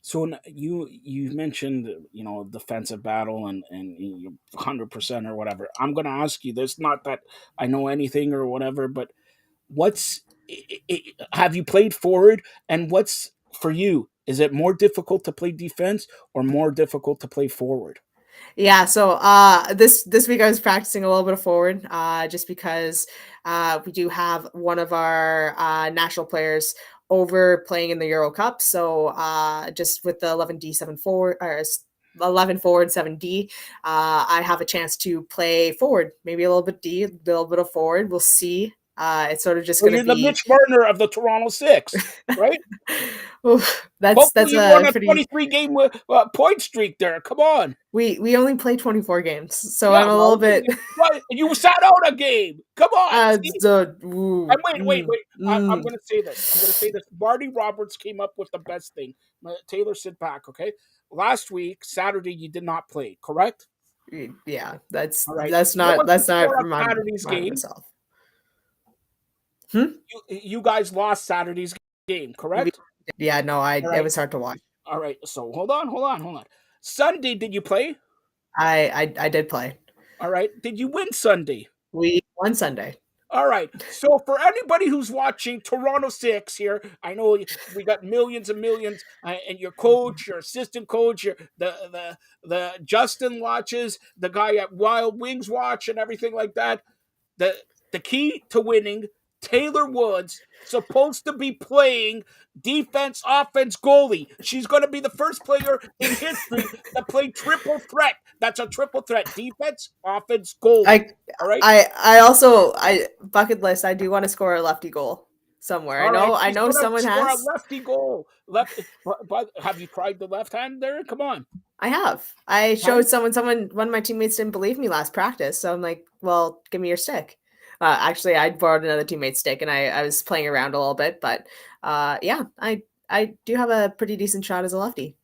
So you mentioned defensive battle and 100% or whatever. I'm going to ask you this, not that I know anything or whatever, but what's have you played forward, and what's for you? Is it more difficult to play defense or more difficult to play forward?
Yeah, so this week I was practicing a little bit of forward, just because we do have one of our national players over playing in the Euro Cup. So just with the 11D 7 forward, or 11 forward 7D, I have a chance to play forward, maybe a little bit D, a little bit of forward. We'll see. It's sort of just
So
going to
you're the
be.
Mitch Marner of the Toronto Six, right?
Oof,
Hopefully
that's
you go on
a
a
pretty.
23 game point streak there. Come on.
We only play 24 games, so
Yeah,
I'm a little
well,
bit.
you sat out a game. Come on. See? And
Ooh,
wait. I'm going to say this. Marty Roberts came up with the best thing. Taylor, sit back, okay? Last week, Saturday, you did not play, correct?
Yeah, that's
All right.
that's
What
not
was the
that's not
score of
reminding
Saturday's game?
myself. Hmm?
You guys lost Saturday's game, correct?
Yeah, no,
All
it
right.
was hard to watch.
All right. So hold on. Sunday, did you play?
I did play.
All right. Did you win Sunday?
We won Sunday.
All right. So for anybody who's watching Toronto Six here, I know we got millions and millions, and your coach, your assistant coach, the Justin watches, the guy at Wild Wings watch, and everything like that. The key to winning Taylor Woods supposed to be playing defense, offense, goalie. She's going to be the first player in history that played triple threat. That's a triple threat: defense, offense, goalie. All right.
I also bucket list. I do want to score a lefty goal somewhere.
All right.
I
She's
know
going to
someone
score a
has.
lefty goal. But have you tried the left hand there? Come on.
I have. I
Huh?
showed one of my teammates didn't believe me last practice, so I'm like, well, give me your stick. Actually, I borrowed another teammate's stick, and I was playing around a little bit, but yeah, I do have a pretty decent shot as a lefty.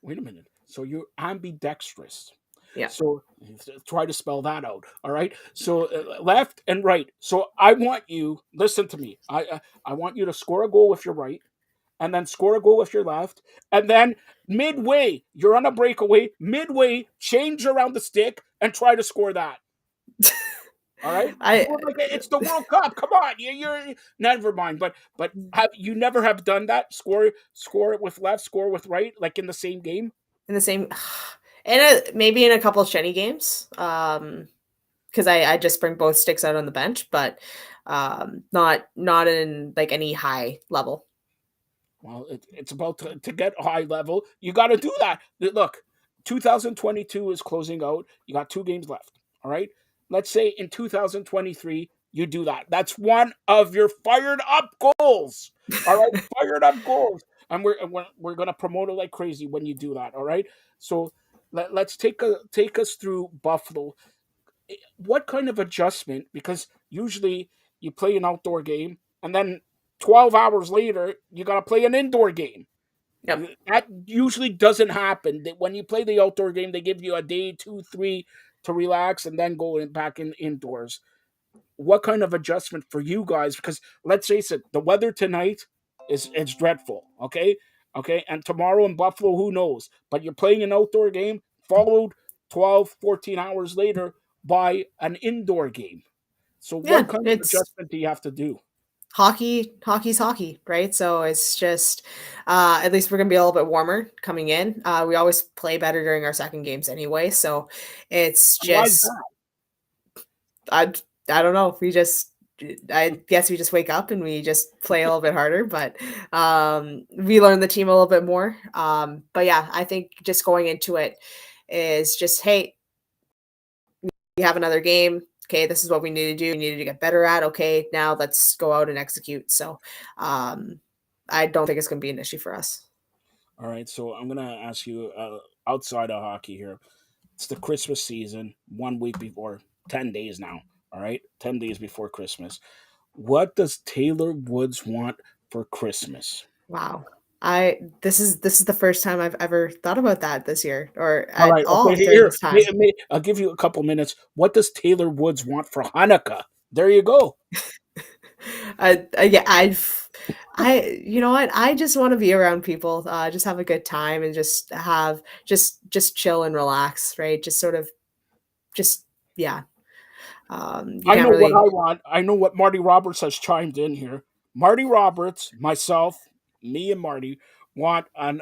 Wait a minute. So you're ambidextrous.
Yeah.
So try to spell that out. All right. So left and right. So I want you, listen to me. I want you to score a goal with your right, and then score a goal with your left, and then midway you're on a breakaway. Midway, change around the stick and try to score that. All right. It's the World Cup. Come on. You're never mind. But have you never have done that? Score it with left, score with right, like in the same game.
In the same, and maybe in a couple of Shenny games, because I just bring both sticks out on the bench, but not in like any high level.
Well, it's about to get high level. You got to do that. Look, 2022 is closing out. You got 2 games left. All right. Let's say in 2023 you do that. That's one of your fired up goals. All right, fired up goals, and we're gonna promote it like crazy when you do that. All right. So let's take us through Buffalo. What kind of adjustment? Because usually you play an outdoor game, and then 12 hours later you got to play an indoor game.
Yep.
That usually doesn't happen. When you play the outdoor game, they give you a day, 2, 3 to relax and then go back indoors. What kind of adjustment for you guys? Because let's face it, the weather tonight is dreadful. Okay, and tomorrow in Buffalo, who knows? But you're playing an outdoor game, followed 12, 14 hours later by an indoor game. So what
Yeah,
kind of
it's
adjustment do you have to do?
hockey's hockey, right? So it's just at least we're gonna be a little bit warmer coming in. We always play better during our second games anyway, so it's
And why is
just
that?
I don't know. I guess we just wake up and we just play a little bit harder, but we learn the team a little bit more. But yeah, I think just going into it is just, hey, we have another game. Okay, this is what we need to do. We need to get better at. Okay, now let's go out and execute. So I don't think it's going to be an issue for us.
All right, so I'm gonna ask you outside of hockey here. It's the Christmas season, 1 week before, 10 days now. All right, 10 days before Christmas. What does Taylor Woods want for Christmas?
Wow. This is the first time I've ever thought about that this year or
All
at
right,
all
okay.
during
Here,
this time.
I'll give you a couple minutes. What does Taylor Woods want for Hanukkah? There you go.
Yeah, you know what? I just want to be around people, just have a good time and just have just chill and relax, right? Just sort of just yeah. You
I
can't
know what
really.
I want. I know what Marty Roberts has chimed in here. Marty Roberts, myself, me, and Marty want an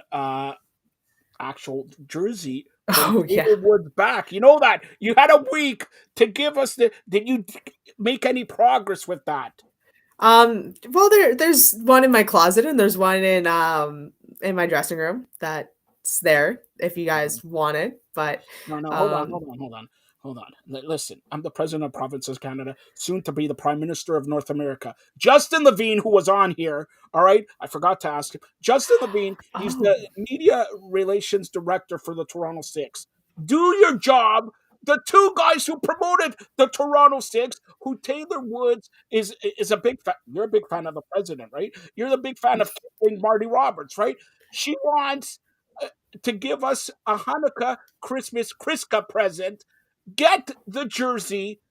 actual jersey from
Oh yeah.
Taylor Woods back. You know that you had a week to give us the. Did you make any progress with that?
Well, there's one in my closet and there's one in my dressing room that's there if you guys want it. But
No, no, hold on,
um,
hold on, hold on, hold on. Listen, I'm the president of Provinces Canada, soon to be the Prime Minister of North America. Justin Levine, who was on here, all right, I forgot to ask him. Justin Levine, he's
oh,
the media relations director for the Toronto Six. Do your job. The 2 guys who promoted the Toronto Six, who Taylor Woods is a big fan. You're a big fan of the president, right? You're the big fan of Kipling, Marty Roberts, right? She wants to give us a Hanukkah Christmas Kriska present. Get the jersey.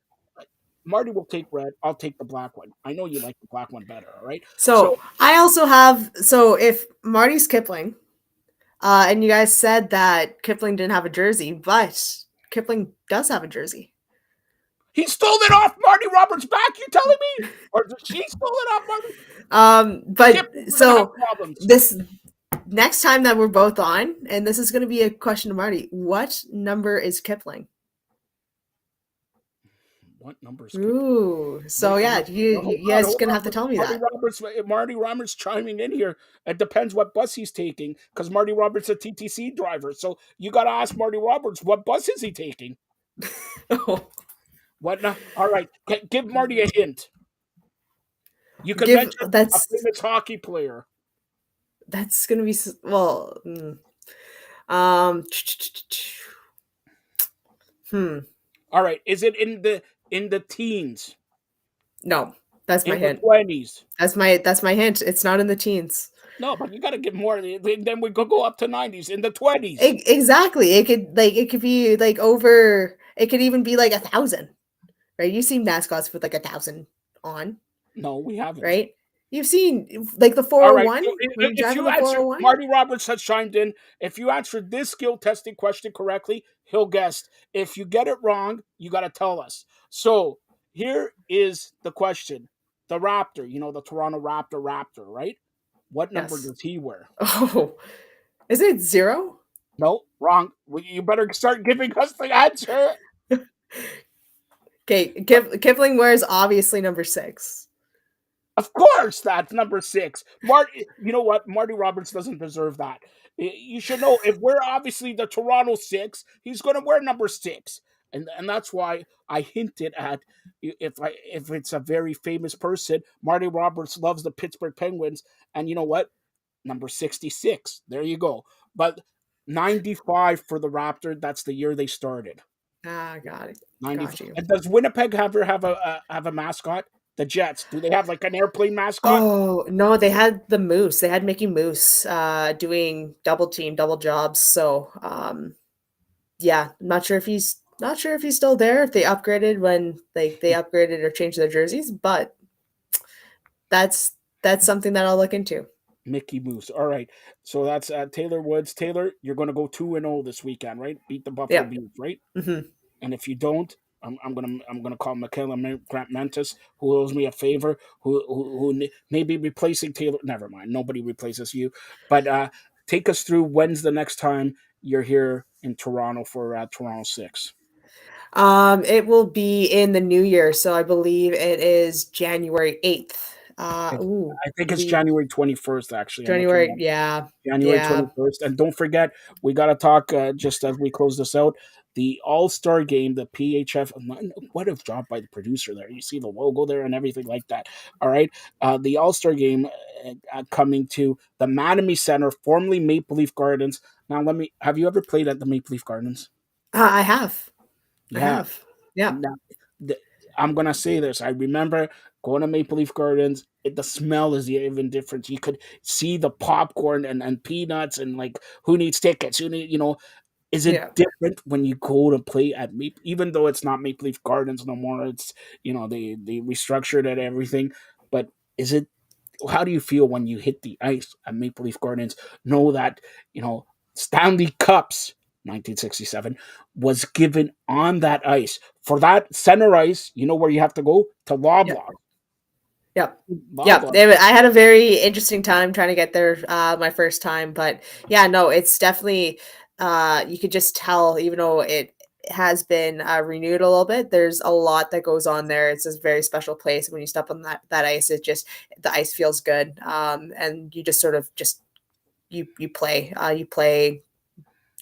Marty will take red. I'll take the black one. I know you like the black one better. All right.
so
So
I also have if Marty's Kipling, and you guys said that Kipling didn't have a jersey, but Kipling does have a jersey.
he stole it off Marty Roberts' back. You telling me, or she stole it off Marty?
But
We're gonna have
so
problems.
this next time that we're both on, and this is going to be a question to Marty. What number is Kipling?
What numbers?
Ooh. So
Wait,
yeah, you guys gonna have to tell me
Marty
that.
Roberts. Marty Roberts chiming in here. It depends what bus he's taking because Marty Roberts is a TTC driver. So you got to ask Marty Roberts what bus is he taking.
Oh,
What? Now? All right, give Marty a hint. You could
give
mention a
that's
famous hockey player.
that's gonna be well. Um. Hmm.
All right, is it in the teens,
No, that's my
in the
hint.
20s?
That's my hint. It's not in the teens.
No, but you got to give more. Then we could go up to 90s, in the 20s.
Exactly. It could be like over. It could even be like 1,000. Right? You've seen mascots with like 1,000 on,
No, we haven't.
right? You've seen like the
All right.
401
So
when you
if
drive in
you
the
answer,
401.
Marty Roberts has chimed in. If you answer this skill testing question correctly, he'll guess. If you get it wrong, you got to tell us. So here is the question: the Raptor, the Toronto Raptor, right? What number
Yes.
does he wear?
Oh, is it 0?
No, wrong. Well, you better start giving us the answer.
Okay, Kipling wears obviously number 6.
Of course, that's number 6. Marty, you know what? Marty Roberts doesn't deserve that. You should know if we're obviously the Toronto 6, he's going to wear number 6, and that's why I hinted at if it's a very famous person. Marty Roberts loves the Pittsburgh Penguins, and you know what? Number 66. There you go. But 95 for the Raptor. That's the year they started.
Ah, got it.
95.
Got you.
And does Winnipeg have a mascot? The Jets. Do they have like an airplane mascot?
Oh, no, they had the Moose. They had Mickey Moose doing double team, double jobs. So, yeah, not sure if he's still there, if they upgraded when they upgraded or changed their jerseys, but that's something that I'll look into.
Mickey Moose. All right. So that's Taylor Woods. Taylor, you're going to go 2-0 this weekend, right? Beat the Buffalo
Yeah.
Bills, right?
Hmm.
And if you don't, I'm gonna call Michaela Grant Mentis, who owes me a favor, who may be replacing Taylor. Never mind, nobody replaces you. But take us through when's the next time you're here in Toronto for Toronto 6.
It will be in the new year, so I believe it is January 8th.
I think
It'll
it's
be
January 21st. Actually, I'm looking
January.
at
Yeah,
January
yeah.
21st. And don't forget, we got to talk just as we close this out. The All Star game, the PHF. What a job by the producer there. You see the logo there and everything like that. All right. The All Star game coming to the Mattamy Center, formerly Maple Leaf Gardens. Now, have you ever played at the Maple Leaf Gardens?
I have. I
Yeah.
have. Yeah.
Now, the, I'm gonna say this. I remember going to Maple Leaf Gardens. The smell is even different. You could see the popcorn and peanuts and like who needs tickets. Is it
Yeah.
different when you go to play at Maple? Even though it's not Maple Leaf Gardens no more, it's they restructured it and everything. But is it? How do you feel when you hit the ice at Maple Leaf Gardens? Know that Stanley Cups 1967 was given on that ice. For that center ice, you know where you have to go? To
Yeah.
Loblaw.
Yep. Yep.
Loblaw.
I had a very interesting time trying to get there my first time, but yeah, no, it's definitely you could just tell, even though it has been renewed a little bit, there's a lot that goes on there. It's a very special place. When you step on that ice, the ice feels good, and you just sort of just you play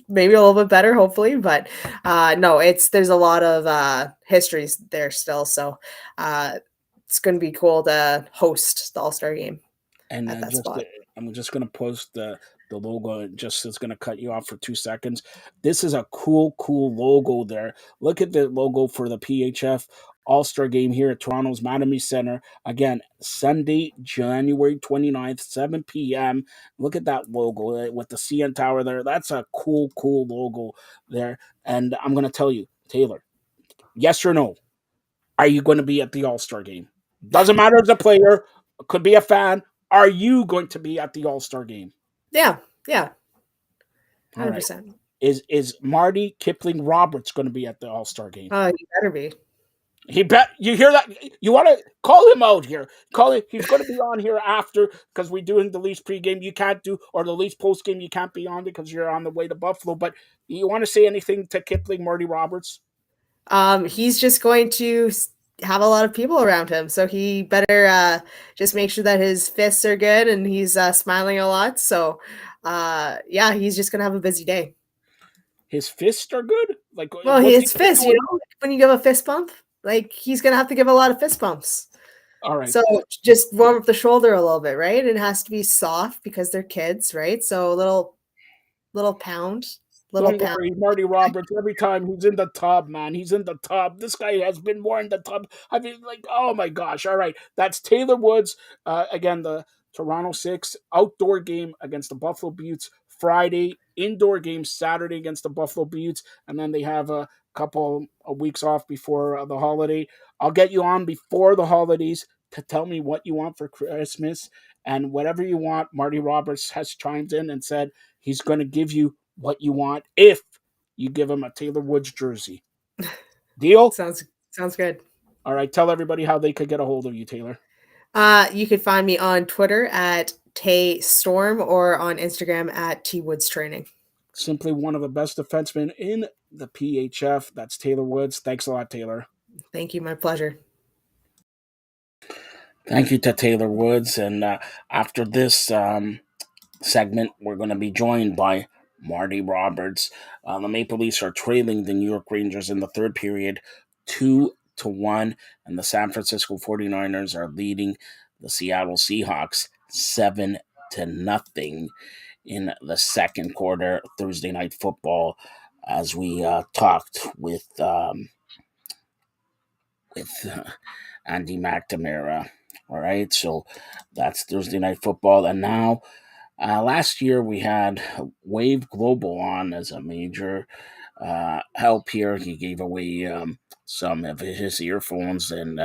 maybe a little bit better, hopefully, but no, there's a lot of histories there still, so it's going to be cool to host the All-Star game
And
at that spot.
I'm just gonna post the logo. Just it's gonna cut you off for 2 seconds. This is a cool logo there. Look at the logo for the PHF All Star Game here at Toronto's Mattamy Center. Again, Sunday, January 29th, 7 p.m. Look at that logo with the CN Tower there. That's a cool logo there. And I'm gonna tell you, Taylor, yes or no? Are you going to be at the All Star game? Doesn't matter as a player, could be a fan. Are you going to be at the All Star game?
Yeah,
All right.
100%.
Is Marty Kipling Roberts going to be at the All Star game?
You better be.
He bet. You hear that? You want to call him out here? Call him. He's going to be on here after because we're doing the Leafs pregame. You can't do or the Leafs postgame. You can't be on because you're on the way to Buffalo. But you want to say anything to Kipling, Marty Roberts?
He's just going to have a lot of people around him, so he better just make sure that his fists are good and he's smiling a lot. So, yeah, he's just gonna have a busy day.
His fists are good. Like,
Well,
what's he
his
gonna
fist,
do?
when you give a fist bump, like he's gonna have to give a lot of fist bumps.
All right.
So just warm up the shoulder a little bit, right? It has to be soft because they're kids, right? So a little pound, little
Don't
pound.
worry, Marty Roberts. Every time he's in the tub, man, he's in the tub. This guy has been more in the tub. I mean, like, oh my gosh! All right, that's Taylor Woods. Again, the Toronto Six outdoor game against the Buffalo Beauts Friday. Indoor game Saturday against the Buffalo Beauts, and then they have a couple of weeks off before the holiday. I'll get you on before the holidays to tell me what you want for Christmas, and whatever you want. Marty Roberts has chimed in and said he's going to give you what you want if you give him a Taylor Woods jersey. Deal?
Sounds good.
All right, tell everybody how they could get a hold of you, Taylor.
You could find me on Twitter at Tay Storm or on Instagram at T Woods Training.
Simply one of the best defensemen in the PHF. That's Taylor Woods. Thanks a lot, Taylor.
Thank you. My pleasure.
Thank you to Taylor Woods. And after this segment, we're going to be joined by Marty Roberts. The Maple Leafs are trailing the New York Rangers in the third period 2-1, and the San Francisco 49ers are leading the Seattle Seahawks 7-0 in the second quarter. Thursday night football, as we talked with Andy McNamara. All right, so that's Thursday night football, and now last year we had Wave Global on as a major help here. He gave away some of his earphones and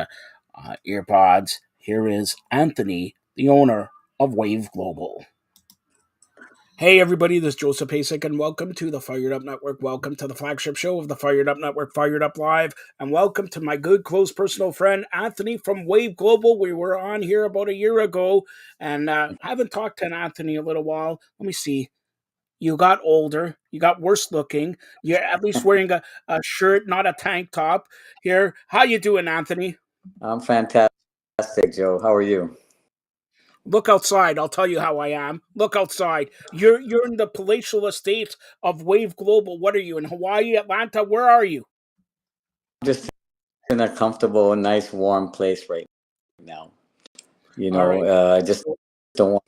earpods. Here is Anthony, the owner of Wave Global. Hey everybody, this is Joseph Pasek, and welcome to the Fired Up Network. Welcome to the flagship show of the Fired Up Network, Fired Up Live, and welcome to my good, close, personal friend, Anthony from Wave Global. We were on here about a year ago, and haven't talked to Anthony in a little while. Let me see. You got older. You got worse looking. You're at least wearing a shirt, not a tank top. Here, how you doing, Anthony?
I'm fantastic, Joe. How are you?
Look outside. I'll tell you how I am. Look outside. You're in the palatial estate of Wave Global. What are you, in Hawaii, Atlanta? Where are you?
I'm just in a comfortable, nice, warm place right now.
All right.
I just don't want.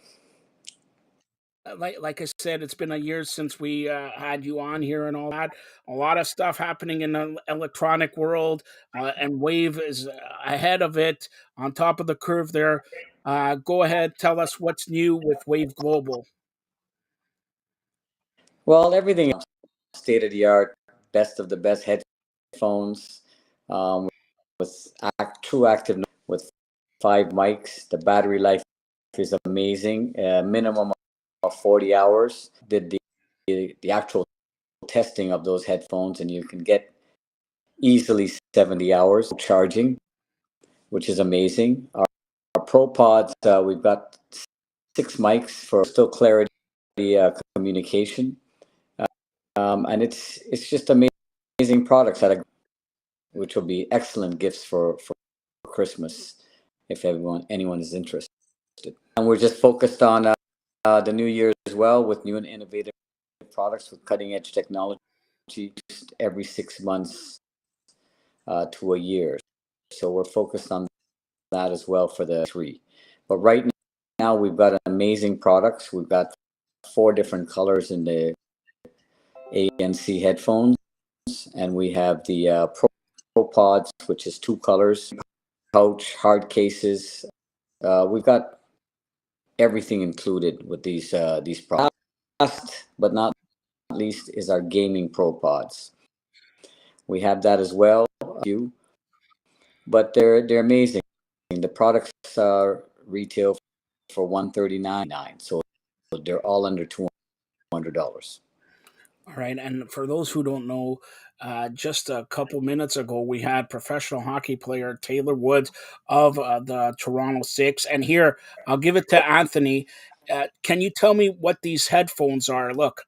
Like I said, it's been a year since we had you on here and all that. A lot of stuff happening in the electronic world, and Wave is ahead of it, on top of the curve there. Go ahead, tell us what's new with Wave Global.
Well, everything state of the art, best of the best headphones, with true active with 5 mics. The battery life is amazing. Minimum of 40 hours. Did the actual testing of those headphones, and you can get easily 70 hours charging, which is amazing. Our Pro Pods, we've got 6 mics for still clarity communication, and it's just amazing products which will be excellent gifts for Christmas if anyone is interested. And we're just focused on the new year as well with new and innovative products with cutting edge technology just every 6 months to a year. So we're focused on that as well for the 3. But right now we've got amazing products. We've got 4 different colors in the ANC headphones, and we have the Pro Pods, which is 2 colors, pouch, hard cases. We've got everything included with these products. Last but not least is our gaming Pro Pods. We have that as well, but they're amazing. The products retail for $139.99, so they're all under $200.
All right, and for those who don't know, just a couple minutes ago, we had professional hockey player Taylor Woods of the Toronto Six, and here I'll give it to Anthony. Can you tell me what these headphones are? Look.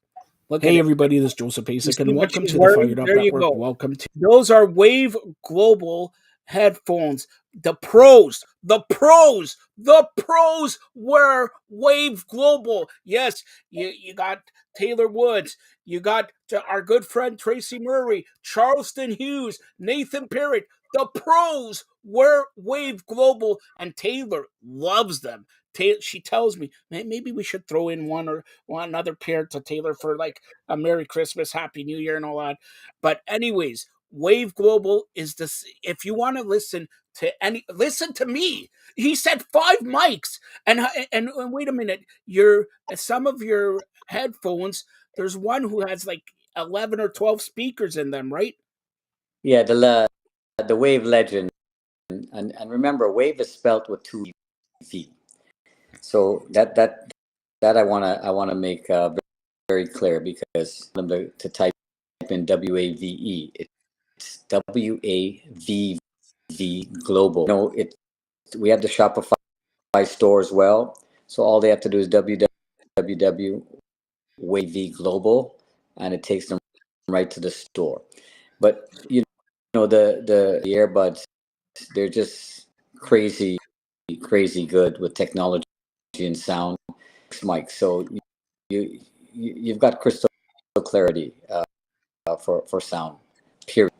Look
Hey
at it.
everybody, this is Joseph
You
Basic,
see
and
what
welcome
she's
to the
wearing?
Firedup
There you
Network.
go.
Welcome to those are Wave Global headphones. The pros wear Wave Global. Yes, you got Taylor Woods, you got our good friend Tracy Murray, Charleston Hughes, Nathan Parrott. The pros wear Wave Global, and Taylor loves them. She tells me, "Man, maybe we should throw in one another pair to Taylor for like a Merry Christmas, Happy New Year, and all that." But anyways, Wave Global is this. If you want to listen to me. He said 5 mics, and wait a minute, your some of your headphones. There's one who has like 11 or 12 speakers in them, right?
Yeah, the Wave Legend, and remember, Wave is spelt with two V. So that I wanna make very clear, because them to type in WAVE. It's WAVV Global. No, we have the Shopify store as well. So all they have to do is www.wavv global, and it takes them right to the store. But the earbuds, they're just crazy good with technology and sound, mic. So you've got crystal clarity for sound. Period.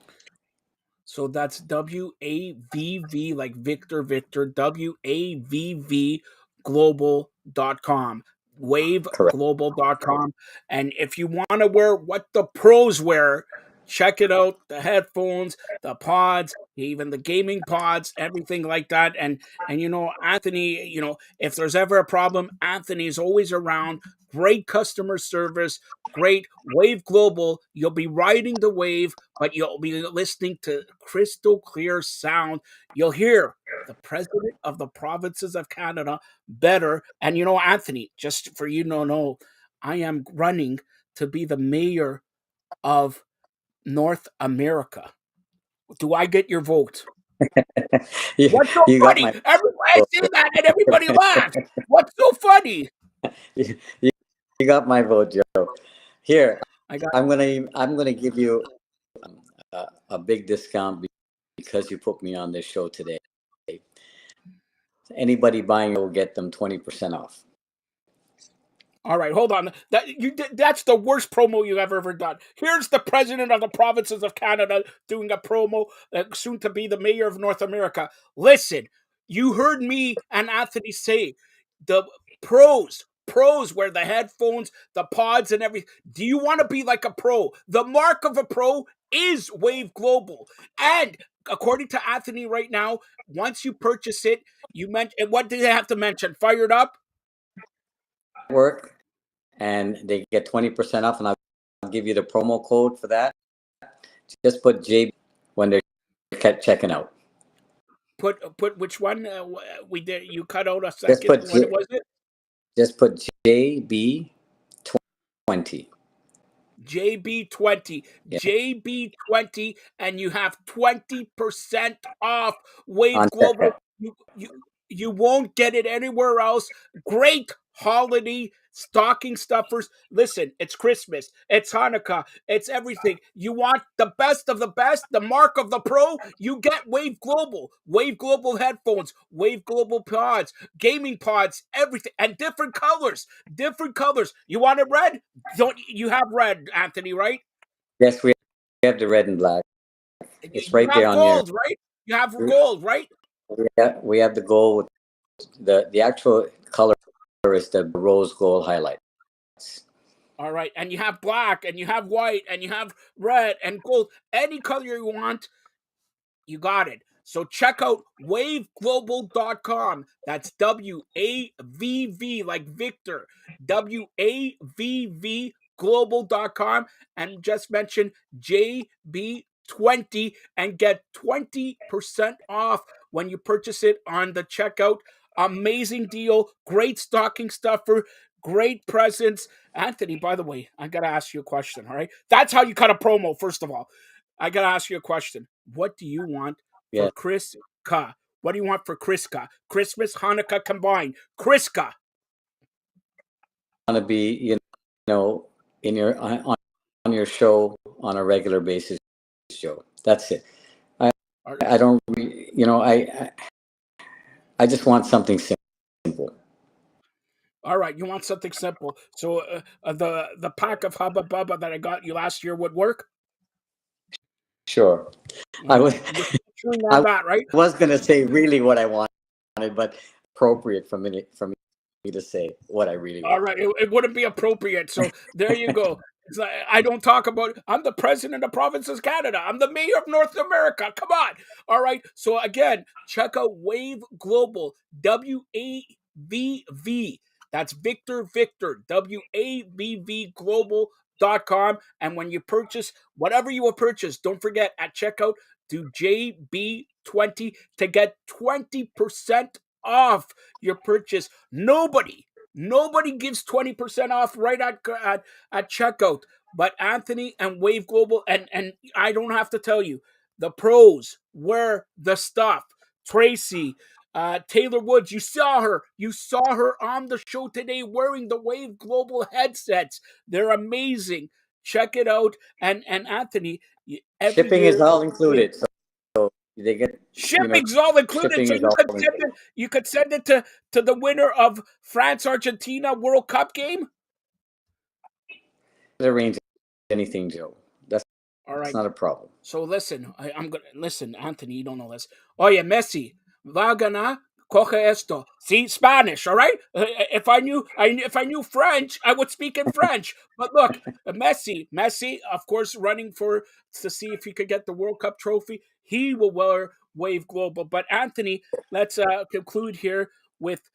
So that's WAVV, like Victor, WAVV global.com,
Correct.
waveglobal.com. And if you want to wear what the pros wear, check it out. The headphones, the pods, even the gaming pods, everything like that. And Anthony, if there's ever a problem, Anthony is always around. Great customer service, great Wave Global. You'll be riding the wave, but you'll be listening to crystal clear sound. You'll hear the president of the provinces of Canada better. And Anthony, just for you to know, I am running to be the mayor of North America. Do I get your vote?
you,
What's so
you got
funny?
my
Everybody I
vote.
say that and everybody laughs. What's so funny?
you, you got my vote, Joe. Here,
I got
I'm gonna give you a big discount because you put me on this show today. Anybody buying will get them 20% off.
All right, hold on. That's the worst promo you've ever done. Here's the president of the provinces of Canada doing a promo, soon to be the mayor of North America. Listen, you heard me and Anthony say the pros wear the headphones, the pods, and everything. Do you want to be like a pro? The mark of a pro is Wave Global, and according to Anthony right now, once you purchase it, you mentioned, what did they have to mention? Fired Up.
Work, and they get 20% off, and I'll give you the promo code for that. Just put JB when they're checking out.
Put which one we did? You cut out a
Just
second.
put
What was it?
just put JB 20.
JB20,
Yeah,
JB20, and you have 20% off Wave
on
Global.
checkout.
You won't get it anywhere else. Great holiday stocking stuffers. Listen, it's Christmas, it's Hanukkah, it's everything. You want the best of the best, the mark of the pro, you get Wave Global. Wave Global headphones, Wave Global pods, gaming pods, everything, and different colors. Different colors. You want it red? Don't you have red, Anthony, right?
Yes, we have the red and black. It's
You
right there
have
on your.
gold, right? You have gold, right?
We have the gold with the actual color is the rose gold highlights.
All right. And you have black, and you have white, and you have red and gold. Any color you want, you got it. So check out waveglobal.com. That's WAVV, like Victor. WAVV global.com. And just mention JB20 and get 20% off when you purchase it on the checkout. Amazing deal. Great stocking stuffer. Great presents. Anthony, by the way, I got to ask you a question. All right. That's how you cut a promo, first of all. I got to ask you a question. What do you want for
Yeah,
Kriska? What do you want for Kriska? Christmas, Hanukkah combined. Kriska.
want to be, know, in your on your show on a regular basis, Joe. That's it. I I don't you know I just want something simple.
All right, you want something simple. So the pack of Hubba Bubba that I got you last year would work.
Sure.
All
I
right,
was
you're chewing on
I
that, right?
was gonna say really what I wanted, but appropriate for me to say what I really
All
want.
right, it wouldn't be appropriate. So there you go. It's like, I don't talk about. I'm the president of provinces Canada. I'm the mayor of North America. Come on. All right. So again, check out Wave Global. WAVV. That's Victor Victor. WAVV Global.com. And when you purchase whatever you will purchase, don't forget at checkout do JB20 to get 20% off your purchase. Nobody gives 20% off right at checkout. But Anthony and Wave Global, and I don't have to tell you, the pros wear the stuff. Tracy, Taylor Woods, you saw her. You saw her on the show today wearing the Wave Global headsets. They're amazing. Check it out. And Anthony, every
Shipping is
year,
all included, so they get
shipping's all included,
shipping
so
is all included.
you could send it to the winner of France Argentina World Cup game.
Arrange anything, Joe. That's
All right.
not a problem.
So listen, I'm gonna listen, Anthony. You don't know this. Oye, Messi, va a ganar. Coge esto. See Spanish, all right. If I knew French, I would speak in French. But look, Messi, of course, running for to see if he could get the World Cup trophy. He will wear Wave Global. But Anthony, let's conclude here with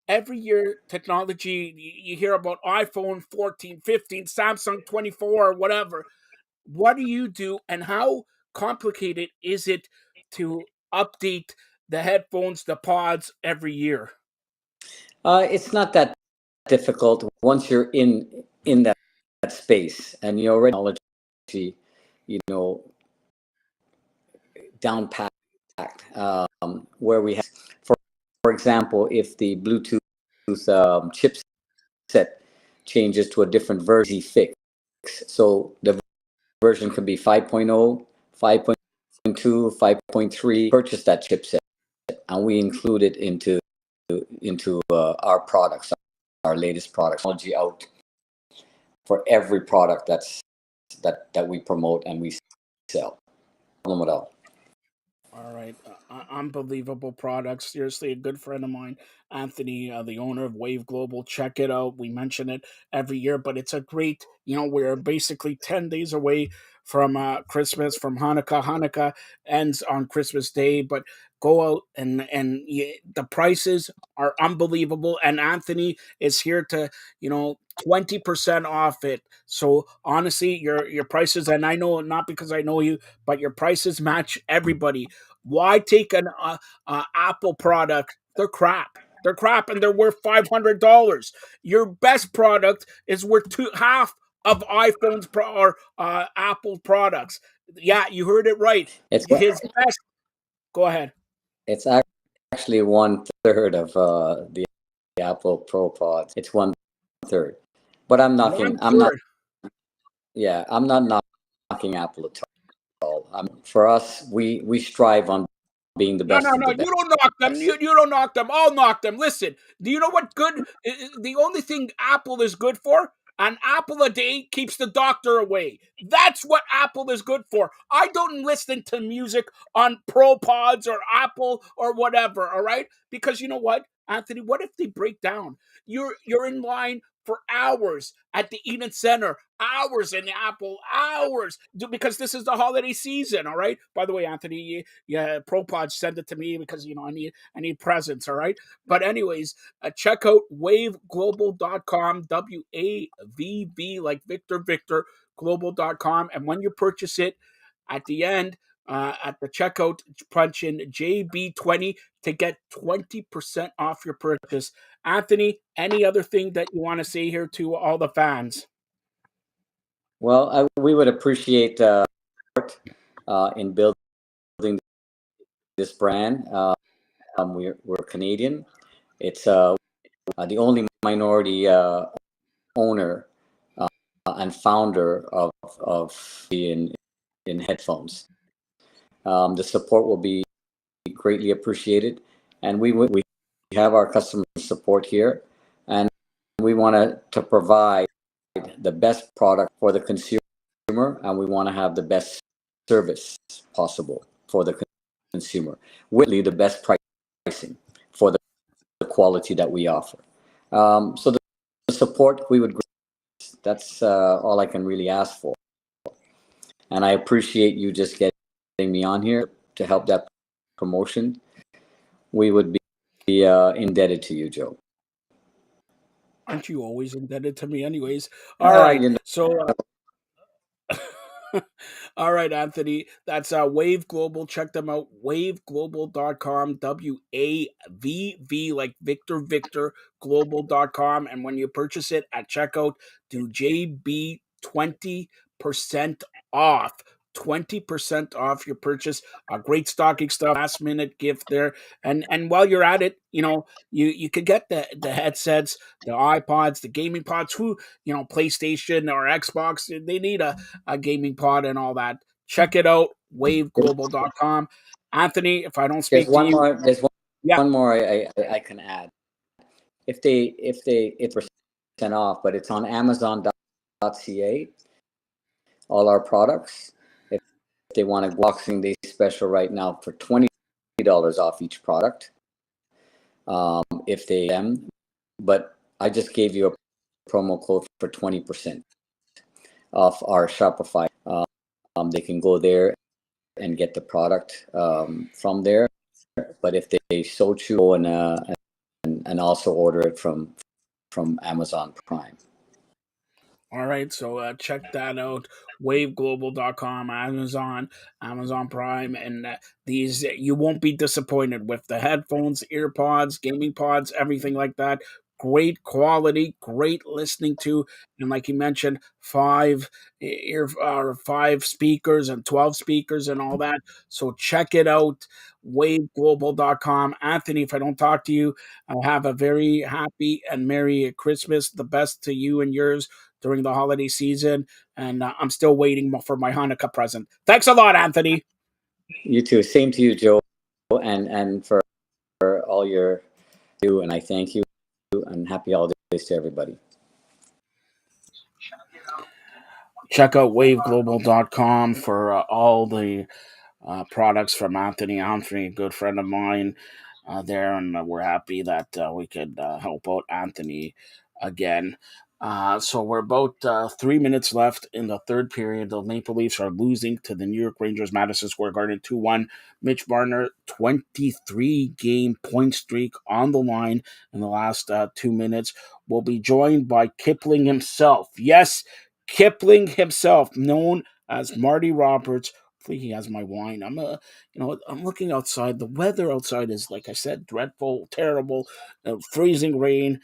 every year technology. You hear about iPhone 14, 15, Samsung 24, or whatever. What do you do, and how complicated is it to update the headphones, the pods every year?
It's not that difficult once you're in that space and you already technology, you know, down packed. Where we have, for example, if the Bluetooth chipset changes to a different version, easy fix. So the version could be 5.0, 5.2, 5.3. Purchase that chipset, and we include it into our products, our latest products, technology out for every product that we promote and we sell. No problem at all.
All right, unbelievable products. Seriously, a good friend of mine, Anthony, the owner of Wave Global. Check it out. We mention it every year, but it's a great. We're basically 10 days away from Christmas, from Hanukkah. Hanukkah ends on Christmas Day, but go out and the prices are unbelievable. And Anthony is here to 20% off it. So honestly, your prices, and I know not because I know you, but your prices match everybody. Why take an Apple product? They're crap. They're crap, and they're worth $500. Your best product is worth half of iPhone's or Apple products. Yeah, you heard it right.
It's
His best. Go ahead.
it's actually 1/3 of the Apple Pro Pods. It's 1/3. But
One
I'm not
third.
yeah, I'm not knocking Apple at all. For us, we strive on being the
No, no,
best of
no.
the
You don't knock them.
best.
You don't knock them. I'll knock them. Listen, do you know what good? The only thing Apple is good for, an apple a day keeps the doctor away. That's what Apple is good for. I don't listen to music on Pro Pods or Apple or whatever, all right? Because you know what, Anthony, what if they break down? You're in line for hours at the Eden Center, hours in Apple, hours, because this is the holiday season, all right? By the way, Anthony, yeah, ProPod send it to me because I need presents, all right? But anyways, check out waveglobal.com, WAVV, like Victor Victor, global.com. And when you purchase it, at the end, at the checkout, punch in JB20 to get 20% off your purchase. Anthony, any other thing that you want to say here to all the fans?
Well, we would appreciate in building this brand. We're Canadian. It's the only minority owner and founder of in headphones. The support will be greatly appreciated, and we have our customer support here, and we want to provide the best product for the consumer, and we want to have the best service possible for the consumer, with the best pricing for the quality that we offer. So the support we would, that's all I can really ask for. And I appreciate you just getting me on here to help that promotion. We would be indebted to you, Joe.
Aren't you always indebted to me, anyways? All right.
You know,
So, all right, Anthony. That's Wave Global. Check them out. Waveglobal.com. WAVV, like Victor global.com. And when you purchase it at checkout, do JB 20% off. 20% off your purchase. Great stocking stuff, last minute gift there. And while you're at it, you could get the headsets, the iPods, the gaming pods, PlayStation or Xbox, they need a gaming pod and all that. Check it out, waveglobal.com. Anthony, if I don't
there's
speak to
one
you,
more. There's
yeah.
one more I can add. If it's percent off, but it's on Amazon.ca. All our products. If they want a Boxing Day special right now for $20 off each product, if they but I just gave you a promo code for 20% off our Shopify. They can go there and get the product from there. But if they so choose, go and also order it from Amazon Prime.
All right, so check that out. Waveglobal.com, Amazon Prime, and these you won't be disappointed with the headphones, earpods, gaming pods, everything like that. Great quality, great listening to, and like you mentioned, five speakers and 12 speakers and all that. So check it out, waveglobal.com. Anthony, if I don't talk to you, I have a very happy and merry Christmas. The best to you and yours during the holiday season, and I'm still waiting for my Hanukkah present. Thanks a lot, Anthony.
You too. Same to you, Joe, and for all your do, and I thank you and happy holidays to everybody.
Check out waveglobal.com for all the products from Anthony. Anthony, a good friend of mine there, and we're happy that we could help out Anthony again. So we're about 3 minutes left in the third period. The Maple Leafs are losing to the New York Rangers, Madison Square Garden 2-1. Mitch Marner, 23-game point streak on the line in the last 2 minutes. Will be joined by Kipling himself. Yes, Kipling himself, known as Marty Roberts. Hopefully he has my wine. I'm looking outside. The weather outside is, like I said, dreadful, terrible, freezing rain,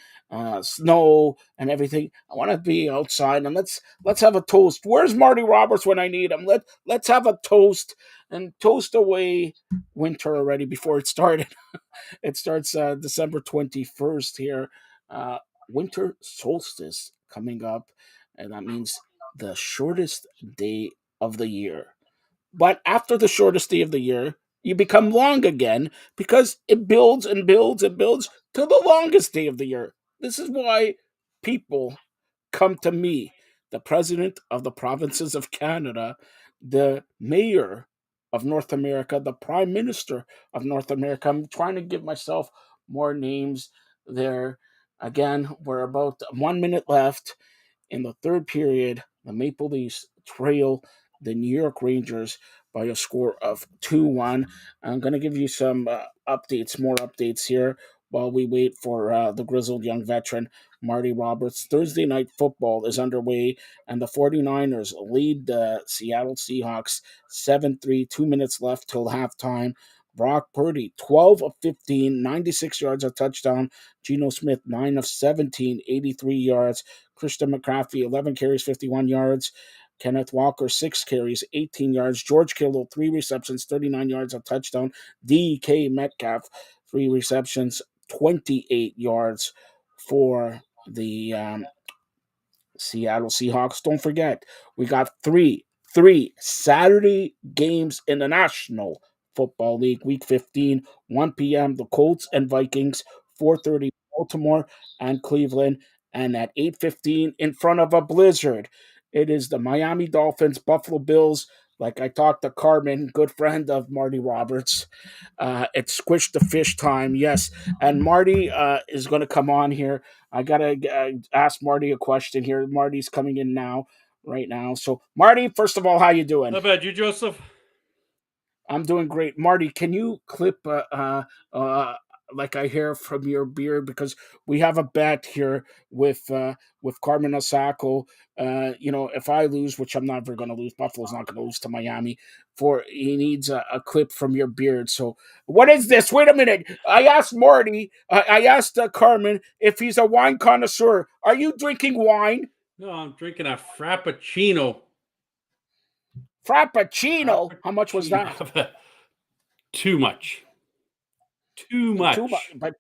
snow, and everything. I want to be outside, and let's have a toast. Where's Marty Roberts when I need him? Let's have a toast and toast away winter already before it started. It starts December 21st here. Uh, Winter solstice coming up, and that means the shortest day of the year. But after the shortest day of the year, you become long again because it builds and builds and builds to the longest day of the year. This is why people come to me, the president of the provinces of Canada, the mayor of North America, the prime minister of North America. I'm trying to give myself more names there. Again, we're about 1 minute left in the third period. The Maple Leafs trail the New York Rangers by a score of 2-1. I'm going to give you some more updates here while we wait for the grizzled young veteran, Marty Roberts. Thursday night football is underway, and the 49ers lead the Seattle Seahawks 7-3, 2 minutes left till halftime. Brock Purdy, 12 of 15, 96 yards, a touchdown. Geno Smith, 9 of 17, 83 yards. Christian McCaffrey, 11 carries, 51 yards. Kenneth Walker, 6 carries, 18 yards. George Kittle, 3 receptions, 39 yards, a touchdown. DK Metcalf, 3 receptions, 28 yards for the Seattle Seahawks. Don't forget, we got three Saturday games in the National Football League, Week 15, 1 p.m. The Colts and Vikings, 4:30 Baltimore and Cleveland, and at 8:15 in front of a blizzard, it is the Miami Dolphins, Buffalo Bills. Like I talked to Carmen, good friend of Marty Roberts. It's Squish the Fish time, yes. And Marty is going to come on here. I gotta ask Marty a question here. Marty's coming in now, right now. So, Marty, first of all, how you doing?
Not bad. You, Joseph?
I'm doing great. Marty, can you clip like I hear from your beard, because we have a bet here with Carmen Osako. If I lose, which I'm never going to lose, Buffalo's not going to lose to Miami. For he needs a clip from your beard. So what is this? Wait a minute. I asked Marty. I asked Carmen if he's a wine connoisseur. Are you drinking wine?
No, I'm drinking a Frappuccino.
Frappuccino. How much was that?
Too much. Too much.
But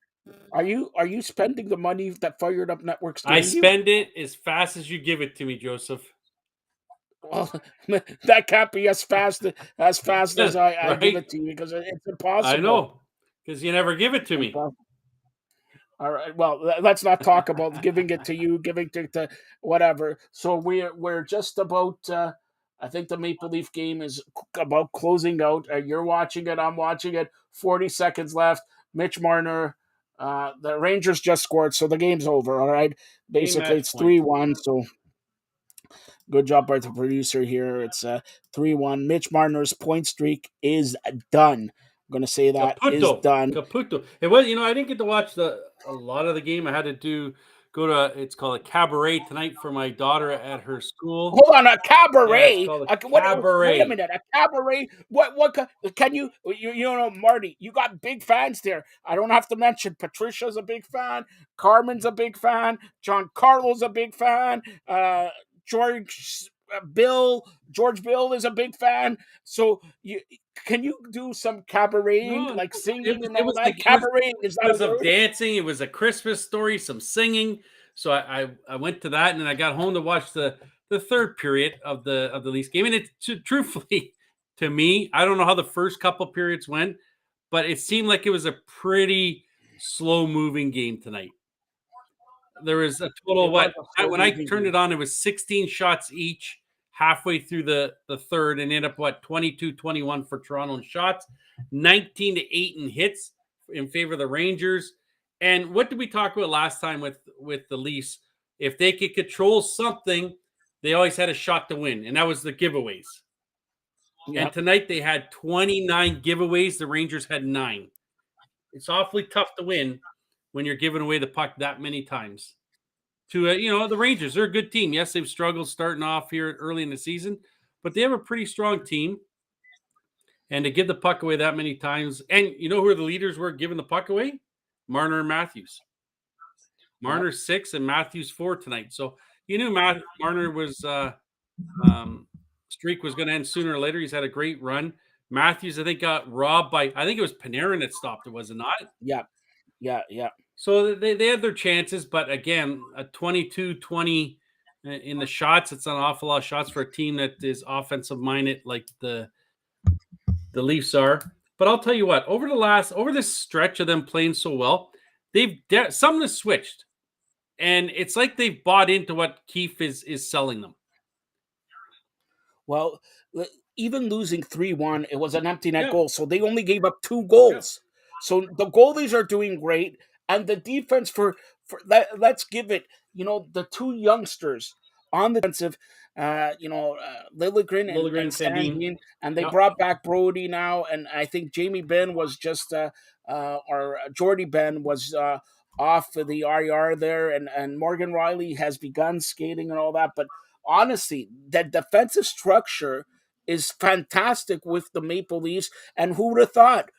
are you spending the money that Firedup Network's giving
I
you?
spend it as fast as you give it to me, Joseph.
Well, that can't be as fast as I
Right?
give it to you, because it's impossible.
I know, because you never give it to me.
All right. Well, let's not talk about giving it to you, giving it to whatever. So we're just about. I think the Maple Leaf game is about closing out. You're watching it. I'm watching it. 40 seconds left. Mitch Marner. The Rangers just scored, so the game's over. All right. Basically, it's 3-1. So good job by the producer here. It's 3-1. Mitch Marner's point streak is done. I'm going to say that is done.
Caputo. It was, I didn't get to watch a lot of the game. I had to go to, it's called a cabaret tonight for my daughter at her school.
Hold on, a cabaret?
Yeah, it's called a cabaret.
Wait a minute, a cabaret? What can you Marty, you got big fans there. I don't have to mention Patricia's a big fan, Carmen's a big fan, John Carlo's a big fan, George Bill is a big fan. So can you do some cabareting, like singing and all that? Cabaret is that
a word? Dancing. It was a Christmas story, some singing. So I went to that, and then I got home to watch the third period of the Leafs game. And truthfully, to me, I don't know how the first couple periods went, but it seemed like it was a pretty slow moving game tonight. There was a total of when I turned it on, it was 16 shots each halfway through the third, and ended up 22-21 for Toronto in shots, 19-8 in hits in favor of the Rangers. And what did we talk about last time with the Leafs? If they could control something, they always had a shot to win, and that was the giveaways. Yep. And tonight they had 29 giveaways. The Rangers had 9. It's awfully tough to win when you're giving away the puck that many times. To the Rangers, they're a good team. Yes, they've struggled starting off here early in the season, but they have a pretty strong team. And to give the puck away that many times, and you know who the leaders were giving the puck away? Marner and Matthews. Marner 6 and Matthews 4 tonight. So you knew Marner was streak was going to end sooner or later. He's had a great run. Matthews, I think, got robbed by, I think it was Panarin that stopped it, was it not?
Yeah.
So they had their chances, but again, a 22-20 in the shots, it's an awful lot of shots for a team that is offensive minded like the Leafs are. But I'll tell you what, over this stretch of them playing so well, something has switched. And it's like they've bought into what Keefe is selling them.
Well, even losing 3-1, it was an empty net goal. So they only gave up 2 goals. Yeah. So the goalies are doing great. And the defense let's give it, the 2 youngsters on the defensive, Liljegren and Sandin, and they brought back Brody now. And I think Jamie Benn was just, or Jordy Benn was off of the IR there. And Morgan Riley has begun skating and all that. But honestly, that defensive structure is fantastic with the Maple Leafs. And who would have thought?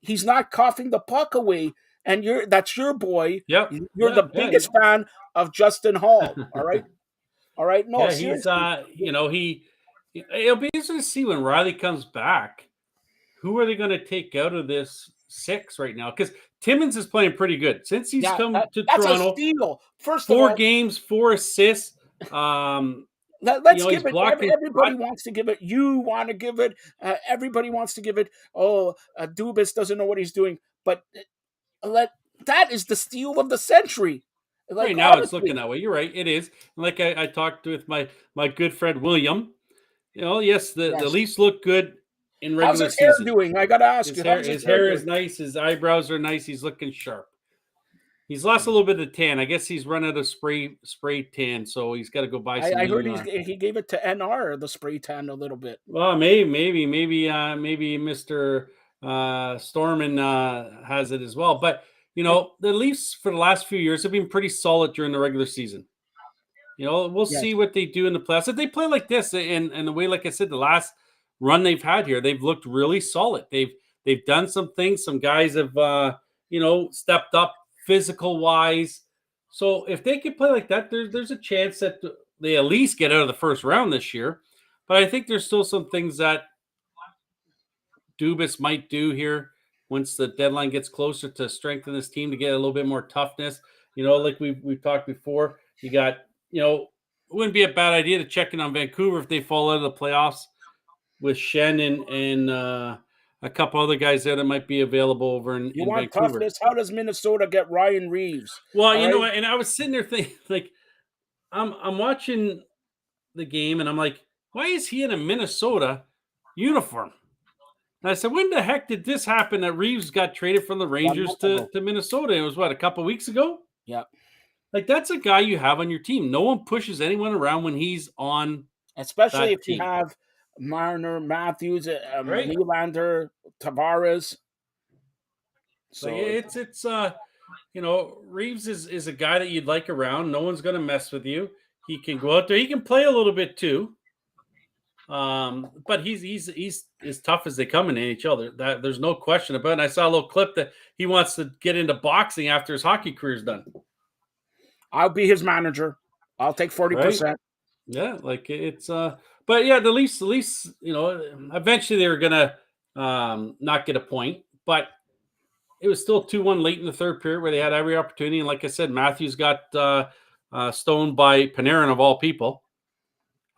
He's not coughing the puck away. And that's your boy.
Yep.
You're the biggest fan of Justin Hall. All right. No,
seriously. It'll be interesting to see when Riley comes back. Who are they going to take out of this 6 right now? Because Timmins is playing pretty good since he's come to Toronto.
A steal. First
4 games, 4 assists.
Let's
he's
give it.
blocking
Everybody
shot.
wants to give it. You want to give it. Everybody wants to give it. Oh, Dubas doesn't know what he's doing. But that is the steal of the century. Like,
Right now, it's looking
honestly,
that way. You're right. It is. Like I talked with my good friend William. Yes, the
yes.
Leafs look good in
How's
regular
his hair
season.
doing? I gotta ask
His
you.
hair
How's his
his
hair
hair
doing?
is nice. His eyebrows are nice. He's looking sharp. He's lost a little bit of tan. I guess he's run out of spray tan, so he's got to go buy some
I heard
new.
he gave it to NR the spray tan a little bit.
Well, maybe Mister Storman has it as well. But the Leafs for the last few years have been pretty solid during the regular season. We'll
Yes,
see what they do in the playoffs. If they play like this, and the way, like I said, the last run they've had here, they've looked really solid. They've done some things. Some guys have stepped up physical wise. So if they can play like that, there's a chance that they at least get out of the first round this year. But I think there's still some things that Dubas might do here once the deadline gets closer to strengthen this team to get a little bit more toughness. Like we've talked before, you got it wouldn't be a bad idea to check in on Vancouver if they fall out of the playoffs with Shen and a couple other guys there that might be available over
you
in
want
Vancouver.
toughness? How does Minnesota get Ryan Reeves?
Well,
All right,
and I was sitting there thinking, like, I'm watching the game and I'm like, why is he in a Minnesota uniform? And I said, when the heck did this happen that Reeves got traded from the
1
Rangers
month ago.
to Minnesota? It was, what, a couple weeks ago?
Yeah,
Like, that's a guy you have on your team. No one pushes anyone around when he's on
especially
that
if you
team.
have Marner, Matthews,
Right.
Nylander, Tavares.
So
So
it's Reeves is a guy that you'd like around. No one's going to mess with you. He can go out there. He can play a little bit too. But he's as tough as they come in NHL. There's no question about it. And I saw a little clip that he wants to get into boxing after his hockey career is done.
I'll be his manager. I'll take 40%.
Yeah, like it's but yeah, the Leafs, eventually they were gonna not get a point, but it was still 2-1 late in the third period where they had every opportunity. And like I said, Matthews got stoned by Panarin of all people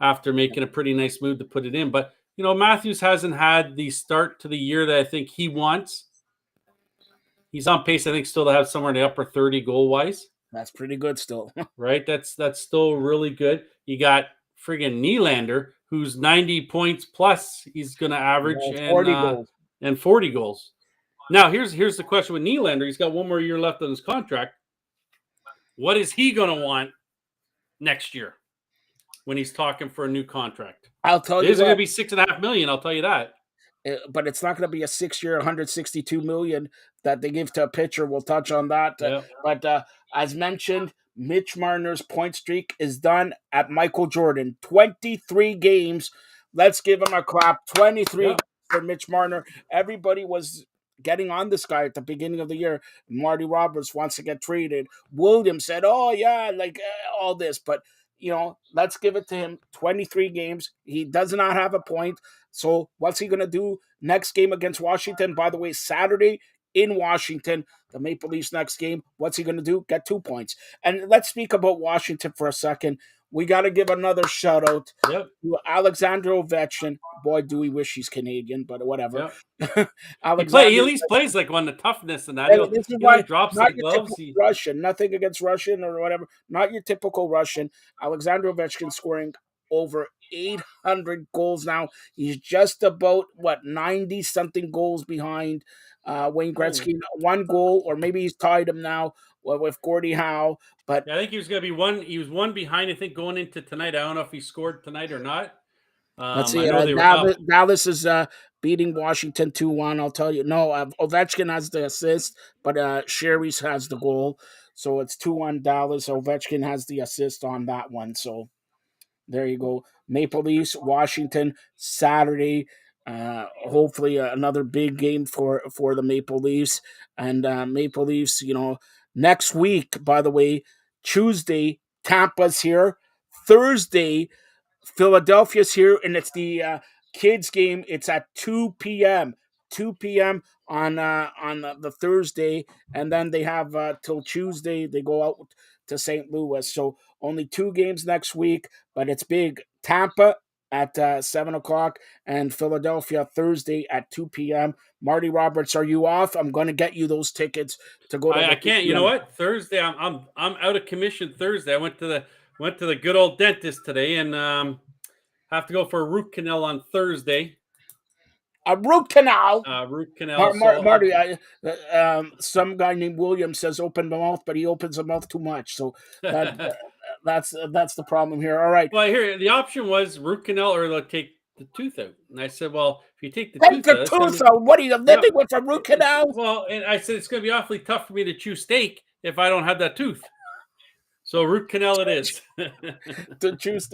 after making a pretty nice move to put it in. But Matthews hasn't had the start to the year that I think he wants. He's on pace, I think, still to have somewhere in the upper 30 goal wise.
That's pretty good still.
Right? That's still really good. You got friggin' Nylander, who's 90 points plus he's going to average,
Yeah, 40 goals.
and 40 goals. Now, here's the question with Nylander. He's got one more year left on his contract. What is he going to want next year when he's talking for a new contract?
I'll tell you
It's going to
what,
be $6.5 million. I'll tell you that.
but it's not going to be a 6-year, 162 million that they give to a pitcher. We'll touch on that.
Yeah.
But as mentioned, Mitch Marner's point streak is done at Michael Jordan. 23 games. Let's give him a clap. 23
Yeah.
for Mitch Marner. Everybody was getting on this guy at the beginning of the year. Marty Roberts wants to get traded. Williams said, oh, yeah, like all this. But, let's give it to him. 23 games. He does not have a point. So what's he going to do next game against Washington? By the way, Saturday in Washington, the Maple Leafs next game. What's he going to do? Get 2 points. And let's speak about Washington for a second. We got to give another shout out to Alexander Ovechkin. Boy, do we wish he's Canadian, but whatever.
Yep.
Alexander,
He at least plays like one, the toughness and that.
and this is why
Drops
not
the
your
gloves.
typical Russian. Nothing against Russian or whatever. Not your typical Russian. Alexander Ovechkin scoring over 800 goals now. He's just about 90 something goals behind Wayne Gretzky. 1 goal, or maybe he's tied him now with Gordie Howe. But
Yeah, I think he was going to be one. He was one behind, I think, going into tonight. I don't know if he scored tonight or not.
let's see.
I know they were up.
Dallas is beating Washington 2-1. I'll tell you. No, Ovechkin has the assist, but Sherry's has the goal. So it's 2-1 Dallas. Ovechkin has the assist on that one. So there you go. Maple Leafs, Washington, Saturday. Hopefully another big game for the Maple Leafs. And Maple Leafs, next week, by the way, Tuesday, Tampa's here. Thursday, Philadelphia's here, and it's the kids game. It's at 2 p.m. 2 p.m. on the Thursday, and then they have till Tuesday. They go out to St. Louis. So only 2 games next week, but it's big. Tampa at 7 o'clock and Philadelphia Thursday at 2 p.m. Marty Roberts, are you off? I'm going to get you those tickets to go to
I
the
can't. You know what? Thursday, I'm out of commission. Thursday, I went to the good old dentist today, and have to go for a root canal on Thursday.
A root canal.
Root canal.
Marty, some guy named William says open the mouth, but he opens the mouth too much. So that's the problem here. All right.
Well, here the option was root canal or they'll take the tooth out, and I said, well, if you take the
Take
tooth
the
out,
tooth out. What are you living with a root canal?
Well, and I said it's going to be awfully tough for me to chew steak if I don't have that tooth. So root canal it is.
To choose,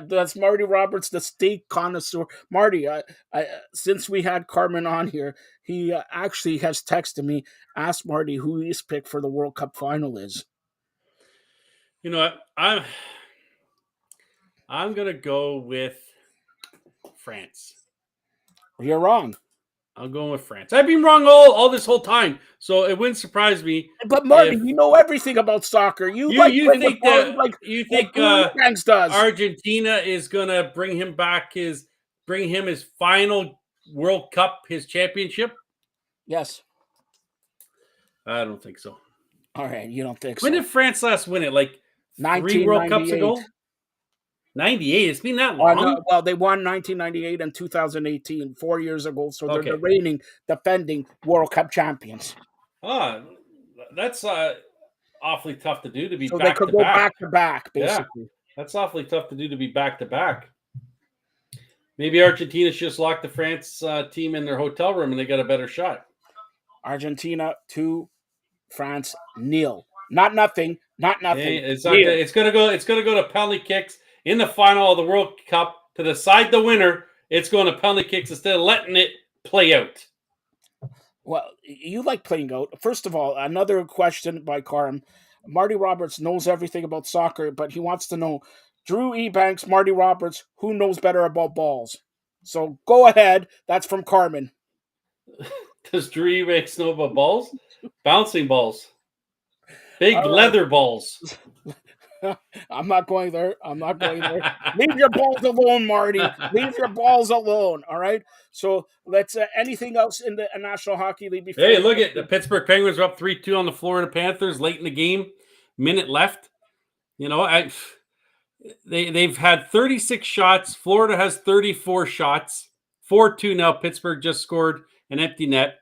that's Marty Roberts, the steak connoisseur. Marty, since we had Carmen on here, he actually has texted me, asked Marty who his pick for the World Cup final is.
You know what? I'm gonna go with France.
You're wrong.
I'm going with France. I've been wrong all this whole time, so it wouldn't surprise me.
But Marty, you know everything about soccer. You think does.
Argentina is gonna bring him his final World Cup, his championship?
Yes.
I don't think so.
All right, you don't think so.
When did France last win it? Like 3 World Cups ago? 98. It's been that long.
Well, they won 1998 and 2018, 4 years ago. So they're the reigning, defending World Cup champions.
That's awfully tough to do, to be
so
back
they could
to
go
back.
to back, basically.
Yeah, that's awfully tough to do, to be back to back. Maybe Argentina should just lock the France team in their hotel room and they got a better shot.
Argentina 2, France 0. Not nothing.
Hey, it's gonna go to penalty kicks in the final of the World Cup to decide the winner. It's going to penalty kicks instead of letting it play out.
Well, you like playing out. First of all, another question by Carm. Marty Roberts knows everything about soccer, but he wants to know, Drew Ebanks, Marty Roberts, who knows better about balls? So go ahead. That's from Carmen.
Does Drew Ebanks know about balls? Bouncing balls. Big leather balls.
I'm not going there. Leave your balls alone, Marty. Leave your balls alone. All right. So let's. Anything else in the National Hockey League?
Hey, look at the Pittsburgh Penguins are up 3-2 on the Florida Panthers late in the game. Minute left. You know, they've had 36 shots. Florida has 34 shots. 4-2 now. Pittsburgh just scored an empty net.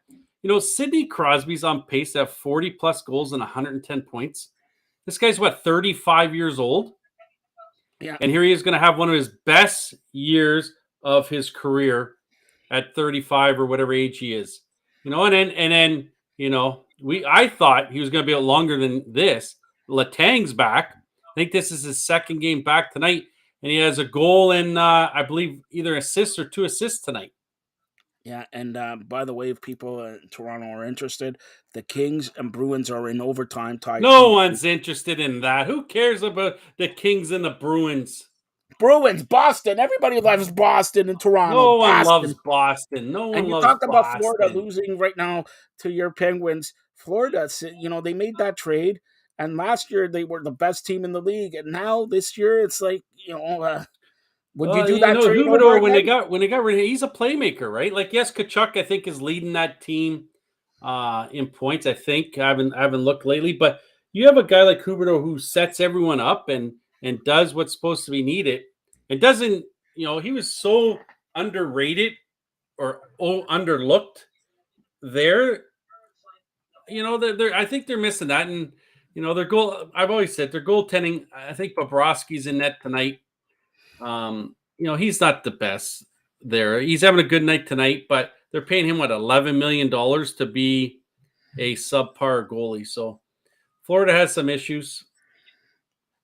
You know, Sidney Crosby's on pace to have 40 plus goals and 110 points. This guy's 35 years old?
Yeah.
And here he is going to have one of his best years of his career at 35 or whatever age he is. You know, and then you know, I thought he was going to be out longer than this. Letang's back. I think this is his second game back tonight. And he has a goal and I believe either assists or 2 assists tonight.
Yeah, and by the way, if people in Toronto are interested, the Kings and Bruins are in overtime tied.
No one's interested in that. Who cares about the Kings and the Bruins?
Bruins, Boston. Everybody loves Boston and Toronto.
No one loves Boston. No one loves Boston. And you talk about
Florida losing right now to your Penguins. Florida, you know, they made that trade, and last year they were the best team in the league, and now this year it's like, you know, would you do that?
Huberdeau, when they got rid of him, he's a playmaker, right? Like, yes, Tkachuk, I think, is leading that team in points. I think I haven't looked lately, but you have a guy like Huberdeau who sets everyone up and does what's supposed to be needed. It doesn't, you know, he was so underrated or underlooked there. You know, I think they're missing that, and you know, their goal. I've always said their goaltending. I think Bobrovsky's in net tonight. You know, he's not the best there. He's having a good night tonight, but they're paying him $11 million to be a subpar goalie. So Florida has some issues.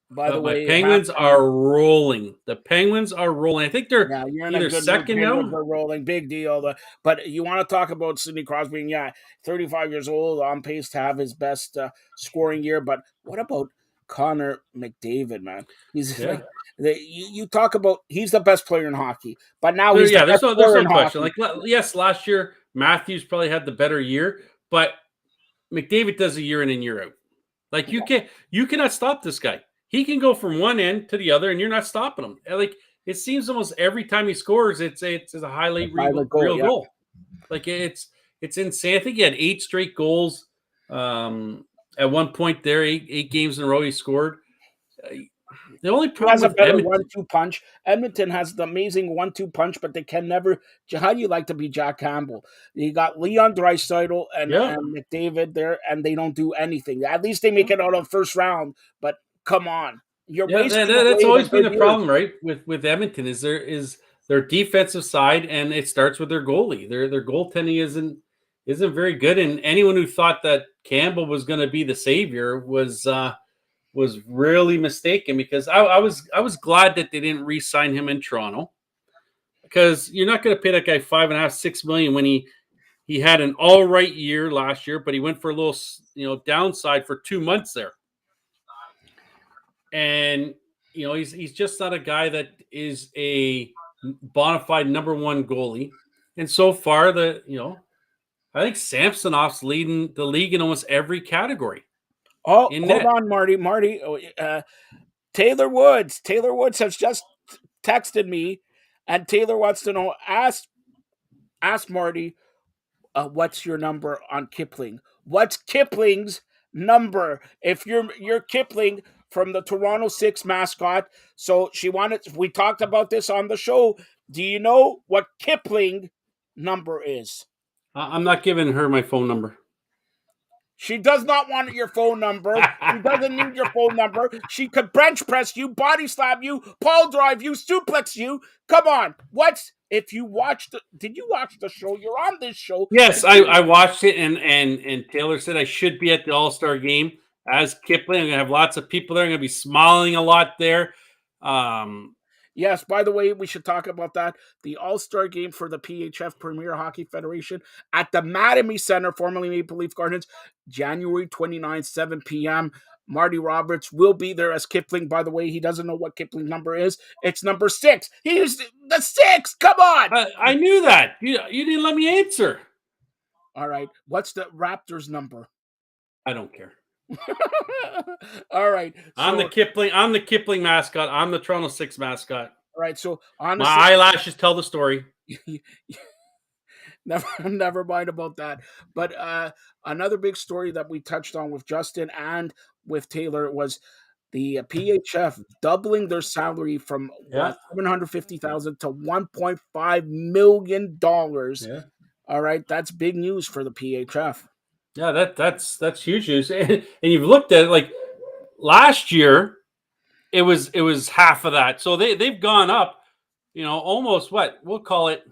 By the way,
Penguins are rolling. The Penguins are rolling. I think they're either second now.
They're rolling. Big deal. But you want to talk about Sidney Crosby? And 35 years old, on pace to have his best scoring year. But what about Connor McDavid, man? He's like, you talk about he's the best player in hockey, but now he's
there's no question. Like, yes, last year Matthews probably had the better year, but McDavid does a year in and year out. Like you cannot stop this guy. He can go from one end to the other, and you're not stopping him. Like it seems almost every time he scores, it's a highlight
Highlight goal,
real
yeah.
goal. Like it's insane. I think he had 8 straight goals. At one point there, eight games in a row he scored. The only
He
problem
has a
with
better
Edmonton,
1-2 punch. Edmonton has the amazing 1-2 punch, but they can never. How do you like to be Jack Campbell? You got Leon Draisaitl and McDavid there, and they don't do anything. At least they make it out of first round. But come on, you're wasting
that's
away
always
the
been
good
the
years.
problem, right? With Edmonton is their defensive side, and it starts with their goalie. Their goaltending isn't very good, and anyone who thought that Campbell was going to be the savior was really mistaken, because I was glad that they didn't re-sign him in Toronto, because you're not going to pay that guy $5.5-6 million when he had an all right year last year, but he went for a little downside for 2 months there, and he's just not a guy that is a bona fide number one goalie. And so far, I think Samsonov's leading the league in almost every category.
Oh, hold on, Marty. Taylor Woods has just texted me, and Taylor wants to know. Ask Marty, what's your number on Kipling? What's Kipling's number? If you're Kipling from the Toronto 6 mascot, so we talked about this on the show. Do you know what Kipling number is?
I'm not giving her my phone number.
She does not want your phone number. She doesn't need your phone number. She could bench press you, body slam you, pole drive you, suplex you. Come on. If you watched did you watch the show? You're on this show.
Yes, I watched it, and Taylor said I should be at the All-Star game as Kipling. I'm going to have lots of people there. I'm going to be smiling a lot there.
Yes, by the way, we should talk about that. The All-Star game for the PHF Premier Hockey Federation at the Mattamy Center, formerly Maple Leaf Gardens, January 29th, 7 p.m. Marty Roberts will be there as Kipling. By the way, he doesn't know what Kipling's number is. It's number 6. He's the 6. Come on.
I knew that. You didn't let me answer.
All right. What's the Raptors number?
I don't care.
All right.
I'm the Kipling mascot. I'm the Toronto 6 mascot.
All right. So honestly,
my eyelashes tell the story.
Never mind about that. But another big story that we touched on with Justin and with Taylor was the PHF doubling their salary from $750,000 to $1.5 million.
Yeah.
All right, that's big news for the PHF.
Yeah, that's huge news. And you've looked at it, like last year, it was half of that. So they've gone up, almost what we'll call it.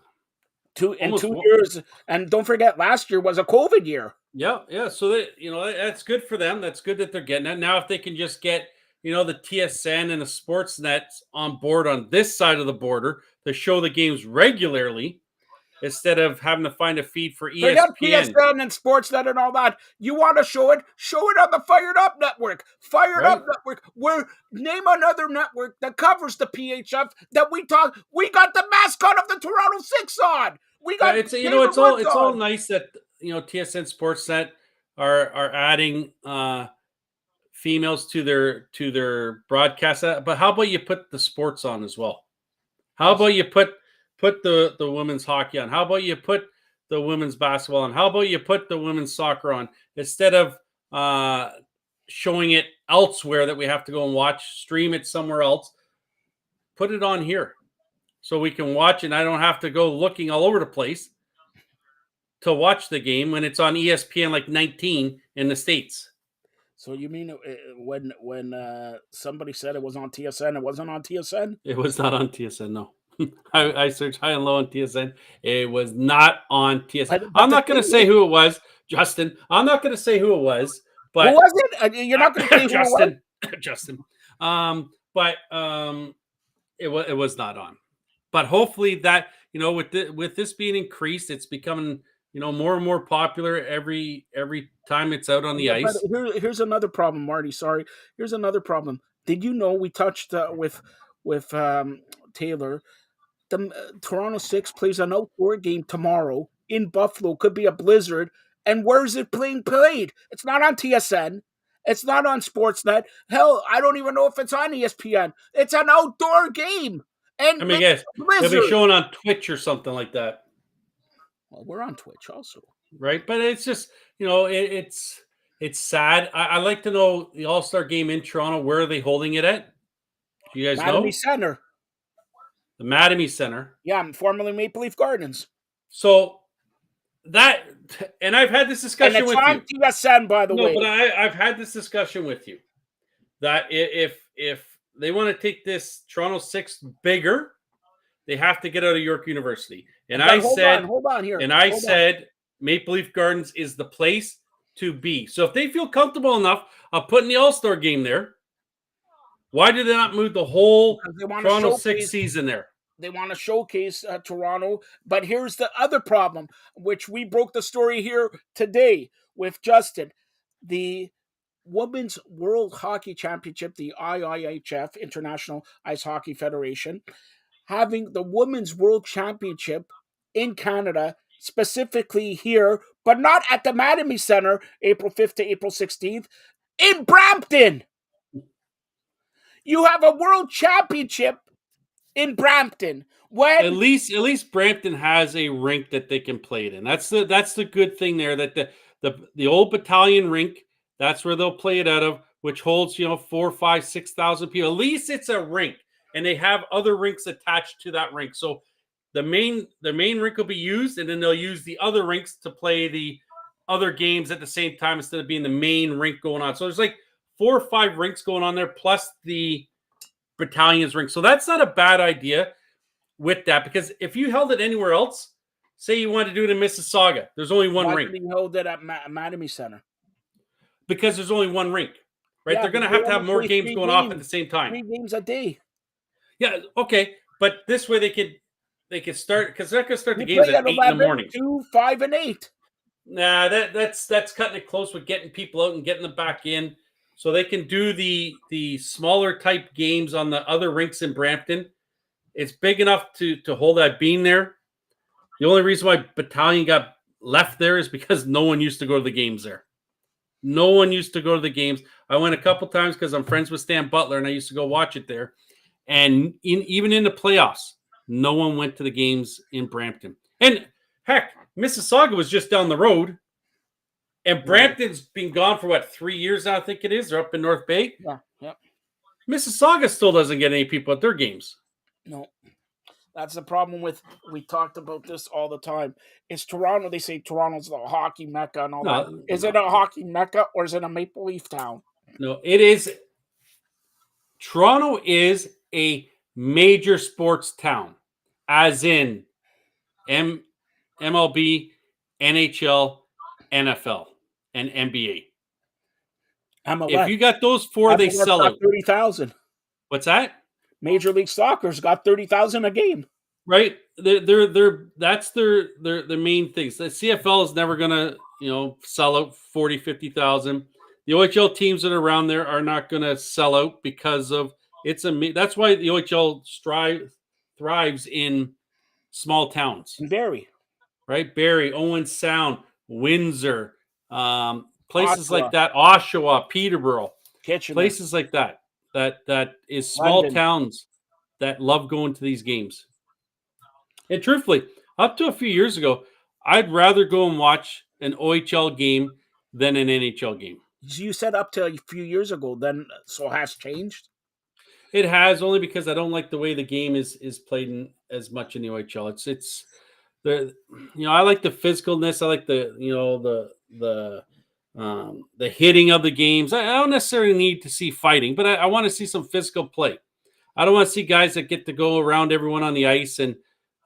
2 years, and don't forget, last year was a COVID year.
Yeah. So that's good for them. That's good that they're getting it now. If they can just get the TSN and the Sportsnet on board on this side of the border to show the games regularly, instead of having to find a feed for ESPN.
Forget PSN and Sportsnet and all that. You want to show it on the Firedup Network. Firedup Network. Name another network that covers the PHF that we talk. We got the mascot of the Toronto 6 on. We got
it's all nice that TSN Sportsnet are adding females to their broadcast. But how about you put the sports on as well? How about you put the women's hockey on? How about you put the women's basketball on? How about you put the women's soccer on, instead of showing it elsewhere that we have to go and stream it somewhere else? Put it on here so we can watch, and I don't have to go looking all over the place to watch the game when it's on ESPN like 19 in the States.
So you mean when somebody said it was on TSN, it wasn't on TSN?
It was not on TSN, no. I searched high and low on TSN. It was not on TSN. But I'm not going to say who it was, Justin. I'm not going to say who it was. But
who was it? You're not going to say
Justin. Who it was? Justin. But it was not on. But hopefully that with this being increased, it's becoming more and more popular every time it's out on the ice.
Here's another problem, Marty. Sorry. Here's another problem. Did you know we touched with Taylor? The Toronto 6 plays an outdoor game tomorrow in Buffalo. Could be a blizzard. And where is it being played? It's not on TSN. It's not on Sportsnet. Hell, I don't even know if it's on ESPN. It's an outdoor game. And
I mean, guess they'll be
Blizzard.
showing on Twitch or something like that,
Well, we're on Twitch also.
right? But it's just, it's sad. I like to know the All-Star game in Toronto. Where are they holding it at? Do you guys know?
Mattamy Center.
The Mattamy Center.
Yeah, formerly Maple Leaf Gardens.
So that, and I've had this
And
discussion
it's
with
on
you.
TSN, by the way.
No, but I've had this discussion with you that if they want to take this Toronto 6 bigger, they have to get out of York University. And
But
I
hold
said,
on here.
and I
Hold on.
said, Maple Leaf Gardens is the place to be. So if they feel comfortable enough of putting the All-Star game there, why did they not move the whole
Because they want to
Toronto 6
showcase-
season there?
They want to showcase Toronto. But here's the other problem, which we broke the story here today with Justin. The Women's World Hockey Championship, the IIHF, International Ice Hockey Federation, having the Women's World Championship in Canada, specifically here, but not at the Mattamy Center, April 5th to April 16th, in Brampton. You have a World Championship in Brampton. When
At least Brampton has a rink that they can play it in. That's the good thing there. That the old battalion rink, that's where they'll play it out of, which holds 4, 5, 6,000 people. At least it's a rink, and they have other rinks attached to that rink. So the main rink will be used, and then they'll use the other rinks to play the other games at the same time instead of being the main rink going on. So there's like 4 or 5 rinks going on there, plus the battalion's rink. So that's not a bad idea with that, because if you held it anywhere else, say you wanted to do it in Mississauga, there's only one
why
rink.
did he hold it at Mattamy Center?
Because there's only one rink, right?
Yeah,
they're going to
but
have to have more
play
games
three
going off at
games.
the same time.
3 games a day.
Yeah, okay, but this way they could start, because they're not going to start the
You
games
play
at 8 in the morning.
2, 5, and 8.
Nah, that's cutting it close with getting people out and getting them back in, so they can do the smaller type games on the other rinks in Brampton. It's big enough to hold that beam there. The only reason why Battalion got left there is because no one used to go to the games there. No one used to go to the games. I went a couple times because I'm friends with Stan Butler, and I used to go watch it there. And even in the playoffs, no one went to the games in Brampton. And heck, Mississauga was just down the road. And Brampton's been gone for 3 years now, I think it is. They're up in North Bay.
Yeah.
Mississauga still doesn't get any people at their games.
No. That's the problem with, we talked about this all the time. It's Toronto. They say Toronto's the hockey mecca and all that. Is it a hockey mecca or is it a Maple Leaf town?
No, it is. Toronto is a major sports town, as in MLB, NHL, NFL, and NBA.
MLS.
If you got those 4, they
MLS
sell
got
out.
30,000.
What's that?
Major League Soccer's got 30,000 a game.
Right? That's their main things. The CFL is never gonna, sell out 40, 50,000. The OHL teams that are around there are not gonna sell out because of that's why the OHL thrives in small towns.
In Barrie.
Right? Barrie, Owen Sound, Windsor, places
Oshawa.
like that, Oshawa, Peterborough,
Kitchener.
places like that is small
London.
towns that love going to these games. And truthfully, up to a few years ago, I'd rather go and watch an OHL game than an NHL game.
You said up to a few years ago, then so has changed?
It has, only because I don't like the way the game is played as much in the OHL. It's the I like the physicalness. I like the hitting of the games. I don't necessarily need to see fighting, but I want to see some physical play. I don't want to see guys that get to go around everyone on the ice and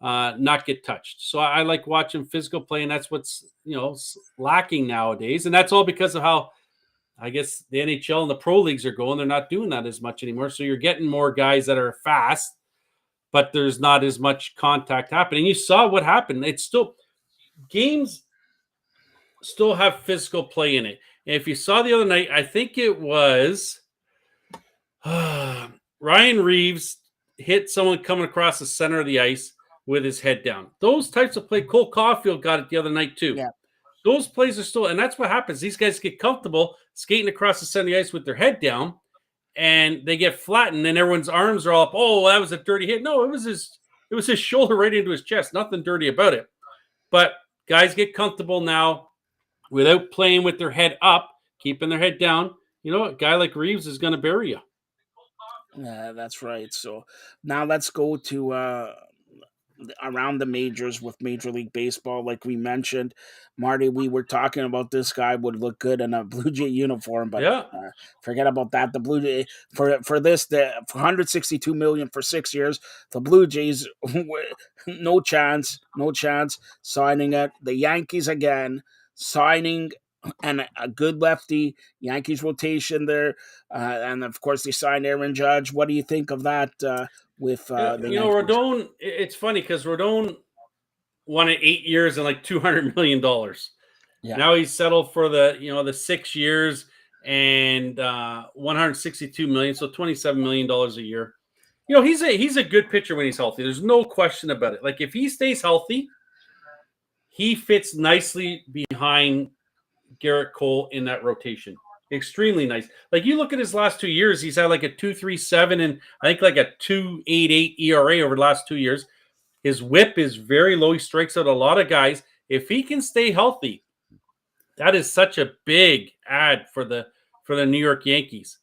not get touched. So I like watching physical play, and that's what's lacking nowadays. And that's all because of how, I guess, the NHL and the pro leagues are going. They're not doing that as much anymore. So you're getting more guys that are fast, but there's not as much contact happening. You saw what happened. It's still, games still have physical play in it. And if you saw the other night, I think it was Ryan Reeves hit someone coming across the center of the ice with his head down. Those types of play. Cole Caulfield got it the other night too.
Yeah.
those plays are still, and that's what happens. These guys get comfortable skating across the center of the ice with their head down, and they get flattened, and everyone's arms are all up. Oh, that was a dirty hit. No, it was his shoulder right into his chest. Nothing dirty about it. But guys get comfortable now without playing with their head up, keeping their head down. You know, a guy like Reeves is going to bury you.
That's right. So now let's go to around the majors with Major League Baseball. Like we mentioned, Marty, we were talking about this guy would look good in a Blue Jay uniform, but
Yeah.
forget about that. The Blue Jay for 162 million for 6 years. The Blue Jays, no chance signing it. The Yankees again signing. And a good lefty Yankees rotation there, and of course they signed Aaron Judge. What do you think of that? With the
You know,
Yankees?
Rodon, it's funny because Rodon won it 8 years and like $200 million.
Yeah.
Now he's settled for the 6 years and 162 million, so $27 million a year. You know, he's a good pitcher when he's healthy. There's no question about it. Like if he stays healthy, he fits nicely behind Garrett Cole in that rotation. Extremely nice. Like you look at his last 2 years, he's had like a 2.37 and I think like a 2.88 ERA over the last 2 years. His whip is very low. He strikes out a lot of guys. If he can stay healthy, that is such a big add for the New York Yankees.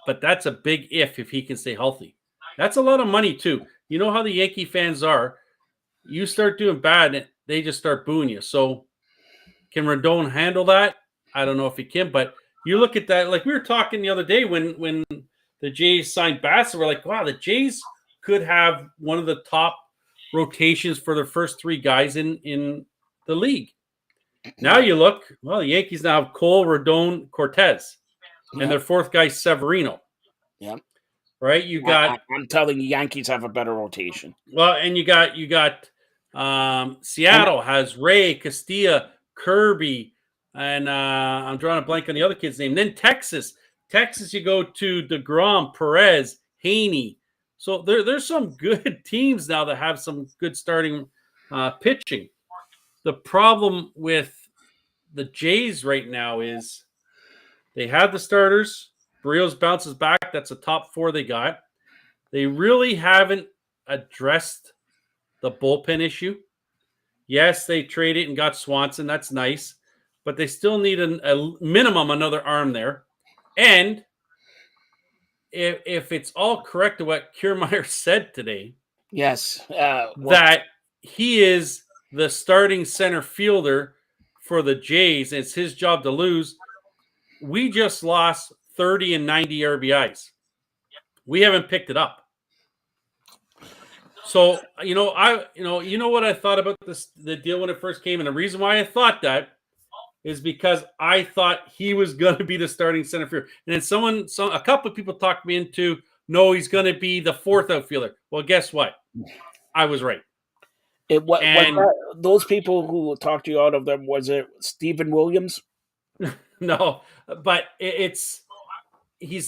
But that's a big if he can stay healthy. That's a lot of money too. You know how the Yankee fans are. You start doing bad, and they just start booing you. So can Rodon handle that? I don't know if he can, but you look at that. Like we were talking the other day when the Jays signed Bassett, we're like, wow, the Jays could have one of the top rotations for their first three guys in the league. Now you look, well, the Yankees now have Cole, Rodon, Cortez, and their fourth guy, Severino.
Yeah.
Right? You got.
I'm telling you, Yankees have a better rotation.
Well, and you got Seattle has Ray, Castilla, Kirby, and I'm drawing a blank on the other kid's name. Then Texas, you go to DeGrom, Perez, Haney. So there's some good teams now that have some good starting pitching. The problem with the Jays right now is they have the starters. Barrios bounces back. That's a top four they got. They really haven't addressed the bullpen issue. Yes, they traded and got Swanson. That's nice. But they still need a minimum another arm there. And if it's all correct to what Kiermaier said today,
yes,
that he is the starting center fielder for the Jays, and it's his job to lose. We just lost 30 and 90 RBIs. We haven't picked it up. So, you know what I thought about the deal when it first came, and the reason why I thought that is because I thought he was going to be the starting center fielder. And then a couple of people talked me into, no, he's going to be the fourth outfielder. Well, guess what? I was right.
Those people who talked you out of them, was it Stephen Williams?
No, but he's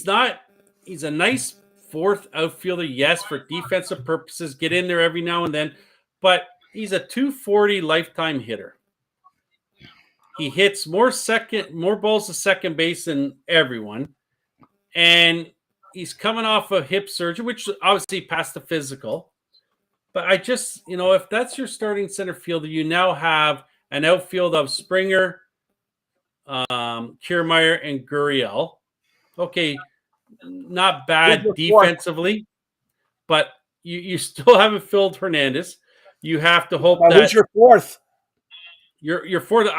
a nice fourth outfielder, yes, for defensive purposes, get in there every now and then, but he's a 240 lifetime hitter. He hits more balls to second base than everyone, and he's coming off a hip surgery, which obviously passed the physical. But I just, if that's your starting center fielder, you now have an outfield of Springer, Kiermaier, and Gurriel. Okay, not bad defensively, but you still haven't filled Hernandez. You have to hope that.
Who's your fourth?
Your fourth.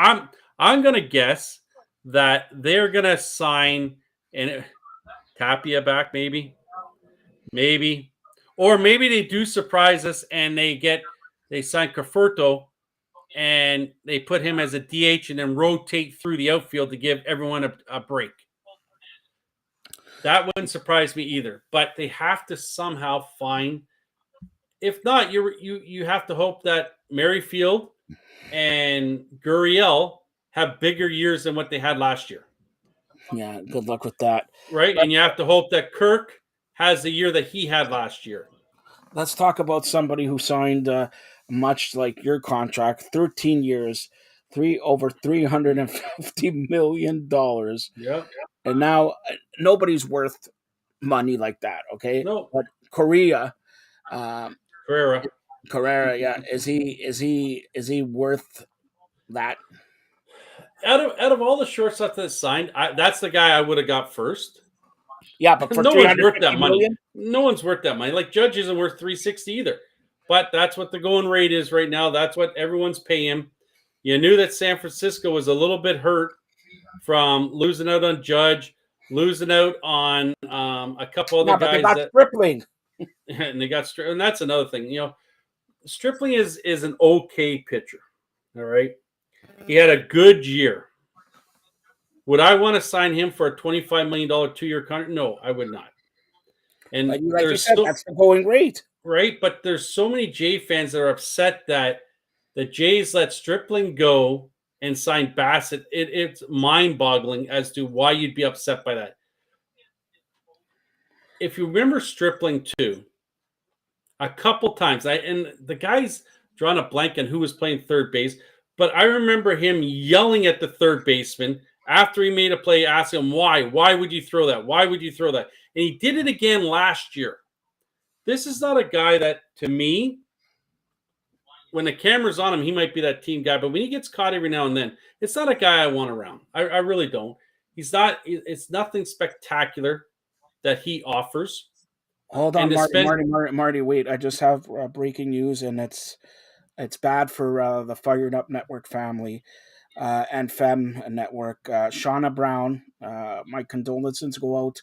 I'm gonna guess that they're gonna sign Tapia back, maybe, or maybe they do surprise us and they sign Conforto and they put him as a DH and then rotate through the outfield to give everyone a break. That wouldn't surprise me either. But they have to somehow find. If not, you have to hope that Merrifield and Gurriel have bigger years than what they had last year.
Yeah, good luck with that.
Right, and you have to hope that Kirk has the year that he had last year.
Let's talk about somebody who signed much like your contract, 13 years, over $350 million,
Yeah.
and now nobody's worth money like that. Okay,
No.
but Korea, um,
Carrera.
Carrera, yeah, is he worth that?
Out of all the shortstops that signed, that's the guy I would have got first.
Yeah, but for
No
three
one's
hundred
worth that
fifty
money.
million.
No one's worth that money. Like Judge isn't worth 360 either. But that's what the going rate is right now. That's what everyone's paying him. You knew that San Francisco was a little bit hurt from losing out on Judge, losing out on a couple other
Yeah, but they
guys
got
that
Stripling.
and they got and that's another thing. Stripling is an okay pitcher. All right. He had a good year. Would I want to sign him for a $25 million 2-year contract? No, I would not. And
But like you
there's
said,
so
that's the going rate.
right, but there's so many Jay fans that are upset that the Jays let Stripling go and sign Bassett. It's mind-boggling as to why you'd be upset by that. If you remember Stripling too, a couple times, and the guy's drawn a blank on who was playing third base, but I remember him yelling at the third baseman after he made a play, asking him why. Why would you throw that? Why would you throw that? And he did it again last year. This is not a guy that, to me, when the camera's on him, he might be that team guy. But when he gets caught every now and then, it's not a guy I want around. I really don't. He's not. It's nothing spectacular that he offers.
Hold
And
on,
to spend,
Marty. Wait, I just have breaking news, and it's bad for the Fired Up Network family and Fem Network. Shauna Brown, my condolences go out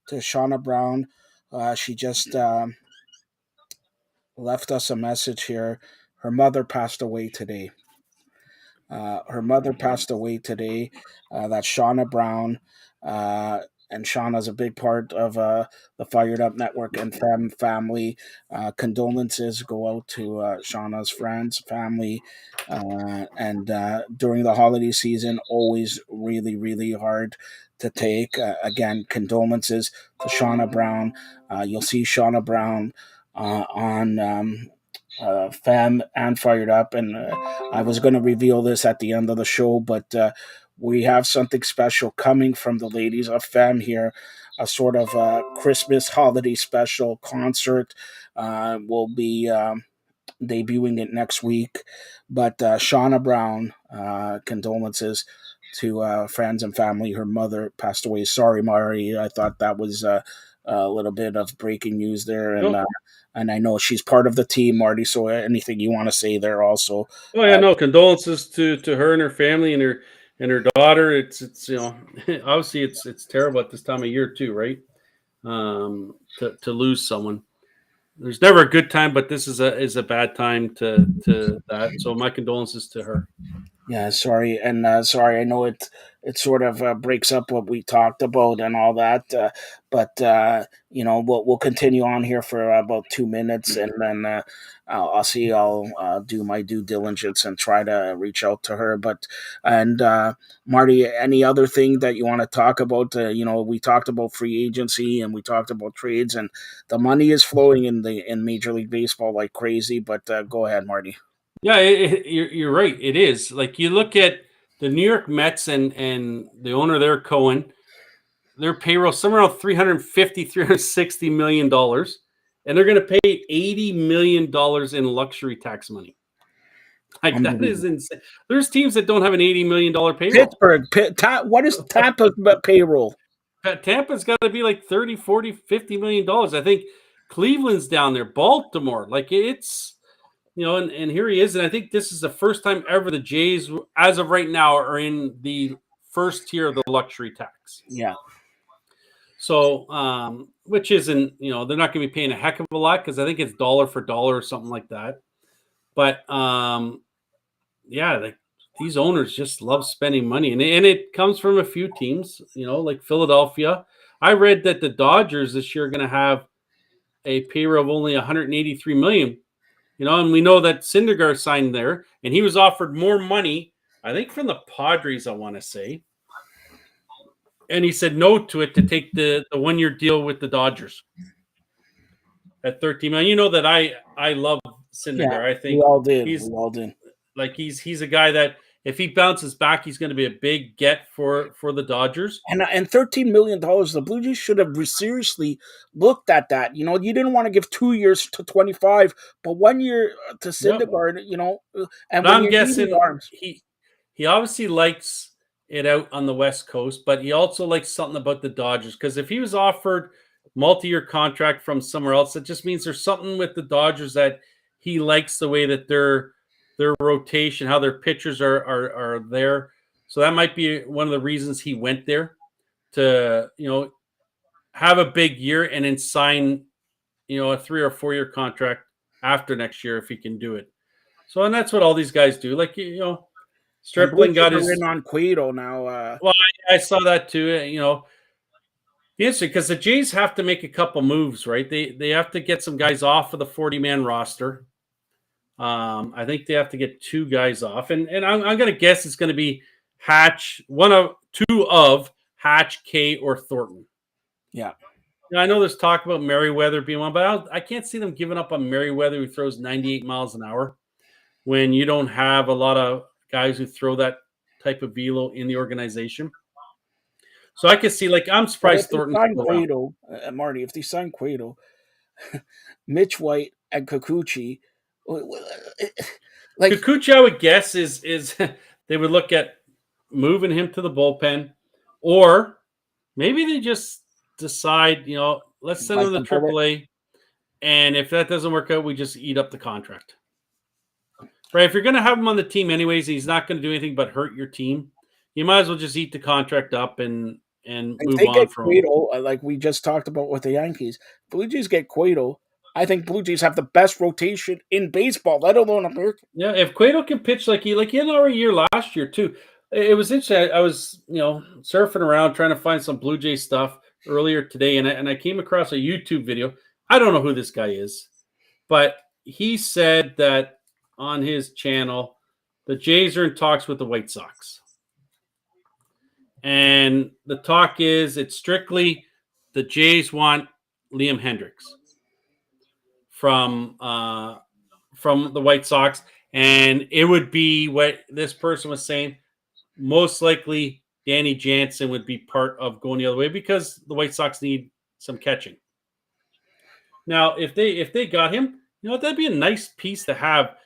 to Shauna Brown. She just left us a message here. Her mother passed away today. Her mother passed away today. That's Shauna Brown. And Shauna's a big part of the Fired Up Network and family. Condolences go out to Shauna's friends, family, and during the holiday season, always really, really hard to take. Again, condolences to Shauna Brown. You'll see Shauna Brown on Fam and Fired Up, and I was going to reveal this at the end of the show, but we have something special coming from the ladies of Fam here, a sort of Christmas holiday special concert. Will be debuting it next week, but Shauna Brown, condolences to friends and family. Her mother passed away. Sorry, Mari. I thought that was a little bit of breaking news there, and I know she's part of the team, Marty. So anything you want to say there, also.
oh yeah, no condolences to her and her family and her daughter. It's obviously it's terrible at this time of year too, right? To lose someone. There's never a good time, but this is a bad time to that. So my condolences to her.
Yeah, sorry, and sorry. I know it sort of breaks up what we talked about and all that, but we'll continue on here for about 2 minutes, and then I'll see. I'll do my due diligence and try to reach out to her. But and Marty, any other thing that you want to talk about? We talked about free agency and we talked about trades, and the money is flowing in Major League Baseball like crazy. But go ahead, Marty.
Yeah, you're right. It is like you look at the New York Mets and the owner there, Cohen. Their payroll somewhere around $360 million, and they're going to pay $80 million in luxury tax money. Like that is insane. There's teams that don't have an $80 million payroll.
Pittsburgh. What is Tampa's payroll?
Tampa's got to be like 30, 40, $50 million. I think Cleveland's down there, Baltimore. Like it's, and here he is. And I think this is the first time ever the Jays, as of right now, are in the first tier of the luxury tax.
Yeah.
So, which isn't, they're not going to be paying a heck of a lot because I think it's dollar for dollar or something like that. But yeah, these owners just love spending money, and it comes from a few teams, like Philadelphia. I read that the Dodgers this year are going to have a payroll of only $183 million. And we know that Syndergaard signed there, and he was offered more money, I think, from the Padres, I want to say. And he said no to it to take the 1-year deal with the Dodgers at $13 million. You know that I love Syndergaard.
Yeah,
I think
we all did.
he's a guy that if he bounces back, he's going to be a big get for the Dodgers.
And $13 million, the Blue Jays should have seriously looked at that. You didn't want to give 2 years to 25, but 1 year to
Yep.
Syndergaard. And
But
when
I'm
you're needing
guessing
arms,
he obviously likes it out on the West Coast, but he also likes something about the Dodgers, because if he was offered multi-year contract from somewhere else, it just means there's something with the Dodgers that he likes the way that their rotation, how their pitchers are there. So that might be one of the reasons he went there, to have a big year and then sign a 3 or 4 year contract after next year if he can do it. So, and that's what all these guys do. Like
and
Stripling
Blue Jays
got
are
his.
in on Cueto now.
Well, I saw that too. Interesting, because the Jays have to make a couple moves, right? They have to get some guys off of the 40-man roster. I think they have to get 2 guys off, and I'm going to guess it's going to be Hatch, two of Hatch, K, or Thornton.
Yeah.
I know there's talk about Merriweather being one, but I can't see them giving up on Merriweather, who throws 98 miles an hour, when you don't have a lot of guys who throw that type of velo in the organization. So I can see, I'm surprised Thornton
sign
still around.
Cueto, Marty, if they sign Cueto, Mitch White and Kikuchi,
Kikuchi, I would guess is they would look at moving him to the bullpen, or maybe they just decide, let's send him to AAA, and if that doesn't work out, we just eat up the contract. Right? If you're going to have him on the team anyways, he's not going to do anything but hurt your team. You might as well just eat the contract up and move on from
Cueto, like we just talked about with the Yankees. Blue Jays get Cueto. I think Blue Jays have the best rotation in baseball, let alone America.
Yeah, if Cueto can pitch like he had our year last year too. It was interesting. I was surfing around trying to find some Blue Jay stuff earlier today, and I came across a YouTube video. I don't know who this guy is, but he said that on his channel, the Jays are in talks with the White Sox. And the talk is, it's strictly the Jays want Liam Hendricks from the White Sox. And it would be what this person was saying. Most likely, Danny Jansen would be part of going the other way, because the White Sox need some catching. Now, if they got him, that'd be a nice piece to have.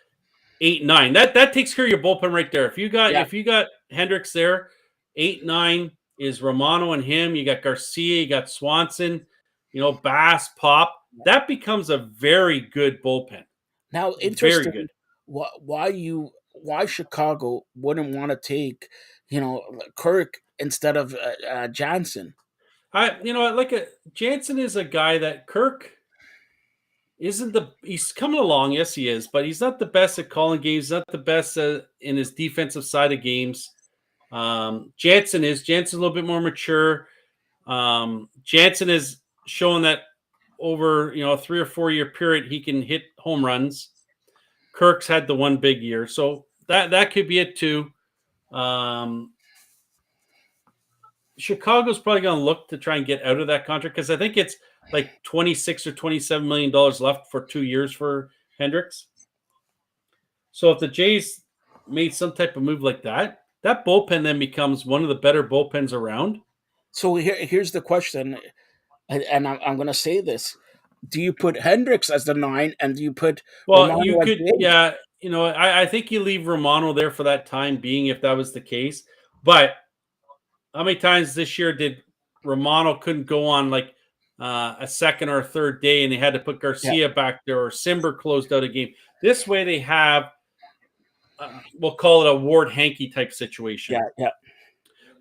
8-9. That takes care of your bullpen right there. If you got Hendricks there, 8-9 is Romano and him. You got Garcia, you got Swanson, Bass, Pop. That becomes a very good bullpen.
Now, interesting. Very good. Why Chicago wouldn't want to take, Kirk instead of Jansen?
Jansen is a guy that Kirk he's coming along. Yes, he is, but he's not the best at calling games. He's not the best in his defensive side of games. Jansen's a little bit more mature. Jansen is showing that over a 3 or 4 year period he can hit home runs. Kirk's had the one big year, so that could be it too. Chicago's probably going to look to try and get out of that contract, because I think it's like $26 or $27 million left for 2 years for Hendricks. So if the Jays made some type of move like that, that bullpen then becomes one of the better bullpens around.
So here's the question, and I'm going to say this: do you put Hendricks as the 9, and do you put
Romano you could, yeah, I think you leave Romano there for that time being, if that was the case. But how many times this year did Romano couldn't go on like a second or a third day, and they had to put Garcia back there, or Simber closed out a game? This way they have, we'll call it a Ward Hankey type situation.
Yeah.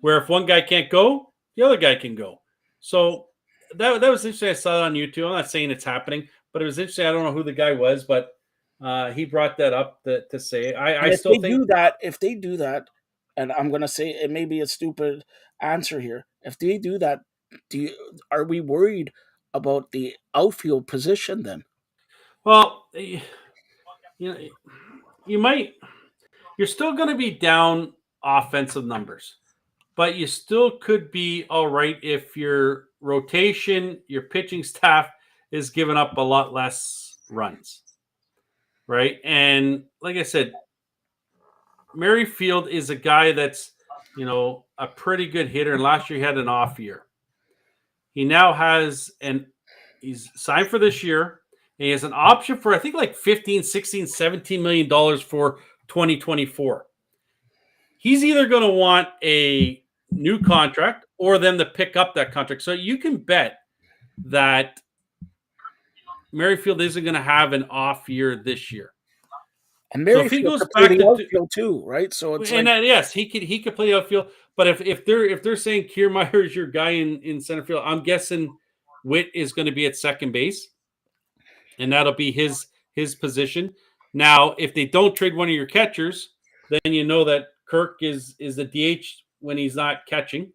Where if one guy can't go, the other guy can go. So that was interesting. I saw it on YouTube. I'm not saying it's happening, but it was interesting. I don't know who the guy was, but he brought that up to say. I still think
if they do that, and I'm going to say it may be a stupid answer here. If they do that, are we worried about the outfield position then?
Well, you might. You're still going to be down offensive numbers, but you still could be all right if your rotation, your pitching staff is giving up a lot less runs, right? And like I said, Merrifield is a guy that's, a pretty good hitter. And last year he had an off year. He now has he's signed for this year. And he has an option for, I think, like 15, 16, 17 million dollars for 2024. He's either going to want a new contract or them to pick up that contract. So you can bet that Merrifield isn't going to have an off year this year.
And
So if he
Merrifield
goes
could play
back
the
to,
outfield too, right? So it's
and
like,
yes, he could play outfield. But if they're saying Kiermaier is your guy in center field, I'm guessing Witt is going to be at second base, and that'll be his position. Now, if they don't trade one of your catchers, then you know that Kirk is the DH when he's not catching.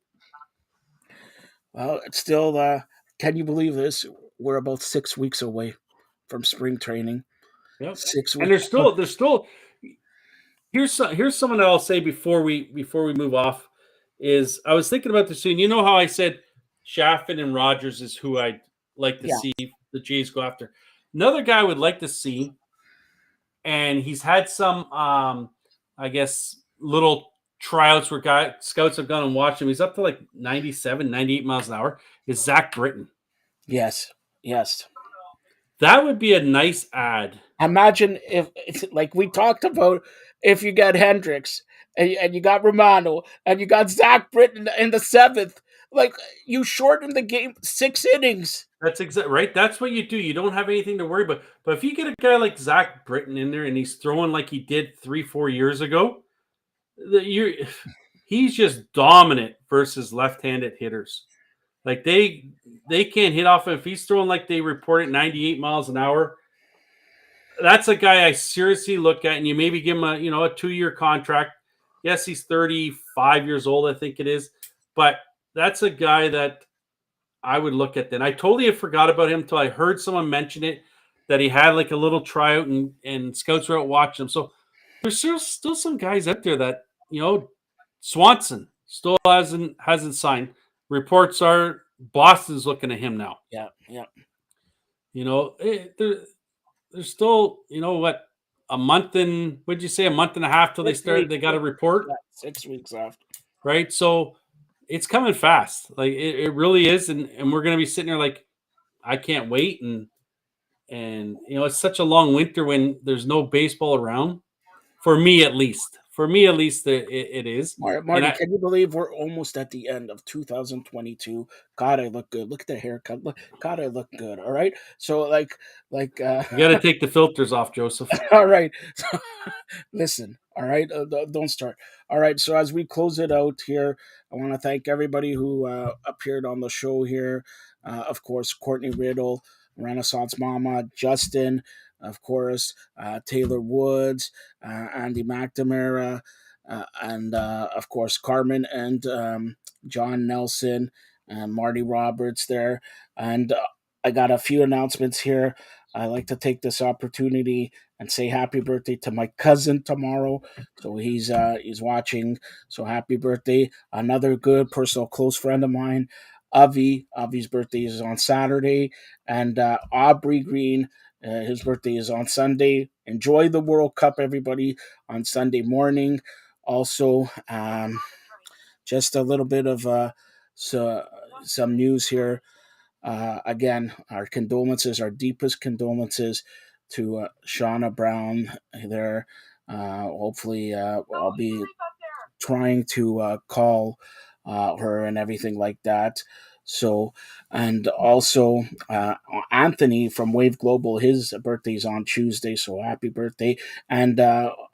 well, it's still. Can you believe this? We're about 6 weeks away from spring training.
Yep.
6
And
weeks.
there's still here's someone I'll say before we move off is I was thinking about this soon. You know how I said Chaffin and Rogers is who I'd like to
Yeah.
see the Jays go after. Another guy I would like to see, and he's had some I guess little tryouts where scouts have gone and watched him. He's up to like 97, 98 miles an hour, is Zach Britton.
Yes.
That would be a nice ad.
Imagine if, like we talked about, if you got Hendricks and you got Romano and you got Zach Britton in the seventh, like you shorten the game 6 innings.
That's exactly right. That's what you do. You don't have anything to worry about. But if you get a guy like Zach Britton in there and he's throwing like he did 3-4 years ago, he's just dominant versus left-handed hitters. Like they can't hit off him. If he's throwing like they report at 98 miles an hour, that's a guy I seriously look at. And you maybe give him a 2-year contract. Yes, he's 35 years old, I think it is. But that's a guy that I would look at then. I totally forgot about him until I heard someone mention it, that he had like a little tryout and scouts were out watching him. So there's still some guys out there that, Swanson still hasn't signed. Reports are Boston's looking at him now.
Yeah.
There's still, a month and a month and a half till they got a report.
6 weeks after.
Right. So it's coming fast. Like it really is. And we're going to be sitting there like, I can't wait. And it's such a long winter when there's no baseball around. For me, at least, it is.
Marty, can you believe we're almost at the end of 2022? God, I look good. Look at the haircut. God, I look good. All right. So
you got to take the filters off, Joseph.
All right. So, listen. All right. Don't start. All right. So as we close it out here, I want to thank everybody who appeared on the show here. Of course, Courtney Riddle, Renaissance Mama, Justin, of course, Taylor Woods, Andy McNamara, and of course, Carmen and John Nelson and Marty Roberts there. And I got a few announcements here. I like to take this opportunity and say happy birthday to my cousin tomorrow. So he's watching. So happy birthday. Another good personal close friend of mine, Avi. Avi's birthday is on Saturday. And Aubrey Green, his birthday is on Sunday. Enjoy the World Cup, everybody, on Sunday morning. Also, just a little bit of some news here. Again, our condolences, our deepest condolences to Shauna Brown there. Hopefully, I'll be trying to call her and everything like that. So, and also Anthony from Wave Global, his birthday's on Tuesday, so happy birthday. And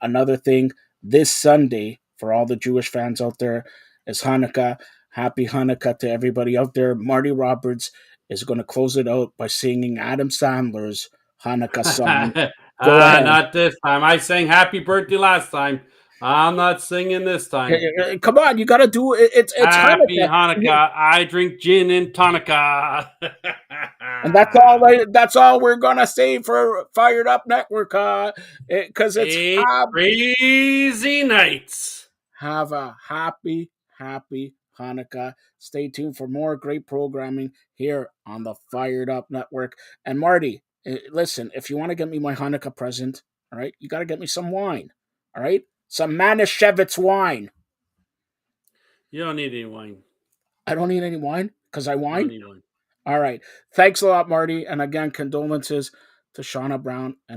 another thing, this Sunday, for all the Jewish fans out there, is Hanukkah. Happy Hanukkah to everybody out there. Marty Roberts is going to close it out by singing Adam Sandler's Hanukkah song. Go ahead.
Not this time. I sang happy birthday last time. I'm not singing this time.
Come on, you got to do it. It's
happy
Hanukkah.
Hanukkah. I drink gin and tonica.
And that's all we're gonna say for Fired Up Network, because it's
crazy nights.
Have a happy Hanukkah. Stay tuned for more great programming here on the Fired Up Network. And Marty, listen, if you want to get me my Hanukkah present, all right, you got to get me some wine. All right, some Manischewitz wine.
You don't need any wine.
I don't need any wine because I
You don't
whine.
need wine.
All right. Thanks a lot, Marty. And again, condolences to Shauna Brown and her